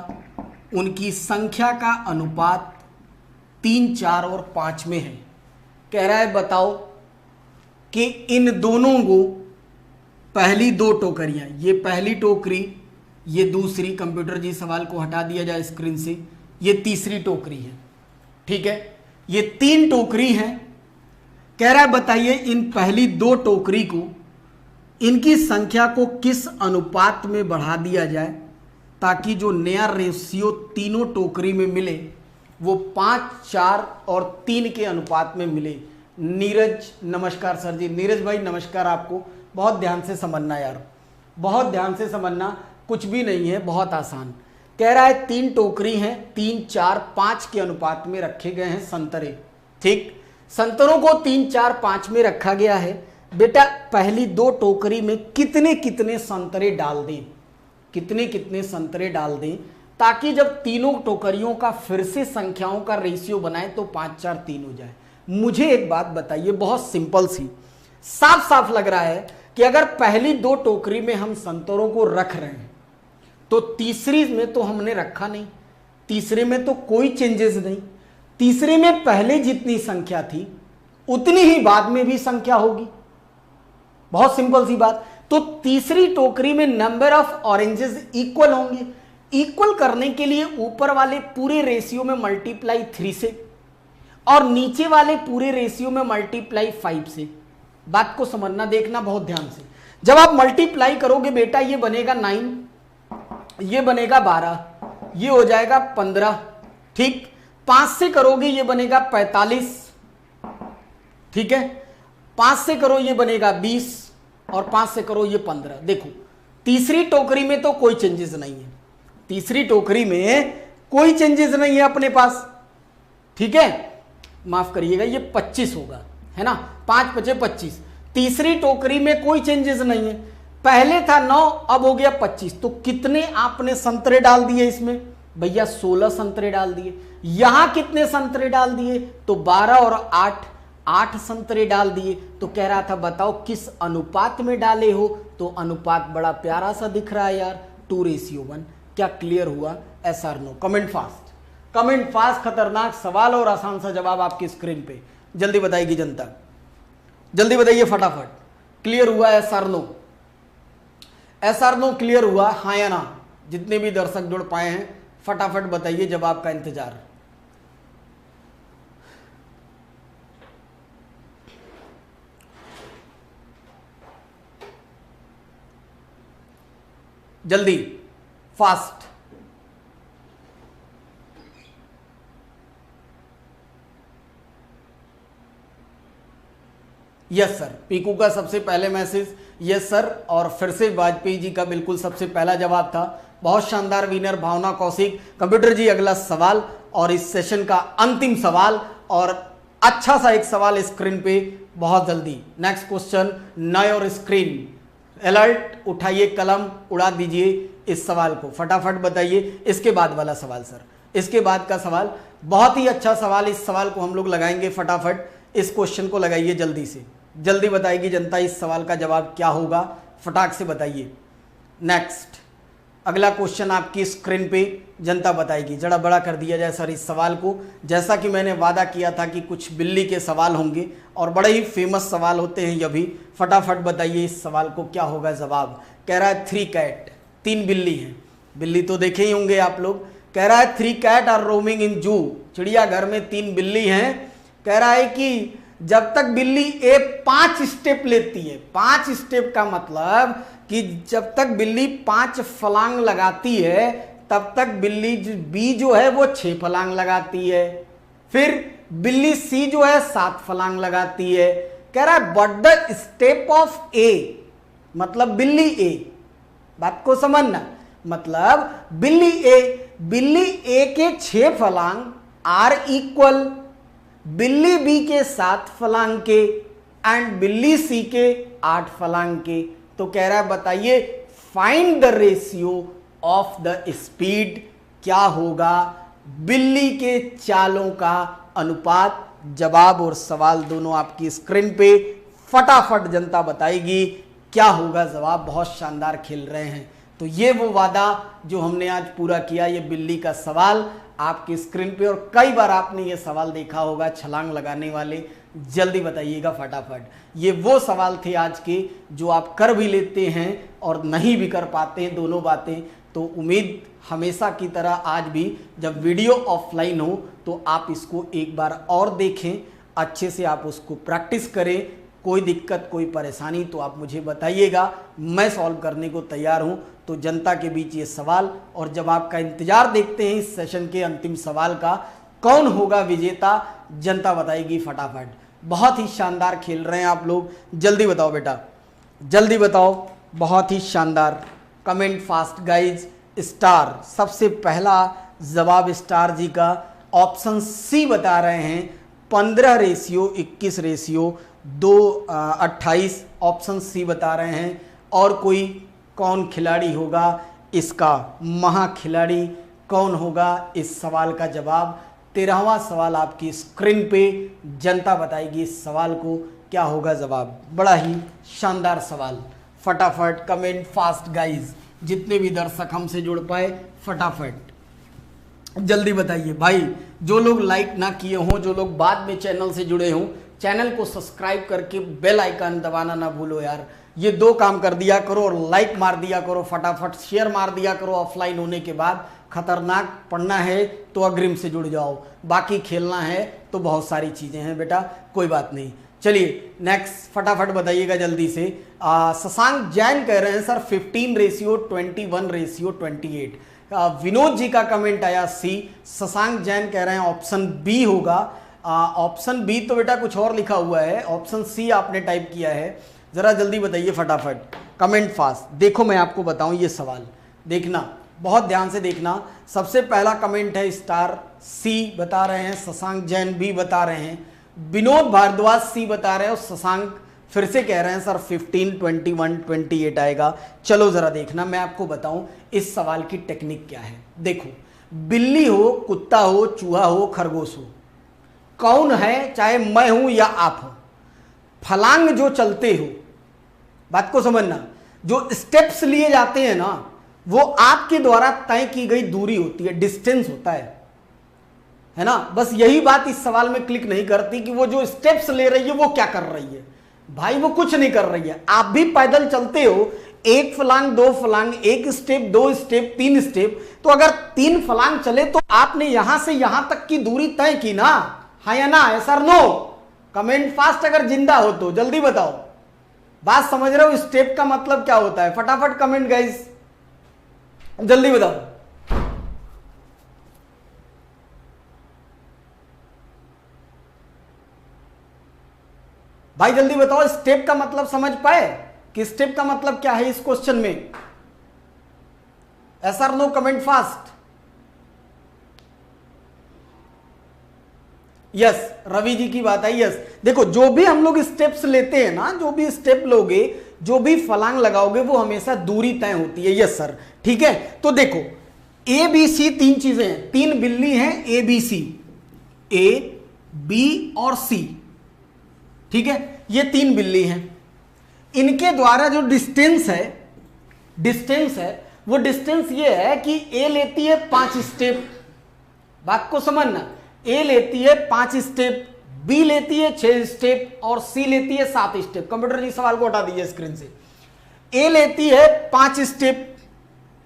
उनकी संख्या का अनुपात 3, 4 और 5 में है। कह रहा है बताओ कि इन दोनों को, पहली 2 टोकरियां, ये पहली टोकरी, ये दूसरी, कंप्यूटर जी सवाल को हटा दिया जाए स्क्रीन से, ये तीसरी टोकरी है, ठीक है। ये 3 टोकरी हैं। कह रहा है बताइए इन पहली 2 टोकरी को, इनकी संख्या को किस अनुपात में बढ़ा दिया जाए ताकि जो नया रेशियो तीनों टोकरी में मिले वो 5, 4 और 3 के अनुपात में मिले। नीरज, नमस्कार सर जी। नीरज भाई नमस्कार, आपको बहुत ध्यान से समझना यार, बहुत ध्यान से समझना, कुछ भी नहीं है, बहुत आसान। कह रहा है 3 टोकरी हैं, 3, 4, 5 के अनुपात में रखे गए हैं संतरे, ठीक। संतरों को 3, 4, 5 में रखा गया है। बेटा पहली 2 टोकरी में कितने कितने संतरे डाल दें, कितने कितने संतरे डाल दें ताकि जब तीनों टोकरियों का फिर से संख्याओं का रेशियो बनाए तो 5, 4, 3 हो जाए। मुझे एक बात बताइए, बहुत सिंपल सी, साफ साफ लग रहा है कि अगर पहली 2 टोकरी में हम संतरों को रख रहे हैं तो तीसरी में तो हमने रखा नहीं, तीसरे में तो कोई चेंजेस नहीं। तीसरे में पहले जितनी संख्या थी उतनी ही बाद में भी संख्या होगी, बहुत सिंपल सी बात। तो तीसरी टोकरी में नंबर ऑफ ऑरेंजेस इक्वल होंगे। इक्वल करने के लिए ऊपर वाले पूरे रेशियो में मल्टीप्लाई 3 से और नीचे वाले पूरे रेशियो में मल्टीप्लाई 5 से। बात को समझना, देखना बहुत ध्यान से। जब आप मल्टीप्लाई करोगे बेटा, ये बनेगा 9, ये बनेगा 12, ये हो जाएगा 15, ठीक। 5 से करोगे ये बनेगा 45, ठीक है। 5 से करो ये बनेगा 20 और 5 से करो ये 15। देखो तीसरी टोकरी में तो कोई चेंजेस नहीं है, तीसरी टोकरी में कोई चेंजेस नहीं है अपने पास, ठीक है। माफ करिएगा, ये 25 होगा, है ना, 5, 5, 25। तीसरी टोकरी में कोई चेंजेस नहीं है, पहले था 9 अब हो गया 25। तो कितने आपने संतरे डाल दिए इसमें भैया? 16 संतरे डाल दिए। यहां कितने संतरे डाल दिए? तो 12 और 8 संतरे डाल दिए। तो कह रहा था बताओ किस अनुपात में डाले हो? तो अनुपात बड़ा प्यारा सा दिख रहा है यार, 2:1। क्या क्लियर हुआ? Yes or no? Comment fast, comment fast. खतरनाक सवाल और आसान सा जवाब आपकी स्क्रीन पे, जल्दी बताएगी जनता, जल्दी बताइए फटाफट। क्लियर हुआ yes or no? Yes or no clear हुआ, हाँ या ना? जितने भी दर्शक जुड़ पाए हैं फटाफट बताइए, जवाब का इंतजार। जल्दी, फास्ट। यस सर, पीकू का सबसे पहले मैसेज यस सर, और फिर से वाजपेयी जी का बिल्कुल सबसे पहला जवाब था। बहुत शानदार विनर भावना कौशिक। कंप्यूटर जी अगला सवाल और इस सेशन का अंतिम सवाल, और अच्छा सा एक सवाल स्क्रीन पे बहुत जल्दी। नेक्स्ट क्वेश्चन, नए और स्क्रीन अलर्ट, उठाइए कलम, उड़ा दीजिए इस सवाल को, फटाफट बताइए। इसके बाद वाला सवाल सर, इसके बाद का सवाल बहुत ही अच्छा सवाल, इस सवाल को हम लोग लगाएंगे फटाफट। इस क्वेश्चन को लगाइए जल्दी से, जल्दी बताएगी जनता इस सवाल का जवाब क्या होगा, फटाक से बताइए। नेक्स्ट अगला क्वेश्चन आपकी स्क्रीन पे जनता बताएगी। जरा बड़ा कर दिया जाए सर इस सवाल को। जैसा कि मैंने वादा किया था कि कुछ बिल्ली के सवाल होंगे और बड़े ही फेमस सवाल होते हैं ये भी। फटाफट बताइए इस सवाल को क्या होगा जवाब। कह रहा है 3 कैट, 3 बिल्ली हैं। बिल्ली तो देखे ही होंगे आप लोग। कह रहा है 3 कैट आर रोमिंग इन जू, चिड़ियाघर में 3 बिल्ली हैं। कह रहा है कि जब तक बिल्ली ए 5 स्टेप लेती है, 5 स्टेप का मतलब कि जब तक बिल्ली 5 फलांग लगाती है तब तक बिल्ली बी जो है वो 6 फलांग लगाती है। फिर बिल्ली सी जो है 7 फलांग लगाती है। कह रहा है बट द स्टेप ऑफ ए, मतलब बिल्ली ए, बात को समझना, मतलब बिल्ली ए के 6 फलांग आर इक्वल बिल्ली बी के 7 फलांग के एंड बिल्ली सी के 8 फलांग के। तो कह रहा है बताइए find the ratio of the speed, क्या होगा बिल्ली के चालों का अनुपात। जवाब और सवाल दोनों आपकी स्क्रीन पे, फटाफट जनता बताएगी क्या होगा जवाब। बहुत शानदार खेल रहे हैं। तो ये वो वादा जो हमने आज पूरा किया, ये बिल्ली का सवाल आपकी स्क्रीन पे, और कई बार आपने ये सवाल देखा होगा छलांग लगाने वाले। जल्दी बताइएगा फटाफट। ये वो सवाल थे आज के जो आप कर भी लेते हैं और नहीं भी कर पाते हैं, दोनों बातें। तो उम्मीद हमेशा की तरह आज भी जब वीडियो ऑफलाइन हो तो आप इसको एक बार और देखें, अच्छे से आप उसको प्रैक्टिस करें। कोई दिक्कत कोई परेशानी तो आप मुझे बताइएगा, मैं सॉल्व करने को तैयार हूं। तो जनता के बीच ये सवाल और जवाब का इंतजार देखते हैं इस सेशन के अंतिम सवाल का। कौन होगा विजेता, जनता बताएगी फटाफट। बहुत ही शानदार खेल रहे हैं आप लोग, जल्दी बताओ बेटा, जल्दी बताओ। बहुत ही शानदार, कमेंट फास्ट गाइज। स्टार, सबसे पहला जवाब स्टार जी का ऑप्शन सी बता रहे हैं 15 रेशियो 21 रेशियो 2 28, ऑप्शन सी बता रहे हैं। और कोई कौन खिलाड़ी होगा इसका महाखिलाड़ी, कौन होगा इस सवाल का जवाब। 13वां सवाल आपकी स्क्रीन पे, जनता बताएगी इस सवाल को क्या होगा जवाब। बड़ा ही शानदार सवाल, फटाफट कमेंट फास्ट गाइज। जितने भी दर्शक हमसे जुड़ पाए फटाफट जल्दी बताइए भाई। जो लोग लाइक ना किए हों, जो लोग बाद में चैनल से जुड़े हों, चैनल को सब्सक्राइब करके बेल आइकन दबाना ना भूलो यार। ये 2 काम कर दिया करो और लाइक मार दिया करो, फटाफट शेयर मार दिया करो। ऑफलाइन होने के बाद खतरनाक पढ़ना है तो अग्रिम से जुड़ जाओ, बाकी खेलना है तो बहुत सारी चीज़ें हैं बेटा, कोई बात नहीं। चलिए नेक्स्ट फटाफट बताइएगा जल्दी से। शशांक जैन कह रहे हैं sir 15 ratio 21 ratio 28। Vinod ji का कमेंट आया सी। शशांक जैन कह रहे हैं ऑप्शन बी होगा। ऑप्शन बी तो बेटा कुछ और लिखा हुआ है, ऑप्शन सी आपने टाइप किया है। ज़रा जल्दी बताइए फटाफट, कमेंट फास्ट। देखो मैं आपको बताऊं ये सवाल, देखना बहुत ध्यान से देखना। सबसे पहला कमेंट है स्टार सी बता रहे हैं, शशांक जैन बी बता रहे हैं, विनोद भारद्वाज सी बता रहे हैं और शशांक फिर से कह रहे हैं सर 15 21 28 आएगा। चलो ज़रा देखना, मैं आपको बताऊं इस सवाल की टेक्निक क्या है। देखो बिल्ली हो, कुत्ता हो, चूहा हो, खरगोश हो, कौन है, चाहे मैं हूं या आप हो, फलांग जो चलते हो, बात को समझना, जो स्टेप्स लिए जाते हैं ना वो आपके द्वारा तय की गई दूरी होती है, डिस्टेंस होता है ना। बस यही बात इस सवाल में क्लिक नहीं करती कि वो जो स्टेप्स ले रही है वो क्या कर रही है। भाई वो कुछ नहीं कर रही है। आप भी पैदल चलते हो, 1 फलांग 2 फलांग, 1 स्टेप 2 स्टेप 3 स्टेप, तो अगर 3 फलांग चले तो आपने यहां से यहां तक की दूरी तय की ना, हाँ या ना, है सर नो। कमेंट फास्ट अगर जिंदा हो तो जल्दी बताओ, बात समझ रहे हो, स्टेप का मतलब क्या होता है। फटाफट कमेंट गाइस जल्दी बताओ। भाई जल्दी बताओ, स्टेप का मतलब समझ पाए कि स्टेप का मतलब क्या है इस क्वेश्चन में। Yes or no, comment fast. Yes, Ravi ji की बात है। यस, देखो जो भी हम लोग स्टेप्स लेते हैं ना, जो भी स्टेप लोगे, जो भी फलांग लगाओगे, वो हमेशा दूरी तय होती है। यस सर, ठीक है। तो देखो ए बी सी तीन चीजें हैं, तीन बिल्ली हैं A B C, A B और सी, ठीक है, ये तीन बिल्ली हैं। इनके द्वारा जो डिस्टेंस है वो डिस्टेंस ये है कि ए लेती है 5 स्टेप, बात को समझना, ए लेती है 5 स्टेप, बी लेती है 6 स्टेप और सी लेती है 7 स्टेप। कंप्यूटर जी सवाल को हटा दीजिए स्क्रीन से। ए लेती है 5 स्टेप,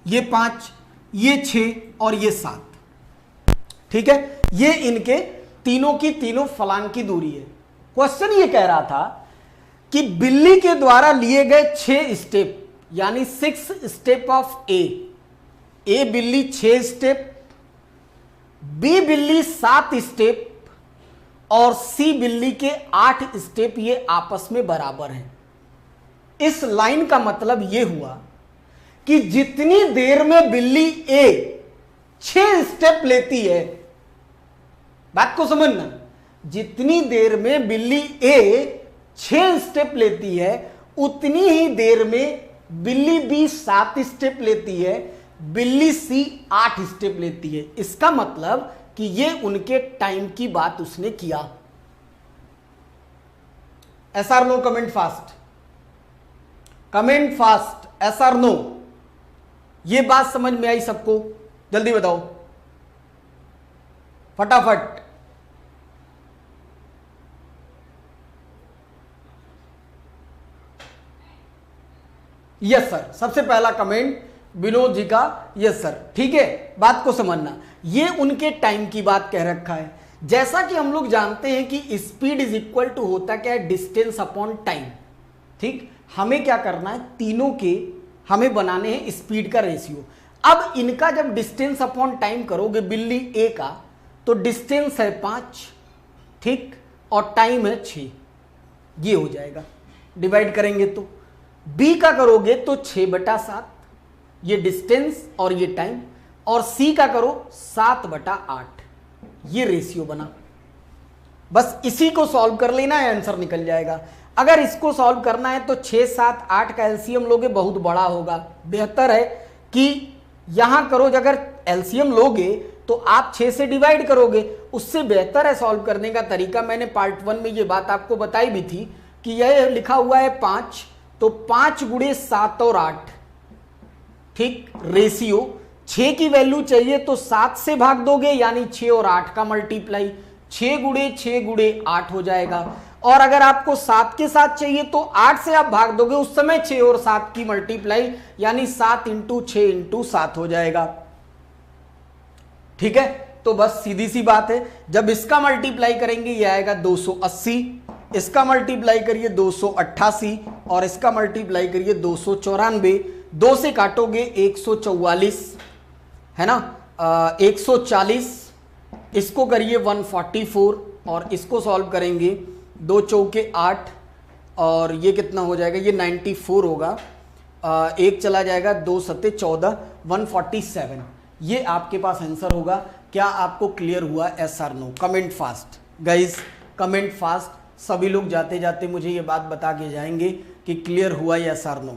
ये 5, ये 6 और ये 7, ठीक है, ये इनके तीनों की तीनों फलांग की दूरी है। क्वेश्चन ये कह रहा था कि बिल्ली के द्वारा लिए गए 6 स्टेप यानी 6 स्टेप ऑफ ए बिल्ली 6 स्टेप, बी बिल्ली 7 स्टेप और सी बिल्ली के 8 स्टेप, ये आपस में बराबर हैं। इस लाइन का मतलब यह हुआ कि जितनी देर में बिल्ली ए 6 स्टेप लेती है, बात को समझना, जितनी देर में बिल्ली ए 6 स्टेप लेती है उतनी ही देर में बिल्ली बी 7 स्टेप लेती है, बिल्ली सी 8 स्टेप लेती है। इसका मतलब कि ये उनके टाइम की बात उसने किया। Yes or no, comment fast, comment fast, yes or no. ये बात समझ में आई सबको? जल्दी बताओ फटाफट। यस सर, सबसे पहला कमेंट विनोद जी का, यस सर, ठीक है, बात को समझना, ये उनके टाइम की बात कह रखा है। जैसा कि हम लोग जानते हैं कि स्पीड इज इक्वल टू होता क्या है, डिस्टेंस अपॉन टाइम, ठीक। हमें क्या करना है, तीनों के हमें बनाने हैं स्पीड का रेशियो। अब इनका जब डिस्टेंस अपॉन टाइम करोगे बिल्ली ए का, तो डिस्टेंस है 5, ठीक, और टाइम है 6, ये हो जाएगा। डिवाइड करेंगे तो बी का करोगे तो 6/7, ये डिस्टेंस और ये टाइम, और सी का करो 7/8, ये रेशियो बना। बस इसी को सॉल्व कर लेना है, आंसर निकल जाएगा। अगर इसको सॉल्व करना है तो 6, 7, 8 का एलसीएम लोगे, बहुत बड़ा होगा। बेहतर है कि यहां करो, अगर एलसीएम लोगे तो आप 6 से डिवाइड करोगे, उससे बेहतर है सॉल्व करने का तरीका। मैंने पार्ट 1 में ये बात आपको बताई भी थी कि यह लिखा हुआ है 5, तो 5 गुणे 7 और 8, ठीक, रेशियो 6 की वैल्यू चाहिए तो 7 से भाग दोगे, यानी 6 और 8 का मल्टीप्लाई, 6 गुणे 8 हो जाएगा। और अगर आपको 7 के साथ चाहिए तो 8 से आप भाग दोगे, उस समय 6 और 7 की मल्टीप्लाई, यानी 7 × 6 × 7 हो जाएगा, ठीक है। तो बस सीधी सी बात है, जब इसका मल्टीप्लाई करेंगे ये आएगा 280, इसका मल्टीप्लाई करिए 288 और इसका मल्टीप्लाई करिए 294, 2 से काटोगे 144, है ना, 140, इसको करिए 144 और इसको सॉल्व करेंगे 2 चौके 8 और ये कितना हो जाएगा, ये 94 होगा, एक चला जाएगा, 2 सत्ते 14, 147, ये आपके पास आंसर होगा। क्या आपको क्लियर हुआ? Yes or no, comment fast guys, comment fast. सभी लोग जाते जाते मुझे ये बात बता के जाएंगे कि क्लियर हुआ या एस आर नो।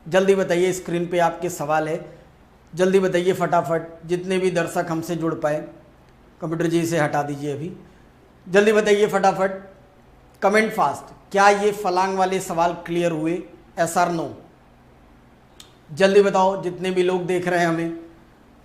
जल्दी बताइए, स्क्रीन पे आपके सवाल है, जल्दी बताइए फटाफट, जितने भी दर्शक हमसे जुड़ पाए। कंप्यूटर जी से हटा दीजिए अभी, जल्दी बताइए फटाफट, कमेंट फास्ट। क्या ये फलांग वाले सवाल क्लियर हुए? एस आर नो, जल्दी बताओ, जितने भी लोग देख रहे हैं हमें,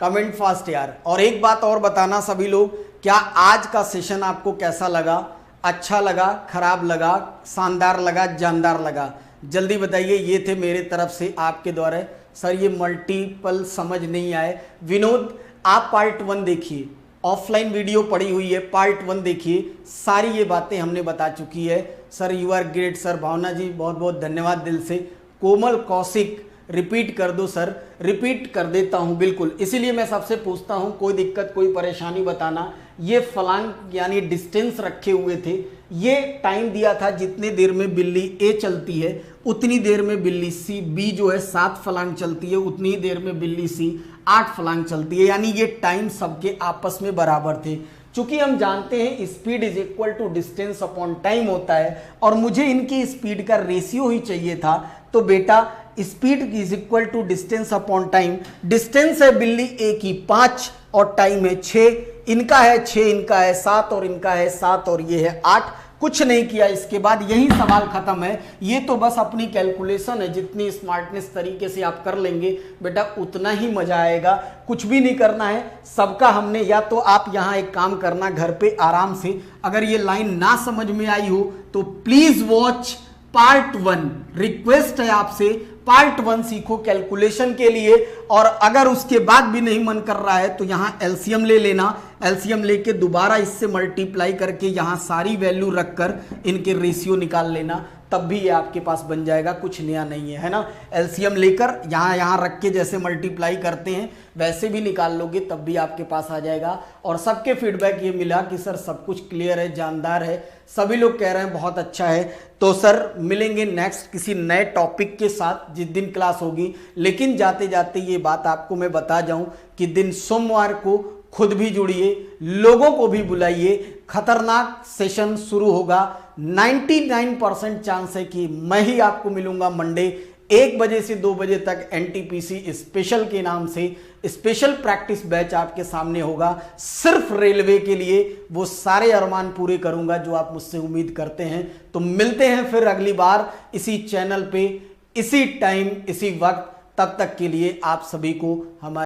कमेंट फास्ट यार। और एक बात और बताना सभी लोग, क्या आज का सेशन आपको कैसा लगा? अच्छा लगा, खराब लगा, शानदार लगा, जानदार लगा? जल्दी बताइए। ये थे मेरे तरफ से आपके द्वारा। सर ये मल्टीपल समझ नहीं आए। विनोद आप पार्ट 1 देखिए, ऑफलाइन वीडियो पड़ी हुई है, पार्ट 1 देखिए, सारी ये बातें हमने बता चुकी है। Sir you are great sir, Bhavna ji बहुत बहुत धन्यवाद दिल से। कोमल कौशिक रिपीट कर दो सर, रिपीट कर देता हूं बिल्कुल, इसीलिए मैं सबसे पूछता हूं कोई दिक्कत कोई परेशानी बताना। ये फलांग यानी डिस्टेंस रखे हुए थे, ये टाइम दिया था जितने देर में बिल्ली ए चलती है उतनी देर में बिल्ली सी, बी जो है 7 फलांग चलती है उतनी ही देर में बिल्ली सी 8 फलांग चलती है, यानी ये टाइम सबके आपस में बराबर थे। चूंकि हम जानते हैं speed is equal to distance upon time होता है और मुझे इनकी स्पीड का रेशियो ही चाहिए था, तो बेटा speed is equal to distance upon time. Distance है बिल्ली ए की 5 और टाइम है 6, इनका है 6, इनका है 7 और इनका है 7 और ये है 8। कुछ नहीं किया, इसके बाद यही सवाल खत्म है। ये तो बस अपनी कैलकुलेशन है, जितनी स्मार्टनेस तरीके से आप कर लेंगे बेटा उतना ही मजा आएगा। कुछ भी नहीं करना है सबका हमने, या तो आप यहाँ एक काम करना घर पे आराम से, अगर ये लाइन ना समझ में आई हो तो प्लीज वॉच पार्ट 1। रिक्वेस्ट है आपसे पार्ट 1 सीखो कैलकुलेशन के लिए, और अगर उसके बाद भी नहीं मन कर रहा है तो यहाँ एलसीएम ले लेना। एलसीएम लेके दोबारा इससे मल्टीप्लाई करके यहाँ सारी वैल्यू रखकर इनके रेशियो निकाल लेना, तब भी ये आपके पास बन जाएगा। कुछ नया नहीं है ना। एलसीएम लेकर यहाँ रख के जैसे मल्टीप्लाई करते हैं वैसे भी निकाल लोगे तब भी आपके पास आ जाएगा। और सबके फीडबैक ये मिला कि सर सब कुछ क्लियर है, जानदार है, सभी लोग कह रहे हैं बहुत अच्छा है। तो सर मिलेंगे नेक्स्ट किसी नए टॉपिक के साथ जिस दिन क्लास होगी। लेकिन जाते जाते ये बात आपको मैं बता जाऊं कि दिन सोमवार को खुद भी जुड़िए, लोगों को भी बुलाइए, खतरनाक सेशन शुरू होगा। 99% चांस है कि मैं ही आपको मिलूंगा मंडे 1 बजे से 2 बजे तक। एनटीपीसी स्पेशल के नाम से स्पेशल प्रैक्टिस बैच आपके सामने होगा, सिर्फ रेलवे के लिए। वो सारे अरमान पूरे करूंगा जो आप मुझसे उम्मीद करते हैं। तो मिलते हैं फिर अगली बार इसी चैनल पे, इसी टाइम, इसी वक्त। तब तक के लिए आप सभी को हमारे